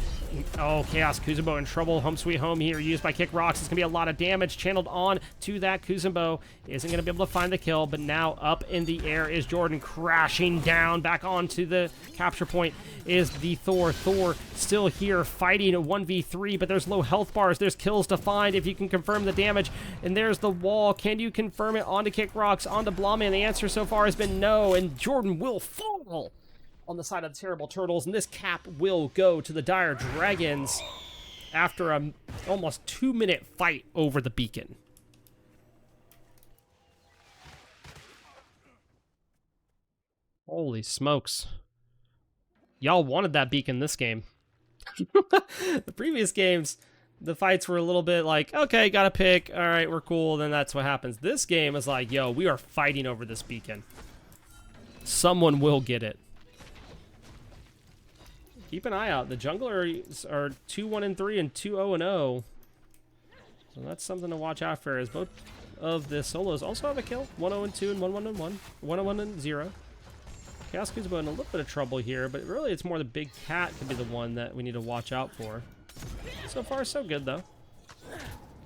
Oh, Chaos Kuzenbo in trouble. Home sweet home here, used by Kick Rocks. It's going to be a lot of damage channeled on to that. Kuzenbo isn't going to be able to find the kill, but now up in the air is Jordan, crashing down back onto the capture point is the Thor. Thor still here fighting a 1v3, but there's low health bars. There's kills to find if you can confirm the damage. And there's the wall. Can you confirm it onto Kick Rocks, onto Blawman? The answer so far has been no, and Jordan will fall on the side of the Terrible Turtles, and this cap will go to the Dire Dragons after a almost 2-minute fight over the beacon. Holy smokes. Y'all wanted that beacon this game. The previous games, the fights were a little bit like, okay, gotta pick, all right, we're cool, then that's what happens. This game is like, yo, we are fighting over this beacon. Someone will get it. Keep an eye out. The junglers are 2-1-3 and 2-0-0. So that's something to watch out for, as both of the solos also have a kill. 1-0-2 and 1-1-1. 1-1-0. Chaos Kuzenbo in a little bit of trouble here, but really it's more the Big Cat could be the one that we need to watch out for. So far, so good, though.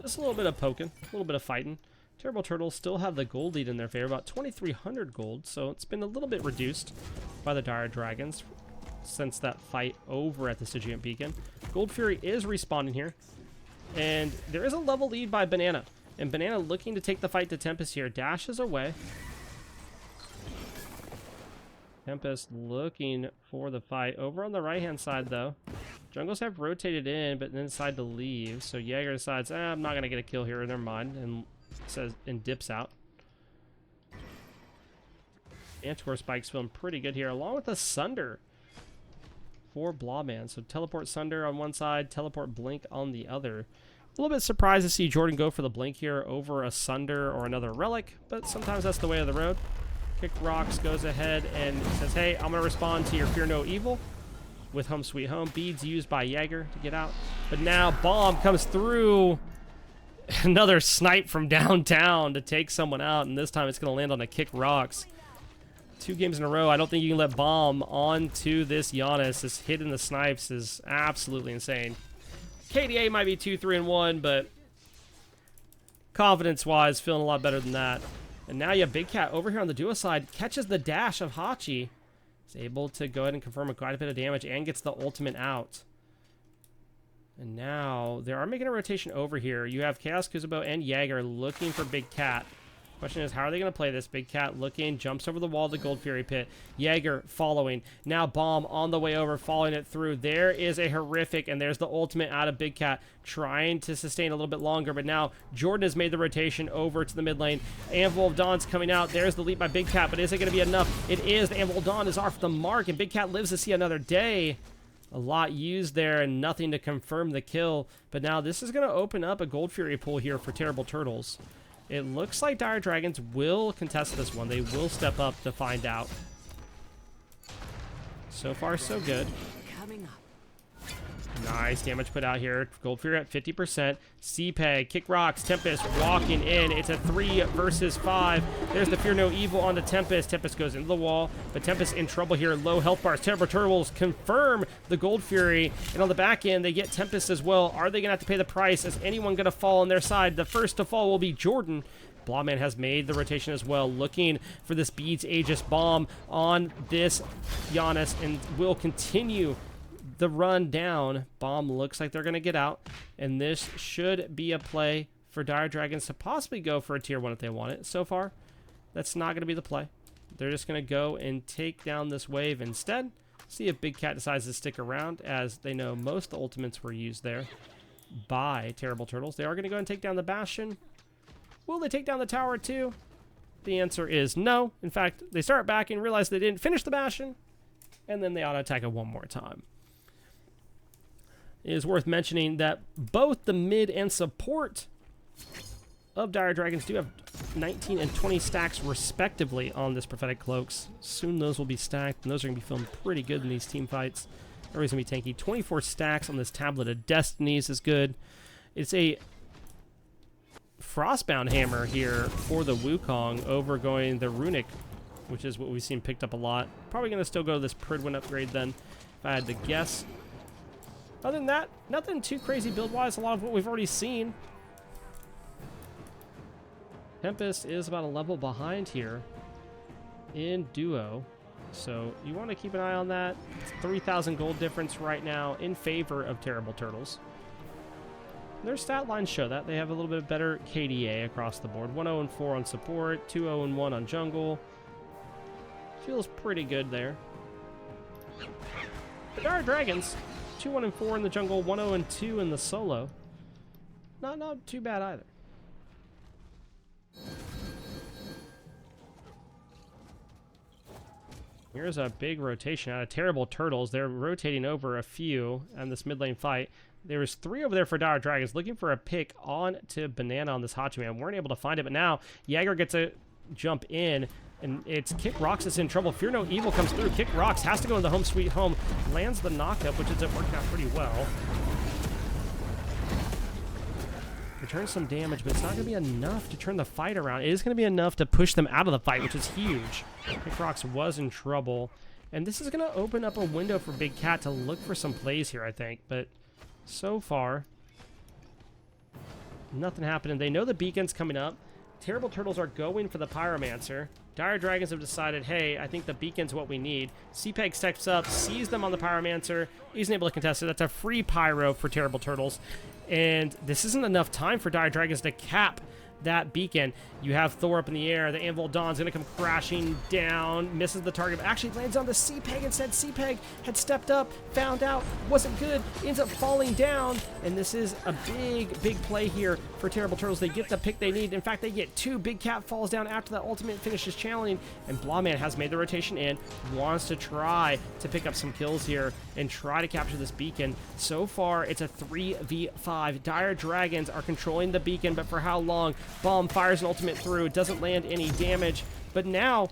Just a little bit of poking, a little bit of fighting. Terrible Turtles still have the gold lead in their favor, about 2,300 gold, so it's been a little bit reduced by the Dire Dragons since that fight over at the Stygian Beacon. Gold Fury is respawning here, and there is a level lead by Banana. And Banana looking to take the fight to Tempest here. Dashes away. Tempest looking for the fight. Over on the right-hand side, though, jungles have rotated in, but then decide to leave. So Jaeger decides, I'm not going to get a kill here, never mind, and says and dips out. Antwerp Spike's feeling pretty good here, along with the Sunder for Blawman. So teleport Sunder on one side, teleport Blink on the other. A little bit surprised to see Jordan go for the Blink here over a Sunder or another Relic, but sometimes that's the way of the road. Kick Rocks goes ahead and says, hey, I'm going to respond to your Fear No Evil with Home Sweet Home. Beads used by Jaeger to get out. But now Bomb comes through. Another snipe from downtown to take someone out, and this time it's going to land on a Kick Rocks. 2 games in a row. I don't think you can let Bomb onto this Giannis. This hit in the snipes is absolutely insane. KDA might be 2-3-1, but confidence-wise, feeling a lot better than that. And now you have Big Cat over here on the duo side, catches the dash of Hachi. Is able to go ahead and confirm quite a bit of damage and gets the ultimate out. And now they are making a rotation over here. You have Chaos Kuzenbo and Jaeger looking for Big Cat. Question is, how are they going to play this? Big Cat looking, jumps over the wall of the Gold Fury pit. Jaeger following. Now Bomb on the way over, following it through. There is a horrific, and there's the ultimate out of Big Cat, trying to sustain a little bit longer. But now Jordan has made the rotation over to the mid lane. Anvil of Dawn's coming out. There's the leap by Big Cat, but is it going to be enough? It is. The Anvil of Dawn is off the mark, and Big Cat lives to see another day. A lot used there and nothing to confirm the kill. But now this is going to open up a Gold Fury pool here for Terrible Turtles. It looks like Dire Dragons will contest this one. They will step up to find out. So far, so good. Coming up. Nice damage put out here. Gold Fury at 50%. CPEG, Kick Rocks, Tempest walking in. It's a 3 versus 5. There's the Fear No Evil on the Tempest. Tempest goes into the wall, but Tempest in trouble here. Low health bars. Terrible Turtles confirm the Gold Fury. And on the back end, they get Tempest as well. Are they going to have to pay the price? Is anyone going to fall on their side? The first to fall will be Jordan. Blawman has made the rotation as well, looking for this Beads Aegis bomb on this Giannis, and will continue the run down. Bomb looks like they're going to get out, and this should be a play for Dire Dragons to possibly go for a tier 1 if they want it. So far, that's not going to be the play. They're just going to go and take down this wave instead. See if Big Cat decides to stick around, as they know most of the ultimates were used there by Terrible Turtles. They are going to go and take down the Bastion. Will they take down the tower too? The answer is no. In fact, they start back and realize they didn't finish the Bastion, and then they auto-attack it one more time. It is worth mentioning that both the mid and support of Dire Dragons do have 19 and 20 stacks respectively on this Prophetic Cloaks. Soon those will be stacked, and those are going to be feeling pretty good in these team fights. Everybody's going to be tanky. 24 stacks on this Tablet of Destinies is good. It's a Frostbound Hammer here for the Wukong over going the Runic, which is what we've seen picked up a lot. Probably going to still go to this Pridwin upgrade then, if I had to guess. Other than that, nothing too crazy build-wise. A lot of what we've already seen. Tempest is about a level behind here in duo, so you want to keep an eye on that. It's 3,000 gold difference right now in favor of Terrible Turtles. Their stat lines show that. They have a little bit better KDA across the board. 1-0 and 4 on support, 2-0 and 1 on jungle. Feels pretty good there. The Dire Dragons, 2-1 and 4 in the jungle, 1-0 and 2 in the solo. Not too bad either. Here's a big rotation out of Terrible Turtles. They're rotating over a few in this mid lane fight. There was 3 over there for Dire Dragons looking for a pick on to Banana on this Hachiman. Weren't able to find it, but now Jaeger gets a jump in, and it's Kick Rocks that's in trouble. Fear No Evil comes through. Kick Rocks has to go in the home sweet home. Lands the knockup, which ends up working out pretty well. Returns some damage, but it's not going to be enough to turn the fight around. It is going to be enough to push them out of the fight, which is huge. Kick Rocks was in trouble. And this is going to open up a window for Big Cat to look for some plays here, I think. But so far, nothing happening. They know the beacon's coming up. Terrible Turtles are going for the Pyromancer. Dire Dragons have decided, hey, I think the beacon's what we need. CPEG steps up, sees them on the Pyromancer, isn't able to contest it. That's a free Pyro for Terrible Turtles. And this isn't enough time for Dire Dragons to cap that beacon. You have Thor up in the air. The Anvil Dawn's going to come crashing down. Misses the target. Actually lands on the CPEG instead. CPEG had stepped up, found out, wasn't good, ends up falling down. And this is a big play here for Terrible Turtles. They get the pick they need. In fact, they get 2. Big Cat falls down after the ultimate finishes channeling. And Blawman has made the rotation in. Wants to try to pick up some kills here and try to capture this beacon. So far, it's a 3v5. Dire Dragons are controlling the beacon, but for how long? Bomb fires an ultimate through. It doesn't land any damage. But now,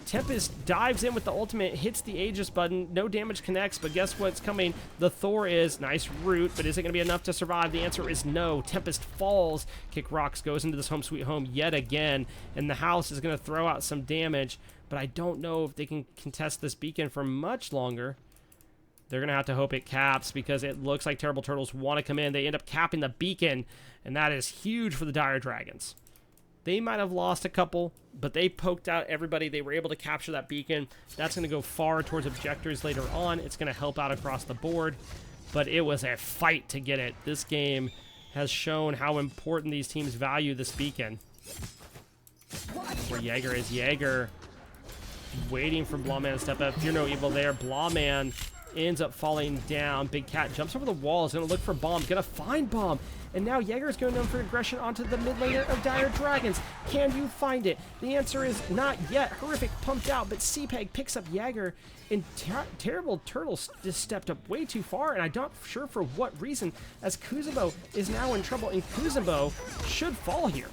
Tempest dives in with the ultimate, hits the Aegis button. No damage connects, but guess what's coming? The Thor is. Nice root, but is it going to be enough to survive? The answer is no. Tempest falls. Kick Rocks goes into this home sweet home yet again, and the house is going to throw out some damage, but I don't know if they can contest this beacon for much longer. They're going to have to hope it caps because it looks like Terrible Turtles want to come in. They end up capping the beacon, and that is huge for the Dire Dragons. They might have lost a couple, but they poked out everybody. They were able to capture that beacon. That's going to go far towards objectors later on. It's going to help out across the board, but it was a fight to get it. This game has shown how important these teams value this beacon. Where Jaeger is. Jaeger waiting for Blawman to step up. Fear No Evil there. Blawman ends up falling down. Big Cat jumps over the wall. Is going to look for Bomb. Going to find Bomb. And now Jaeger is going down for aggression onto the mid laner of Dire Dragons. Can you find it? The answer is not yet. Horrific pumped out, but CPEG picks up Jaeger. And Terrible Turtles just stepped up way too far, and I'm not sure for what reason, as Kuzenbo is now in trouble, and Kuzenbo should fall here.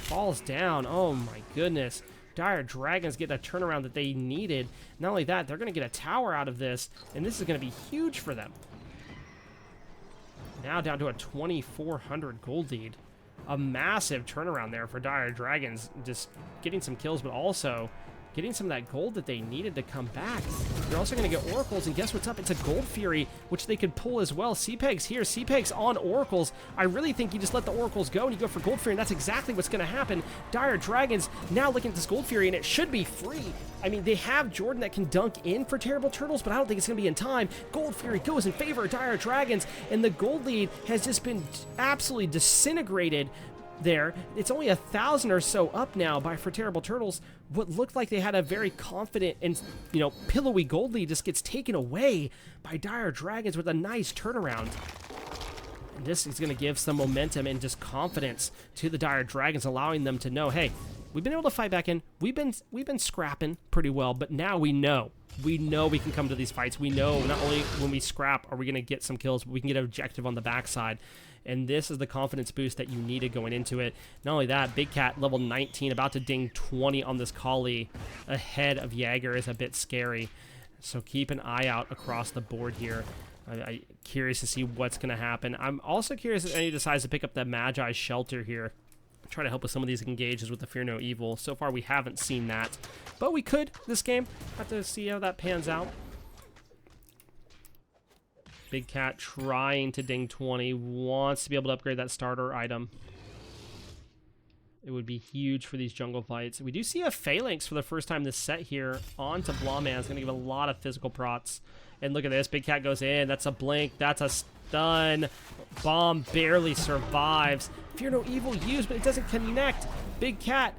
Falls down. Oh my goodness. Dire Dragons get a turnaround that they needed. Not only that, they're going to get a tower out of this, and this is going to be huge for them. Now down to a 2,400 gold lead. A massive turnaround there for Dire Dragons. Just getting some kills, but also getting some of that gold that they needed to come back. They're also going to get Oracles, and guess what's up? It's a Gold Fury, which they could pull as well. CPEG's here. CPEG's on Oracles. I really think you just let the Oracles go and you go for Gold Fury, and that's exactly what's going to happen. Dire Dragons now looking at this Gold Fury, and it should be free. I mean, they have Jordan that can dunk in for Terrible Turtles, but I don't think it's going to be in time. Gold Fury goes in favor of Dire Dragons, and the gold lead has just been absolutely disintegrated there. It's only 1,000 or so up now for Terrible Turtles. What looked like they had a very confident and, pillowy gold lead just gets taken away by Dire Dragons with a nice turnaround. And this is going to give some momentum and just confidence to the Dire Dragons, allowing them to know, hey, We've been able to fight back in. We've been scrapping pretty well, but now we know. We know we can come to these fights. We know not only when we scrap are we going to get some kills, but we can get an objective on the backside. And this is the confidence boost that you needed going into it. Not only that, Big Cat, level 19, about to ding 20 on this Collie ahead of Jaeger is a bit scary. So keep an eye out across the board here. I'm curious to see what's going to happen. I'm also curious if any decides to pick up the Magi Shelter here. Try to help with some of these engages with the Fear No Evil. So far, we haven't seen that. But we could this game. Have to see how that pans out. Big Cat trying to ding 20. Wants to be able to upgrade that starter item. It would be huge for these jungle fights. We do see a Phalanx for the first time this set here onto Blawman. It's going to give a lot of physical prots. And look at this. Big Cat goes in. That's a blink. That's a stun. Bomb barely survives. Fear No Evil used, but it doesn't connect. Big Cat.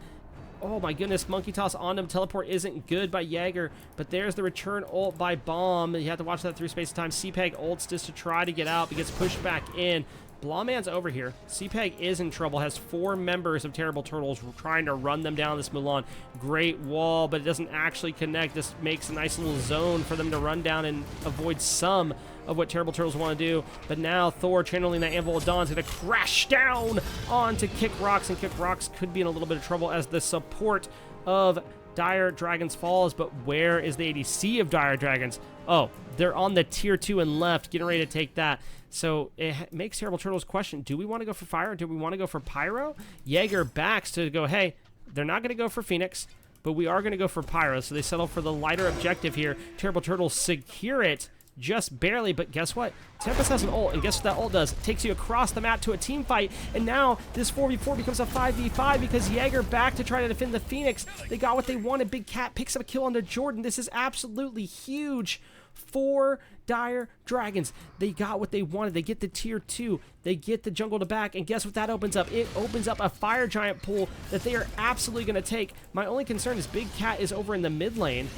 Oh my goodness. Monkey Toss on him. Teleport isn't good by Jaeger. But there's the return ult by Bomb. You have to watch that through space of time. CPEG ults just to try to get out, but gets pushed back in. Blawman's over here. CPEG is in trouble. Has 4 members of Terrible Turtles trying to run them down this Mulan. Great wall, but it doesn't actually connect. This makes a nice little zone for them to run down and avoid some of what Terrible Turtles want to do. But now Thor, channeling that Anvil of Dawn, is going to crash down onto Kick Rocks, and Kick Rocks could be in a little bit of trouble as the support of Dire Dragons falls. But where is the ADC of Dire Dragons? Oh, they're on the tier 2 and left, getting ready to take that. So it makes Terrible Turtles question, do we want to go for fire or do we want to go for pyro? Jaeger backs to go, hey, they're not going to go for Phoenix, but we are going to go for pyro. So they settle for the lighter objective here. Terrible Turtles secure it just barely, but guess what? Tempest has an ult, and guess what that ult does? It takes you across the map to a team fight, and now this 4v4 becomes a 5v5 because Jaeger back to try to defend the Phoenix. They got what they wanted. Big Cat picks up a kill onto Jordan. This is absolutely huge for Dire Dragons. They got what they wanted. They get the tier 2. They get the jungle to back, and guess what that opens up? It opens up a Fire Giant pool that they are absolutely going to take. My only concern is Big Cat is over in the mid lane,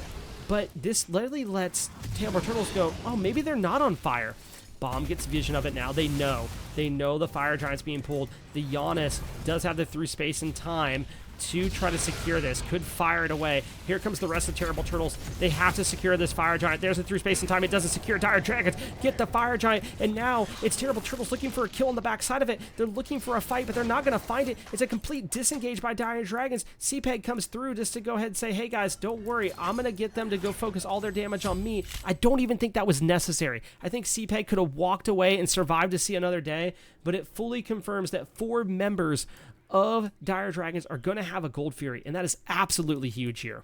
but this literally lets Terrible Turtles go, oh, maybe they're not on fire. Bomb gets vision of it now. They know. They know the Fire Giant's being pulled. The Giannis does have the through space and time to try to secure this. Could fire it away. Here comes the rest of Terrible Turtles. They have to secure this Fire Giant. There's the through space and time. It doesn't secure. Dire Dragons get the Fire Giant, and now it's Terrible Turtles looking for a kill on the backside of it. They're looking for a fight, but they're not going to find it. It's a complete disengage by Dire Dragons. CPEG comes through just to go ahead and say, hey guys, don't worry. I'm going to get them to go focus all their damage on me. I don't even think that was necessary. I think CPEG could have walked away and survived to see another day, but it fully confirms that 4 members of Dire Dragons are going to have a Gold Fury, and that is absolutely huge here.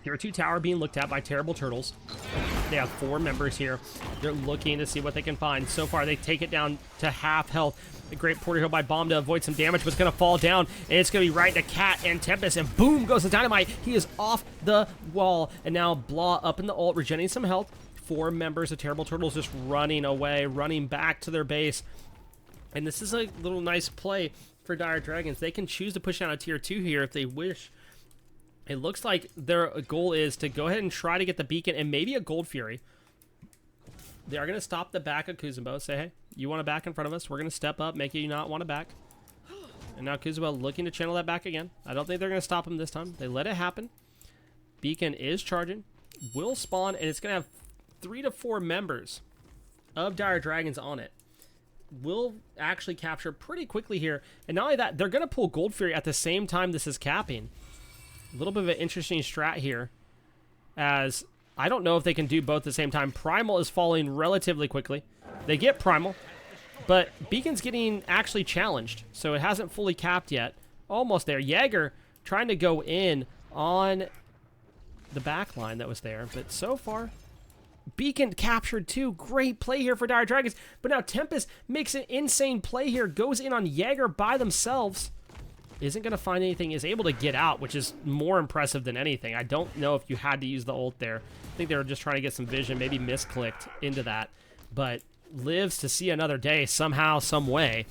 Tier 2 tower being looked at by Terrible Turtles. They have 4 members here. They're looking to see what they can find. So far, they take it down to half health. A great Porter Hill by Bomb to avoid some damage, but it's going to fall down, and it's going to be right into Cat and Tempest, and boom goes the Dynamite. He is off the wall, and now Blah up in the ult, regenerating some health. 4 members of Terrible Turtles just running away, running back to their base. And this is a little nice play for Dire Dragons. They can choose to push down a tier 2 here if they wish. It looks like their goal is to go ahead and try to get the beacon and maybe a Gold Fury. They are going to stop the back of Kuzenbo. Say, hey, you want to back in front of us? We're going to step up, make you not want to back. And now Kuzenbo looking to channel that back again. I don't think they're going to stop him this time. They let it happen. Beacon is charging. Will spawn, and it's going to have 3 to 4 members of Dire Dragons on it. Will actually capture pretty quickly here. And not only that, they're going to pull Gold Fury at the same time this is capping. A little bit of an interesting strat here, as I don't know if they can do both at the same time. Primal is falling relatively quickly. They get Primal, but Beacon's getting actually challenged, so it hasn't fully capped yet. Almost there. Jaeger trying to go in on the back line that was there, but so far, Beacon captured too. Great play here for Dire Dragons, but now Tempest makes an insane play here, goes in on Jaeger by themselves. Isn't going to find anything, is able to get out, which is more impressive than anything. I don't know if you had to use the ult there. I think they were just trying to get some vision, maybe misclicked into that, but lives to see another day somehow, some way.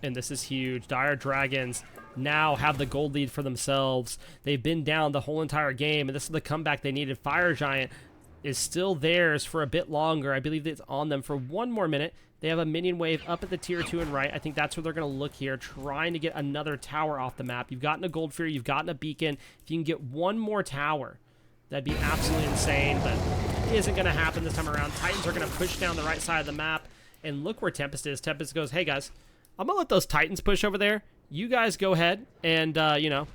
And this is huge. Dire Dragons now have the gold lead for themselves. They've been down the whole entire game, and this is the comeback they needed. Fire Giant is still theirs for a bit longer. I believe it's on them for 1 more minute. They have a minion wave up at the tier 2 and right. I think that's where they're going to look here, trying to get another tower off the map. You've gotten a Gold Fury, you've gotten a beacon. If you can get 1 more tower, that'd be absolutely insane, but it isn't going to happen this time around. Titans are going to push down the right side of the map, and look where Tempest is. Tempest goes, hey guys, I'm going to let those Titans push over there. You guys go ahead and, you know,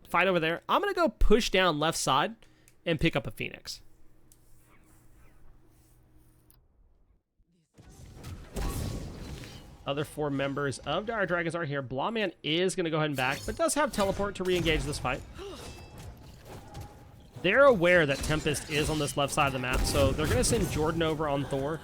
fight over there. I'm going to go push down left side and pick up a Phoenix. Other 4 members of Dire Dragons are here. Blawman is going to go ahead and back, but does have teleport to re-engage this fight. They're aware that Tempest is on this left side of the map, so they're going to send Jordan over on Thor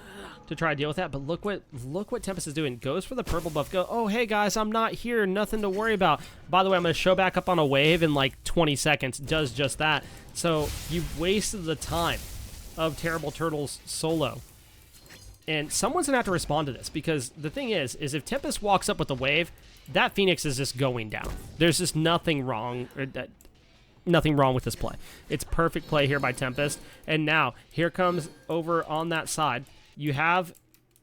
to try to deal with that. But look what Tempest is doing. Goes for the purple buff. Go, oh, hey, guys, I'm not here. Nothing to worry about. By the way, I'm going to show back up on a wave in like 20 seconds. Does just that. So you've wasted the time of Terrible Turtles solo. And someone's going to have to respond to this, because the thing is if Tempest walks up with a wave, that Phoenix is just going down. There's just nothing wrong, nothing wrong with this play. It's perfect play here by Tempest. And now, here comes over on that side. You have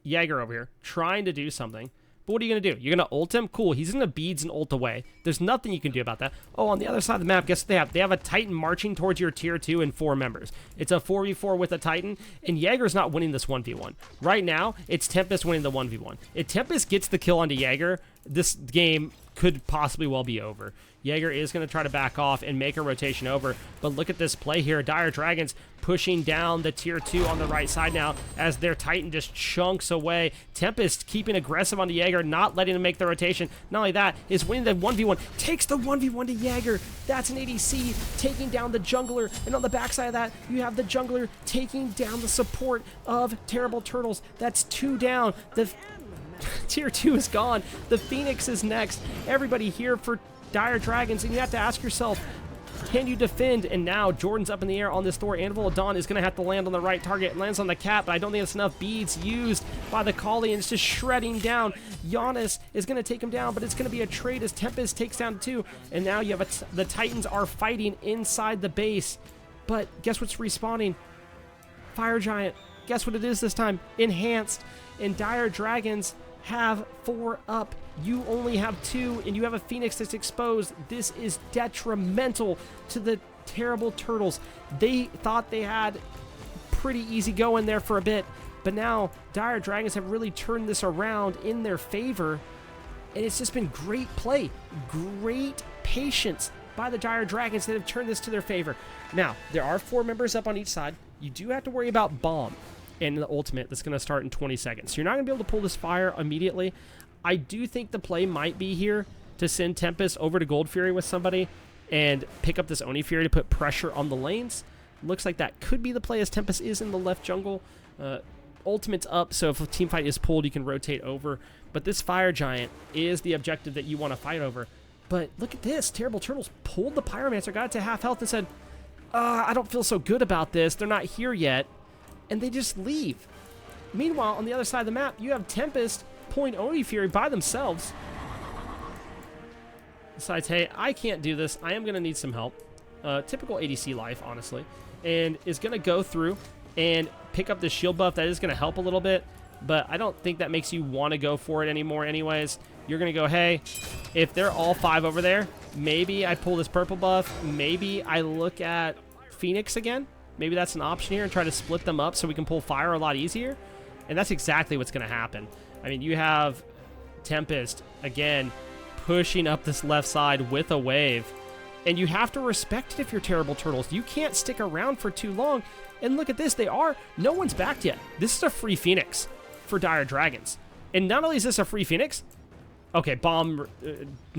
Jaeger over here trying to do something. But what are you going to do? You're going to ult him? Cool. He's going to beads and ult away. There's nothing you can do about that. Oh, on the other side of the map, guess what they have? They have a Titan marching towards your tier 2 and 4 members. It's a 4v4 with a Titan, and Jaeger's not winning this 1v1. Right now, it's Tempest winning the 1v1. If Tempest gets the kill onto Jaeger, this game could possibly well be over. Jaeger is going to try to back off and make a rotation over, but look at this play here. Dire Dragons pushing down the tier 2 on the right side now as their Titan just chunks away. Tempest keeping aggressive on the Jaeger, not letting him make the rotation. Not only that, is winning the 1v1, takes the 1v1 to Jaeger. That's an ADC taking down the jungler, and on the backside of that, you have the jungler taking down the support of Terrible Turtles. That's 2 down. The tier 2 is gone. The Phoenix is next. Everybody here for Dire Dragons, and you have to ask yourself, can you defend? And now Jordan's up in the air on this Thor. Anvil of Dawn is going to have to land on the right target. It lands on the cap, but I don't think it's enough beads used by the Kali, and it's just shredding down. Giannis is going to take him down, but it's going to be a trade as Tempest takes down 2. And now you have the Titans are fighting inside the base. But guess what's respawning? Fire Giant. Guess what it is this time? Enhanced. And Dire Dragons have 4 up. You only have 2, and you have a Phoenix that's exposed. This is detrimental to the Terrible Turtles. They thought they had pretty easy going there for a bit, but now Dire Dragons have really turned this around in their favor, and it's just been great play, great patience by the Dire Dragons that have turned this to their favor. Now, there are 4 members up on each side. You do have to worry about Bomb and the ultimate that's going to start in 20 seconds. So you're not going to be able to pull this fire immediately. I do think the play might be here to send Tempest over to Gold Fury with somebody and pick up this Oni Fury to put pressure on the lanes. Looks like that could be the play as Tempest is in the left jungle. Ultimate's up, so if a team fight is pulled, you can rotate over. But this Fire Giant is the objective that you want to fight over. But look at this. Terrible Turtles pulled the Pyromancer, got it to half health, and said, I don't feel so good about this. They're not here yet. And they just leave. Meanwhile, on the other side of the map, you have Tempest pulling Oni Fury by themselves. Decides, hey, I can't do this. I am going to need some help. Typical ADC life, honestly. And is going to go through and pick up the shield buff. That is going to help a little bit, but I don't think that makes you want to go for it anymore anyways. You're going to go, hey, if they're all 5 over there, maybe I pull this purple buff. Maybe I look at Phoenix again. Maybe that's an option here and try to split them up so we can pull fire a lot easier. And that's exactly what's going to happen. I mean, you have Tempest, again, pushing up this left side with a wave. And you have to respect it if you're Terrible Turtles. You can't stick around for too long. And look at this. No one's backed yet. This is a free Phoenix for Dire Dragons. And not only is this a free Phoenix, okay, Bomb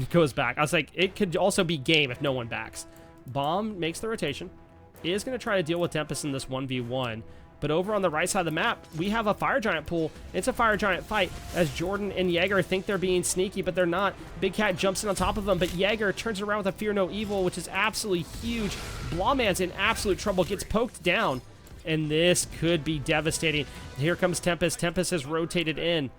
goes back. I was like, it could also be game if no one backs. Bomb makes the rotation. Is going to try to deal with Tempest in this 1v1. But over on the right side of the map, we have a Fire Giant pool. It's a Fire Giant fight as Jordan and Jaeger think they're being sneaky, but they're not. Big Cat jumps in on top of them, but Jaeger turns around with a Fear No Evil, which is absolutely huge. Blawman's in absolute trouble, gets poked down, and this could be devastating. Here comes Tempest. Tempest has rotated in.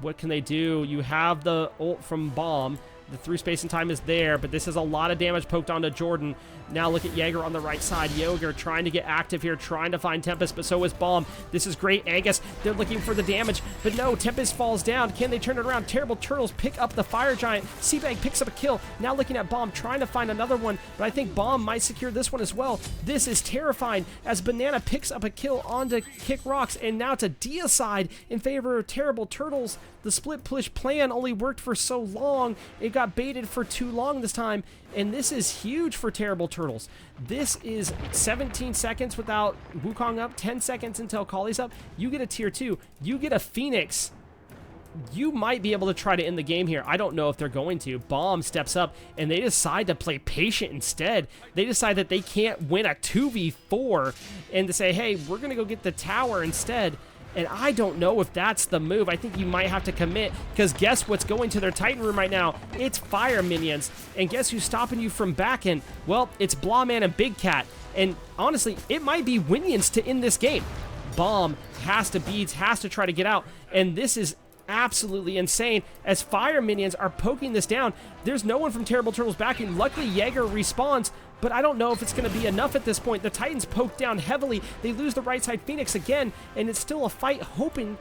What can they do? You have the ult from Bomb. The through space and time is there, but this is a lot of damage poked onto Jordan. Now look at Jaeger on the right side. Jaeger trying to get active here, trying to find Tempest, but so is Bomb. This is great. Angus, they're looking for the damage, but no, Tempest falls down. Can they turn it around? Terrible Turtles pick up the Fire Giant. Seabag picks up a kill. Now looking at Bomb, trying to find another one, but I think Bomb might secure this one as well. This is terrifying as Banana picks up a kill onto Kick Rocks, and now it's a deicide in favor of Terrible Turtles. The split push plan only worked for so long. It got baited for too long this time, and this is huge for Terrible Turtles. This is 17 seconds without Wukong up, 10 seconds until Kali's up. You get a tier 2. You get a Phoenix. You might be able to try to end the game here. I don't know if they're going to. Bomb steps up, and they decide to play patient instead. They decide that they can't win a 2v4, and to say, hey, we're going to go get the tower instead. And I don't know if that's the move. I think you might have to commit, because guess what's going to their Titan room right now? It's fire minions. And guess who's stopping you from backing? Well, it's Blawman and Big Cat. And honestly, it might be Winions to end this game. Bomb has to beads, has to try to get out. And this is absolutely insane as fire minions are poking this down. There's no one from Terrible Turtles backing. Luckily, Jaeger respawns, but I don't know if it's going to be enough at this point. The Titans poke down heavily. They lose the right side Phoenix again, and it's still a fight hoping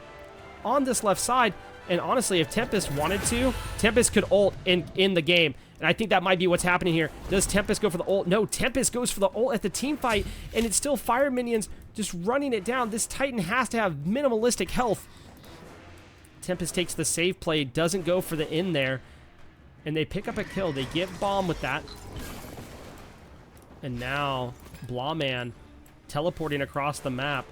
on this left side. And honestly, if Tempest wanted to, Tempest could ult in the game. And I think that might be what's happening here. Does Tempest go for the ult? No, Tempest goes for the ult at the team fight, and it's still fire minions just running it down. This Titan has to have minimalistic health. Tempest takes the save play, doesn't go for the in there, and they pick up a kill. They get Bomb with that. And now Blawman, teleporting across the map,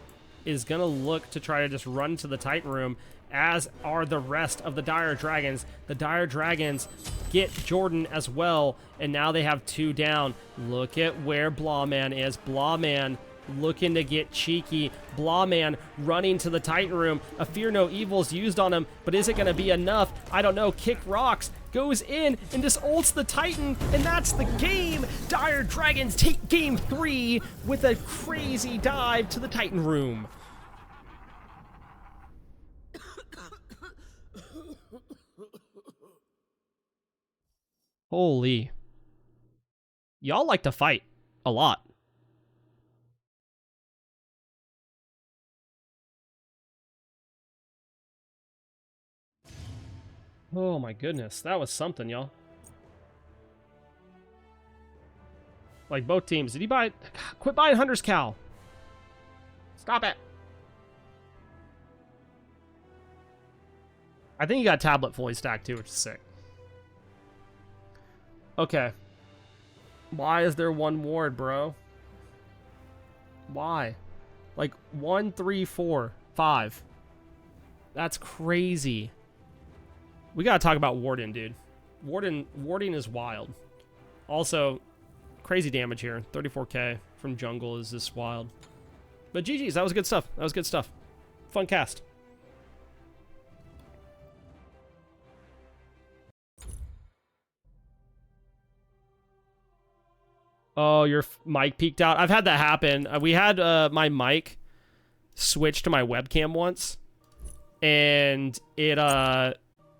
is going to look to try to just run to the Titan room, as are the rest of the Dire Dragons. The Dire Dragons get Jordan as well, and now they have 2 down. Look at where Blawman is. Blawman looking to get cheeky. Blawman running to the Titan room. A Fear No Evil's used on him, but is it going to be enough? I don't know. Kick Rocks goes in and just ults the Titan, and that's the game. Dire Dragons take game 3 with a crazy dive to the Titan room. Holy. Y'all like to fight a lot. Oh my goodness, that was something, y'all. Like both teams. Did he buy... Quit buying Hunter's Cow. Stop it. I think he got Tablet fully stacked too, which is sick. Okay. Why is there 1 ward, bro? Why? Like 1, 3, 4, 5. That's crazy. We gotta talk about Warden, dude. Warding is wild. Also, crazy damage here. 34k from jungle is just wild. But GG's, that was good stuff. That was good stuff. Fun cast. Oh, your mic peaked out. I've had that happen. We had my mic switch to my webcam once, and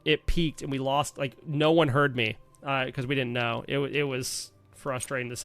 it peaked, and we lost. Like, no one heard me because we didn't know. It was frustrating to